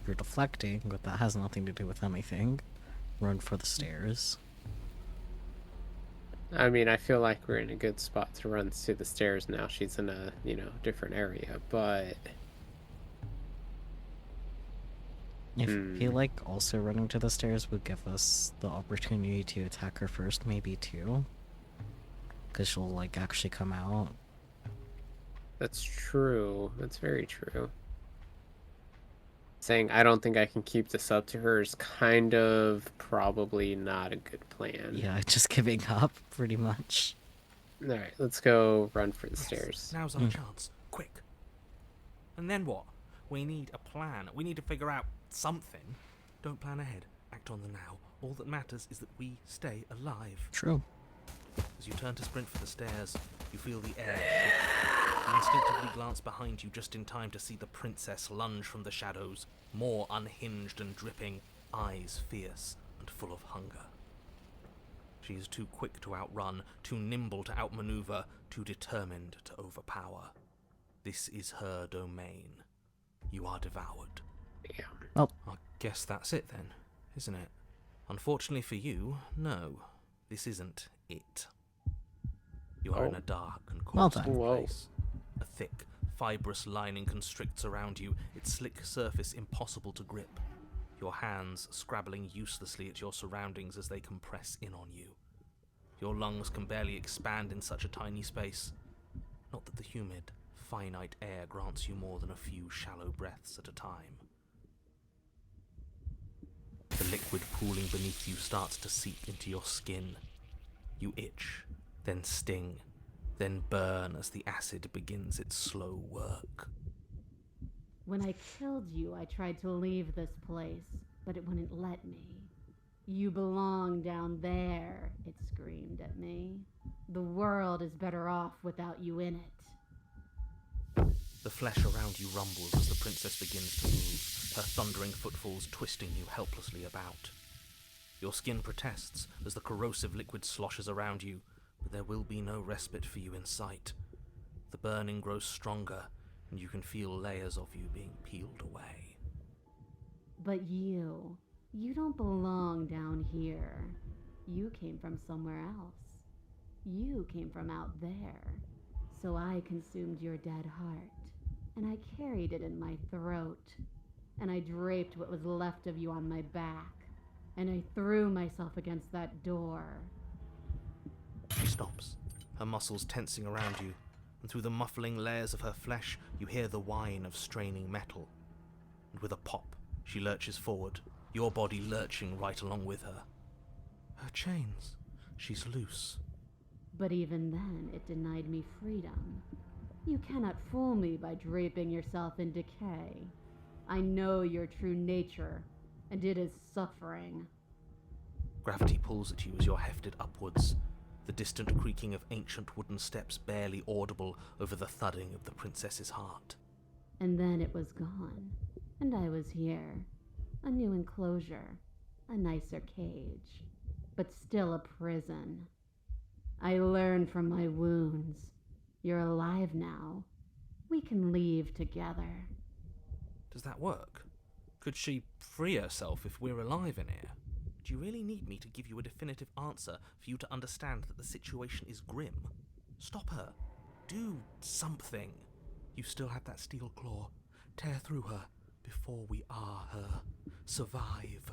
You're deflecting, but that has nothing to do with anything. Run for the stairs. I mean, I feel like we're in a good spot to run to the stairs now. She's in a, different area, but... I feel like also running to the stairs would give us the opportunity to attack her first, maybe too. Because she'll, like, actually come out. That's true. That's very true. Saying, I don't think I can keep this up to her is kind of probably not a good plan. Yeah, just giving up, pretty much. Alright, let's go run for the Yes, stairs. now's our chance. Quick. And then what? We need a plan. We need to figure out something. Don't plan ahead. Act on the now. All that matters is that we stay alive. True. As you turn to sprint for the stairs, you feel the air shift. You instinctively glance behind you just in time to see the princess lunge from the shadows, more unhinged and dripping, eyes fierce and full of hunger. She is too quick to outrun, too nimble to outmaneuver, too determined to overpower. This is her domain. You are devoured. Yeah. Well, I guess that's it then, isn't it? Unfortunately for you, no. This isn't it. You are in a dark and Well corpsey done. Whoa. place. A thick, fibrous lining constricts around you, its slick surface impossible to grip. Your hands scrabbling uselessly at your surroundings as they compress in on you. Your lungs can barely expand in such a tiny space. Not that the humid, finite air grants you more than a few shallow breaths at a time. The liquid pooling beneath you starts to seep into your skin. You itch, then sting, then burn as the acid begins its slow work. When I killed you, I tried to leave this place, but it wouldn't let me. You belong down there, it screamed at me. The world is better off without you in it. The flesh around you rumbles as the princess begins to move, her thundering footfalls twisting you helplessly about. Your skin protests as the corrosive liquid sloshes around you, but there will be no respite for you in sight. The burning grows stronger, and you can feel layers of you being peeled away. But you don't belong down here. You came from somewhere else. You came from out there. So I consumed your dead heart, and I carried it in my throat, and I draped what was left of you on my back, and I threw myself against that door. She stops, her muscles tensing around you, and through the muffling layers of her flesh you hear the whine of straining metal. And with a pop, she lurches forward, your body lurching right along with her. Her chains. She's loose. But even then, it denied me freedom. You cannot fool me by draping yourself in decay. I know your true nature, and it is suffering. Gravity pulls at you as you're hefted upwards, the distant creaking of ancient wooden steps barely audible over the thudding of the princess's heart. And then it was gone, and I was here. A new enclosure, a nicer cage, but still a prison. I learned from my wounds. You're alive now. We can leave together. Does that work? Could she free herself if we're alive in here? Do you really need me to give you a definitive answer for you to understand that the situation is grim? Stop her. Do something. You still have that steel claw. Tear through her before we are her. Survive.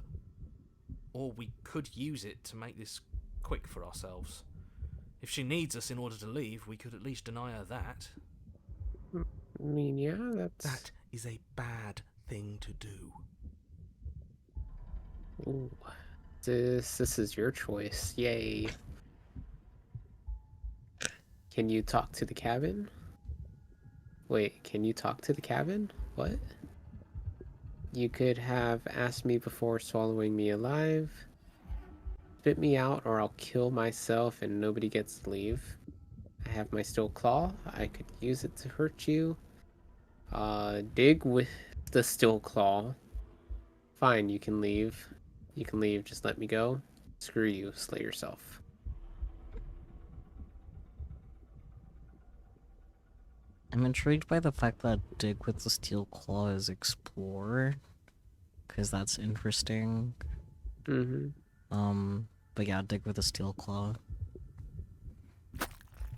Or we could use it to make this quick for ourselves. If she needs us in order to leave, we could at least deny her that. I mean, yeah, That is a bad thing to do. Ooh. This is your choice. Yay. Can you talk to the cabin? Wait, can you talk to the cabin? What? You could have asked me before swallowing me alive. Spit me out or I'll kill myself and nobody gets to leave. I have my steel claw. I could use it to hurt you. Dig with the steel claw. Fine, you can leave. You can leave, just let me go. Screw you, slay yourself. I'm intrigued by the fact that dig with the steel claw is explore, because that's interesting. But yeah, dig with a steel claw.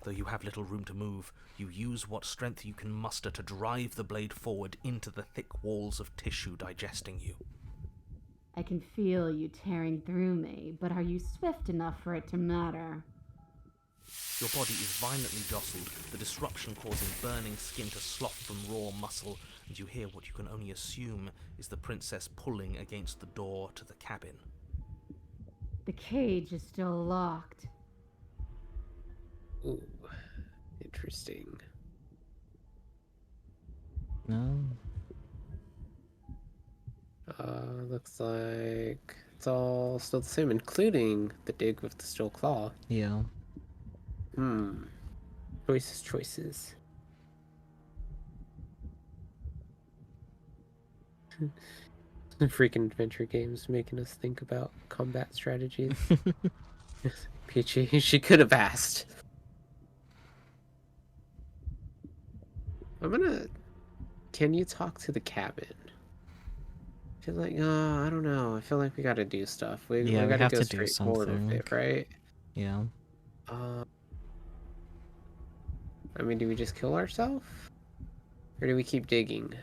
Though you have little room to move, you use what strength you can muster to drive the blade forward into the thick walls of tissue digesting you. I can feel you tearing through me, but are you swift enough for it to matter? Your body is violently jostled, the disruption causing burning skin to slough from raw muscle, and you hear what you can only assume is the princess pulling against the door to the cabin. The cage is still locked. Ooh, interesting. No. Looks like it's all still the same, including the dig with the steel claw. Yeah. Choices. Freaking adventure games making us think about combat strategies. Peachy, she could have asked. Can you talk to the cabin? I feel like, I don't know. I feel like we gotta do stuff. We gotta have go to do straight forward with it, something. right? Yeah. I mean, do we just kill ourselves? Or do we keep digging?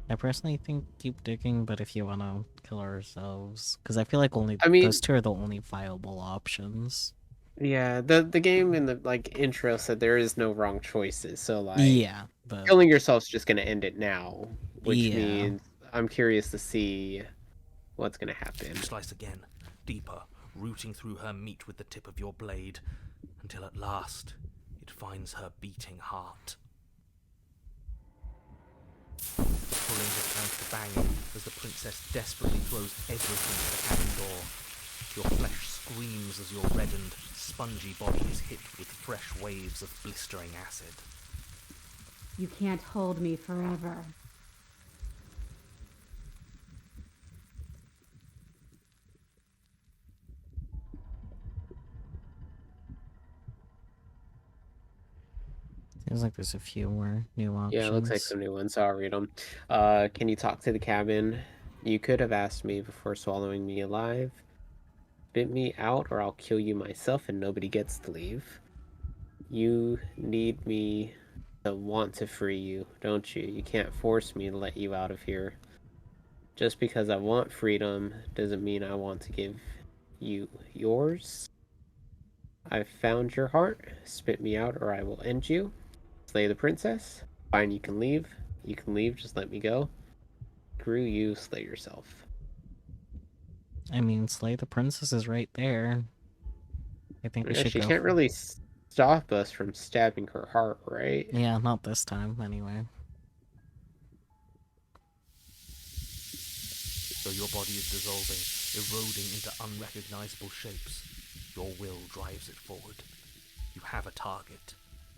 I personally think keep digging, but if you wanna kill ourselves, because I feel like those two are the only viable options. Yeah, the game in the intro said there is no wrong choices, so Yeah, but killing yourself's just gonna end it now, which Yeah. means I'm curious to see what's gonna happen. You slice again, deeper, rooting through her meat with the tip of your blade, until at last it finds her beating heart. The pulling has turned to banging as the princess desperately throws everything at the cabin door. Your flesh screams as your reddened, spongy body is hit with fresh waves of blistering acid. You can't hold me forever. Feels like there's a few more new options. Yeah, it looks like some new ones, so I'll read them. Can you talk to the cabin? You could have asked me before swallowing me alive. Spit me out or I'll kill you myself and nobody gets to leave. You need me to want to free you, don't you? You can't force me to let you out of here. Just because I want freedom doesn't mean I want to give you yours. I've found your heart. Spit me out or I will end you. Slay the princess. Fine, you can leave. You can leave, just let me go. Screw you, slay yourself. I mean, slay the princess is right there. I think we Yeah, should she go. can't really stop us from stabbing her heart, right? Yeah, not this time, anyway. Though your body is dissolving, eroding into unrecognizable shapes, your will drives it forward. You have a target,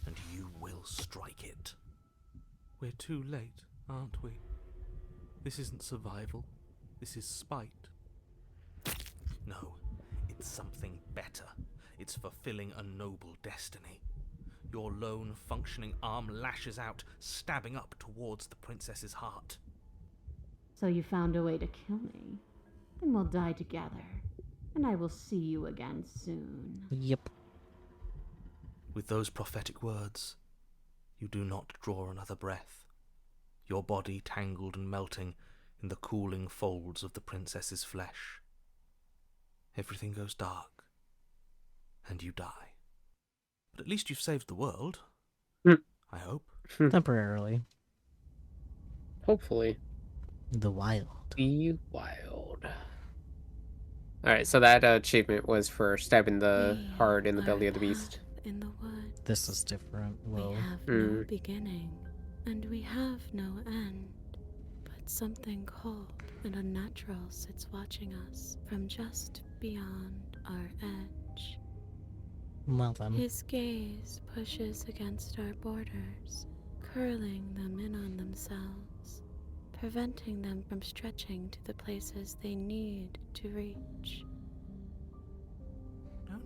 and you will strike it. We're too late, aren't we? This isn't survival. This is spite. No, it's something better. It's fulfilling a noble destiny. Your lone, functioning arm lashes out, stabbing up towards the princess's heart. So you found a way to kill me. Then we'll die together. And I will see you again soon. Yep. With those prophetic words, you do not draw another breath. Your body tangled and melting in the cooling folds of the princess's flesh. Everything goes dark, and you die. But at least you've saved the world. I hope. Temporarily. Hopefully. The wild. Be wild. Alright, so that achievement was for stabbing the We heart in the are belly of the path beast. in the wood. This is different. Whoa. We have no beginning, and we have no end. But something cold and unnatural sits watching us from just beyond our edge. Well then. His gaze pushes against our borders, curling them in on themselves, preventing them from stretching to the places they need to reach.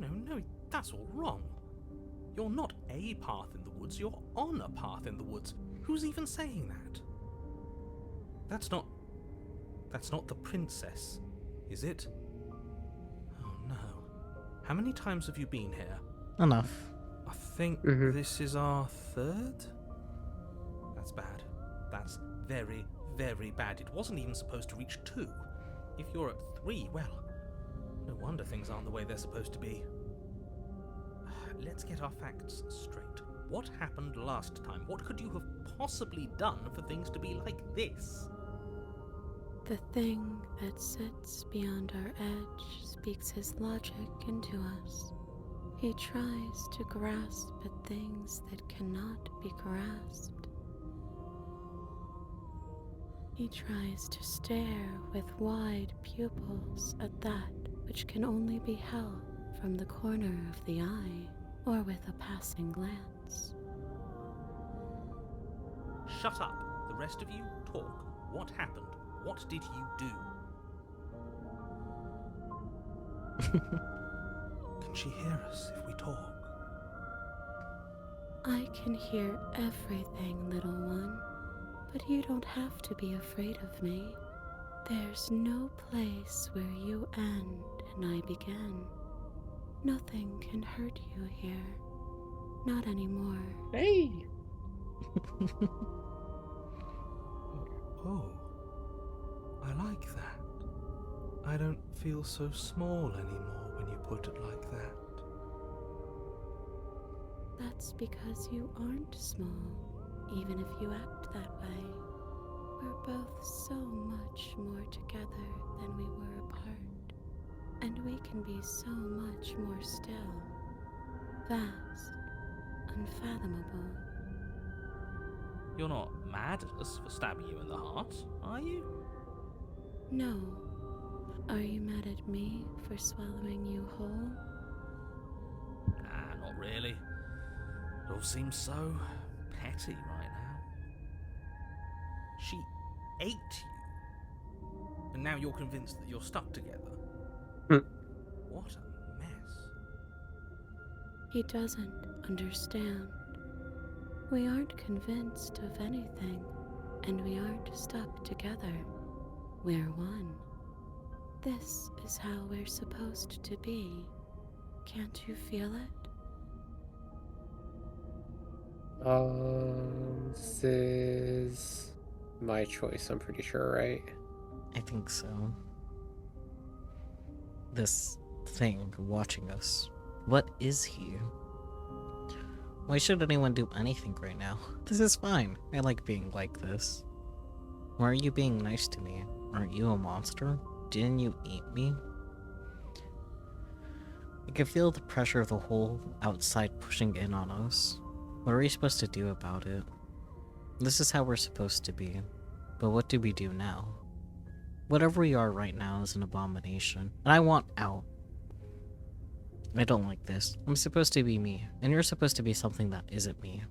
No, that's all wrong. You're not a path in the woods, you're on a path in the woods. Who's even saying that? That's not the princess, is it? Oh no. How many times have you been here? Enough. I think this is our third? That's bad. That's very, very bad. It wasn't even supposed to reach 2. If you're at 3, well, no wonder things aren't the way they're supposed to be. Let's get our facts straight. What happened last time? What could you have possibly done for things to be like this? The thing that sits beyond our edge speaks his logic into us. He tries to grasp at things that cannot be grasped. He tries to stare with wide pupils at that which can only be held from the corner of the eye or with a passing glance. Shut up. The rest of you, talk. What happened? What did you do? Can she hear us if we talk? I can hear everything, little one, but you don't have to be afraid of me. There's no place where you end and I begin. Nothing can hurt you here. Not anymore. Hey! Oh, I like that. I don't feel so small anymore when you put it like that. That's because you aren't small, even if you act that way. We're both so much more together than we were apart, and we can be so much more still, vast, unfathomable. You're not mad at us for stabbing you in the heart, are you? No. Are you mad at me for swallowing you whole? Nah, not really. It all seems so petty right now. She ate you, and now you're convinced that you're stuck together. What a mess. He doesn't understand. We aren't convinced of anything, and we aren't stuck together. We're one. This is how we're supposed to be. Can't you feel it? This is my choice, I'm pretty sure, right? I think so. This thing watching us. What is he? Why should anyone do anything right now? This is fine. I like being like this. Why are you being nice to me? Aren't you a monster? Didn't you eat me? I can feel the pressure of the whole outside pushing in on us. What are we supposed to do about it? This is how we're supposed to be. But what do we do now? Whatever we are right now is an abomination, and I want out. I don't like this. I'm supposed to be me, and you're supposed to be something that isn't me.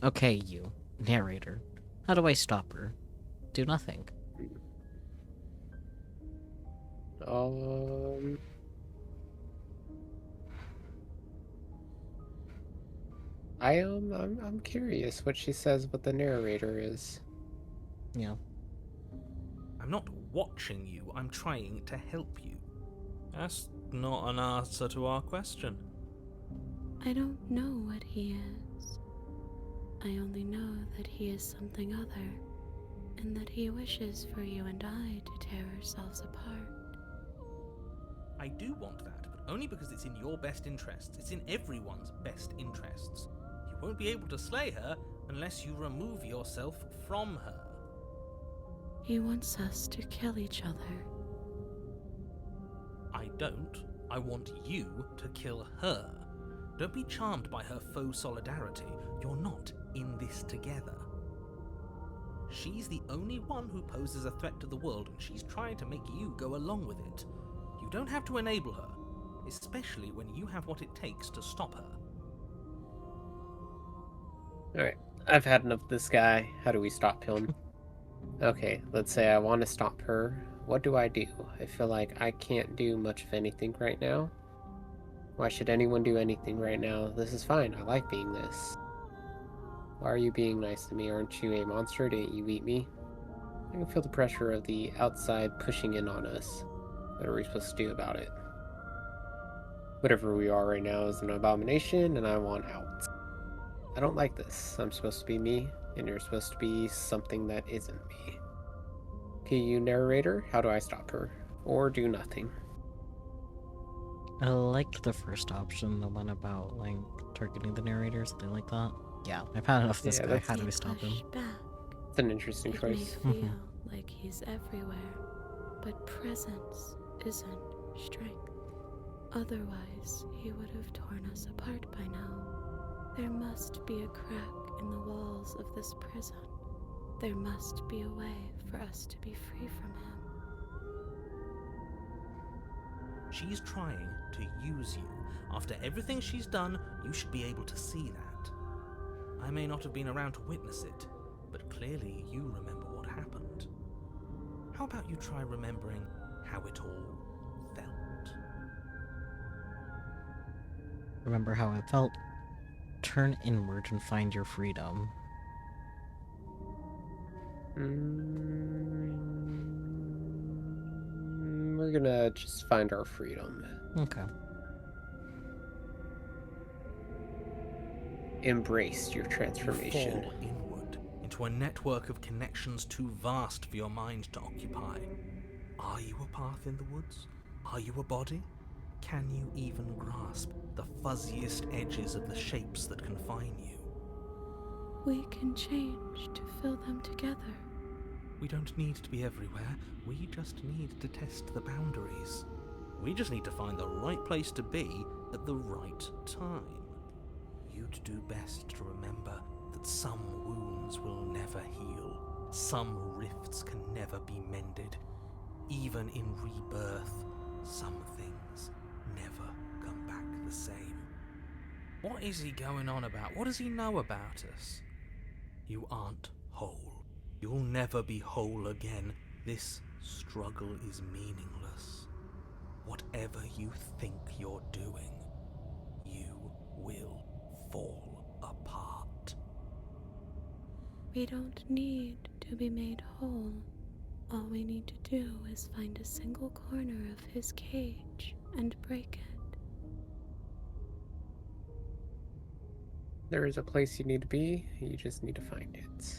Okay, you, narrator. How do I stop her? Do nothing. I'm curious what she says what the narrator is. Yeah. I'm not watching you, I'm trying to help you. That's not an answer to our question. I don't know what he is. I only know that he is something other, and that he wishes for you and I to tear ourselves apart. I do want that, but only because it's in your best interests. It's in everyone's best interests. You won't be able to slay her unless you remove yourself from her. He wants us to kill each other. I don't. I want you to kill her. Don't be charmed by her faux solidarity. You're not in this together. She's the only one who poses a threat to the world, and she's trying to make you go along with it. You don't have to enable her, especially when you have what it takes to stop her. Alright, I've had enough of this guy. How do we stop him? Okay, let's say I want to stop her. What do? I feel like I can't do much of anything right now. Why should anyone do anything right now? This is fine. I like being this. Why are you being nice to me? Aren't you a monster? Didn't you eat me? I can feel the pressure of the outside pushing in on us. What are we supposed to do about it? Whatever we are right now is an abomination, and I want out. I don't like this. I'm supposed to be me, and you're supposed to be something that isn't me. Okay, you narrator, how do I stop her? Or do nothing? I like the first option, the one about, like, targeting the narrator, something like that. Yeah, I've had enough of this guy. How do we stop him? Back. It's an interesting It choice. may feel like he's everywhere, but presence isn't strength. Otherwise, he would have torn us apart by now. There must be a crack in the walls of this prison. There must be a way for us to be free from him. She's trying to use you. After everything she's done, you should be able to see that. I may not have been around to witness it, but clearly you remember what happened. How about you try remembering how it all felt? Remember how it felt? Turn inward and find your freedom. We're gonna just find our freedom. Okay. Embrace your transformation. You fall inward, into a network of connections too vast for your mind to occupy. Are you a path in the woods? Are you a body? Can you even grasp the fuzziest edges of the shapes that confine you? We can change to fill them together. We don't need to be everywhere, we just need to test the boundaries. We just need to find the right place to be at the right time. You'd do best to remember that some wounds will never heal, some rifts can never be mended. Even in rebirth, some things never come back the same. What is he going on about? What does he know about us? You aren't whole. You'll never be whole again. This struggle is meaningless. Whatever you think you're doing, you will fall apart. We don't need to be made whole. All we need to do is find a single corner of his cage and break it. There is a place you need to be, you just need to find it.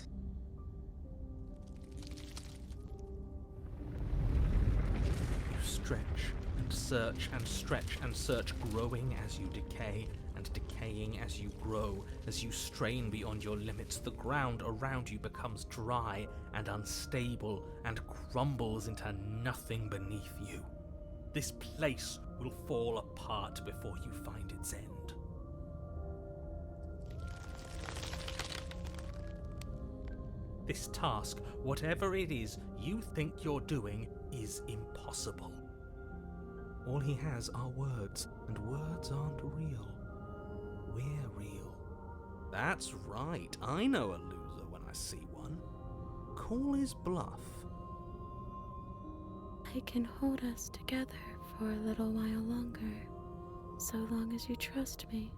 You stretch and search and stretch and search, growing as you decay and decaying as you grow. As you strain beyond your limits, the ground around you becomes dry and unstable and crumbles into nothing beneath you. This place will fall apart before you find its end. This task, whatever it is you think you're doing, is impossible. All he has are words, and words aren't real. We're real. That's right, I know a loser when I see one. Call his bluff. I can hold us together for a little while longer, so long as you trust me.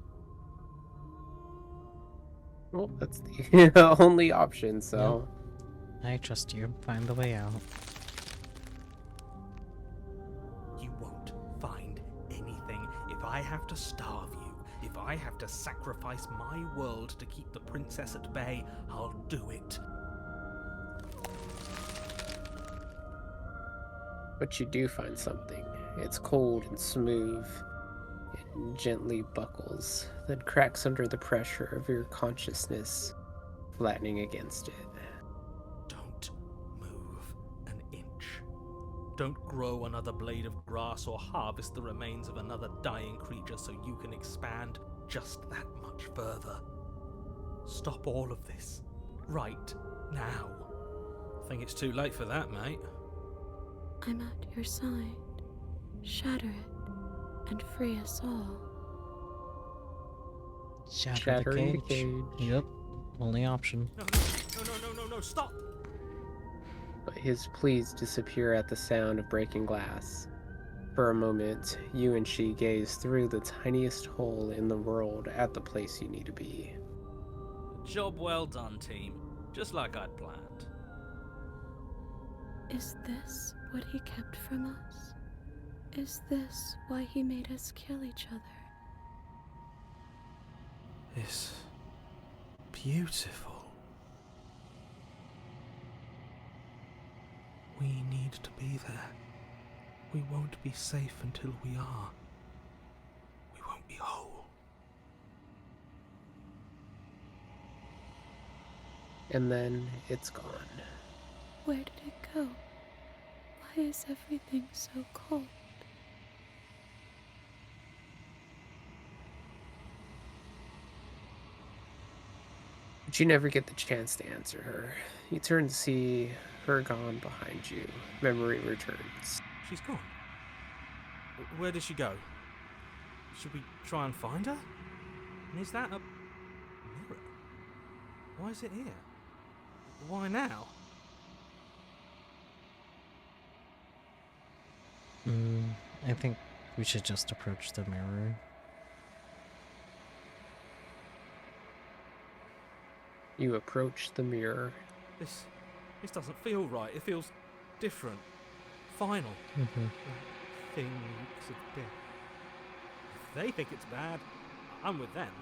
Well, that's the only option, so... I trust you. Find the way out. You won't find anything if I have to starve you. If I have to sacrifice my world to keep the princess at bay, I'll do it. But you do find something. It's cold and smooth. It gently buckles, then cracks under the pressure of your consciousness, flattening against it. Don't move an inch. Don't grow another blade of grass or harvest the remains of another dying creature so you can expand just that much further. Stop all of this. Right now. I think it's too late for that, mate. I'm at your side. Shatter it and free us all. Shattering the cage. Yep. Only option. No, stop! But his pleas disappear at the sound of breaking glass. For a moment, you and she gaze through the tiniest hole in the world at the place you need to be. Job well done, team. Just like I'd planned. Is this what he kept from us? Is this why he made us kill each other? It's beautiful. We need to be there. We won't be safe until we are. We won't be whole. And then it's gone. Where did it go? Why is everything so cold? But you never get the chance to answer her. You turn to see her gone behind you. Memory returns. She's gone. Where did she go? Should we try and find her? And is that a mirror? Why is it here? Why now? I think we should just approach the mirror. You approach the mirror. This doesn't feel right. It feels different. Final. Thing looks a bit. If they think it's bad, I'm with them.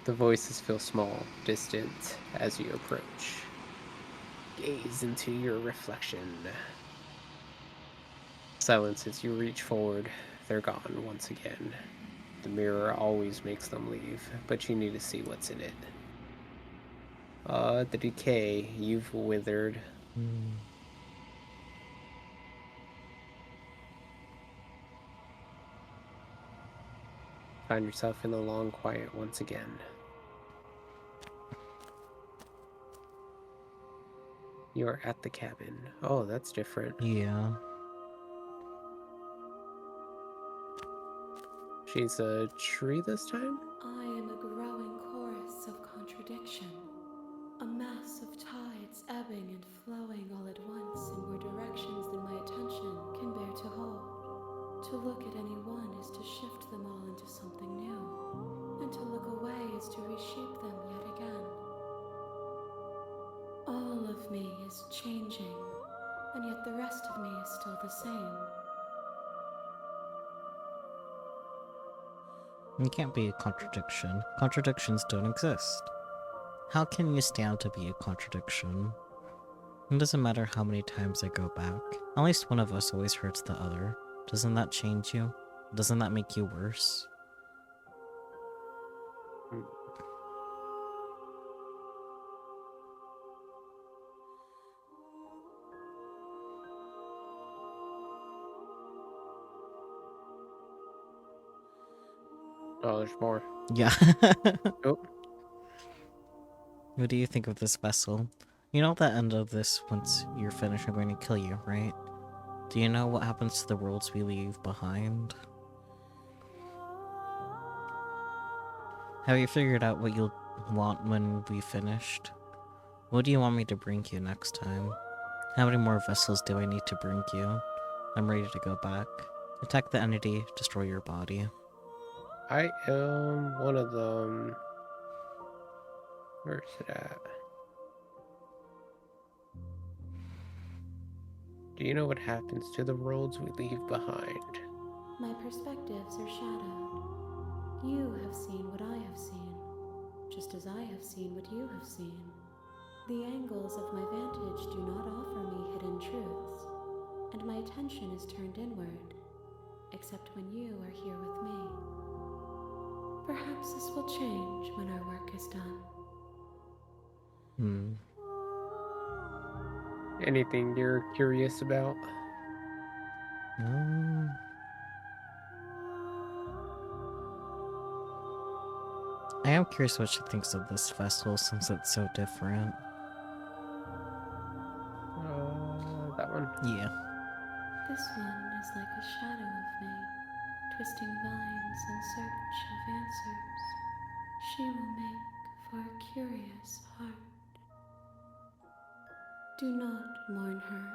The voices feel small, distant, as you approach. Gaze into your reflection. Silence as you reach forward. They're gone once again. The mirror always makes them leave, but you need to see what's in it. The decay, you've withered. Find yourself in the long quiet once again. You are at the cabin. Oh, that's different. Yeah. She's a tree this time? I am a growing chorus of contradiction. A mass of tides ebbing and flowing all at once in more directions than my attention can bear to hold. To look at any one is to shift them all into something new, and to look away is to reshape them yet again. All of me is changing, and yet the rest of me is still the same. You can't be a contradiction. Contradictions don't exist. How can you stand to be a contradiction? It doesn't matter how many times I go back. At least one of us always hurts the other. Doesn't that change you? Doesn't that make you worse? Oh, there's more. Yeah. Oh, What do you think of this vessel? You know at the end of this, once you're finished, I'm going to kill you, right? Do you know what happens to the worlds we leave behind? Have you figured out what you'll want when we finished? What do you want me to bring you next time? How many more vessels do I need to bring you? I'm ready to go back. Attack the entity, destroy your body. I am one of them. Where's it at? Do you know what happens to the worlds we leave behind? My perspectives are shadowed. You have seen what I have seen, just as I have seen what you have seen. The angles of my vantage do not offer me hidden truths, and my attention is turned inward, except when you are here with me. Perhaps this will change when our work is done. Anything you're curious about? I am curious what she thinks of this vessel since it's so different. That one. Yeah. This one is like a shadow of me, twisting vines in search of answers. She will make for a curious heart. Do not mourn her.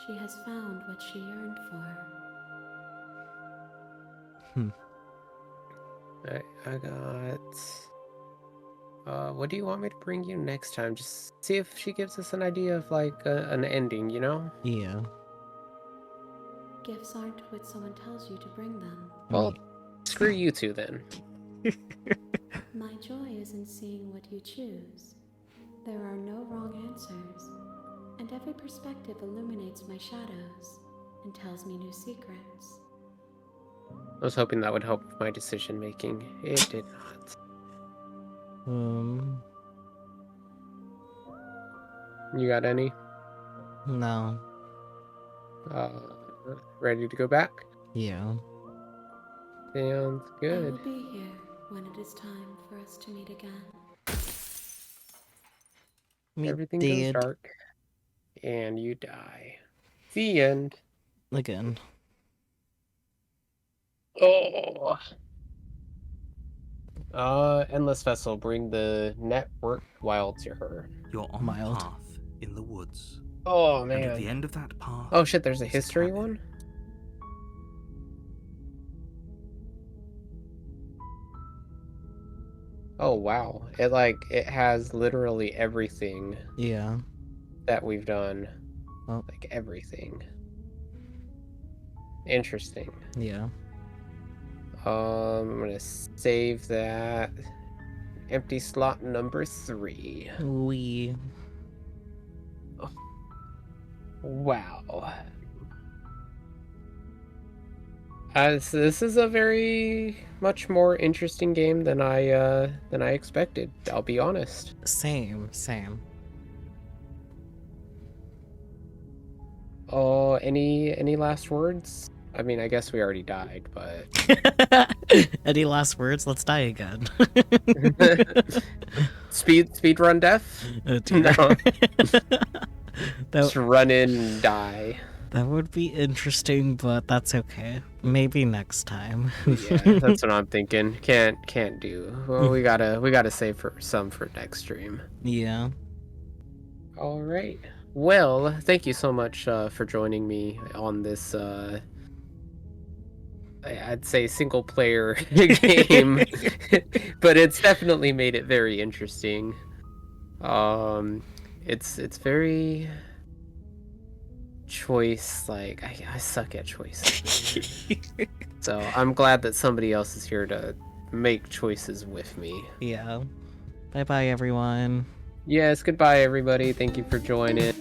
She has found what she yearned for. I got... what do you want me to bring you next time? Just see if she gives us an idea of, like, an ending, you know? Yeah. Gifts aren't what someone tells you to bring them. Well, screw you two then. My joy is in seeing what you choose. There are no wrong answers, and every perspective illuminates my shadows and tells me new secrets. I was hoping that would help with my decision making. It did not. You got any? No. Ready to go back? Yeah. Sounds I good. will be here when it is time for us to meet again. Everything dead. goes dark, and you die. The end. Again. Oh. Endless Vessel, bring the network wild to her. You're on Mild. a path in the woods. Oh, And at the man. end of that path... Oh, shit, there's a is history cabin. one? Oh, wow. It has literally everything Yeah. that we've done. Oh. Like, everything. Interesting. Yeah. I'm gonna save that. Empty slot number 3. We. Wow. So this is a very much more interesting game than I expected. I'll be honest. Same. Oh, any last words? I mean, I guess we already died, but Any last words? Let's die again. speed run death. Oh, dear. No. That, Just run in and die. that would be interesting, but that's okay. Maybe next time. Yeah, that's what I'm thinking. Can't do. Well, we gotta save some for next stream. Yeah. All right. Well, thank you so much for joining me on this I'd say single player game, but it's definitely made it very interesting. It's very choice, like I suck at choices. So I'm glad that somebody else is here to make choices with me. Yeah. Bye bye, everyone. Yes, goodbye everybody. Thank you for joining.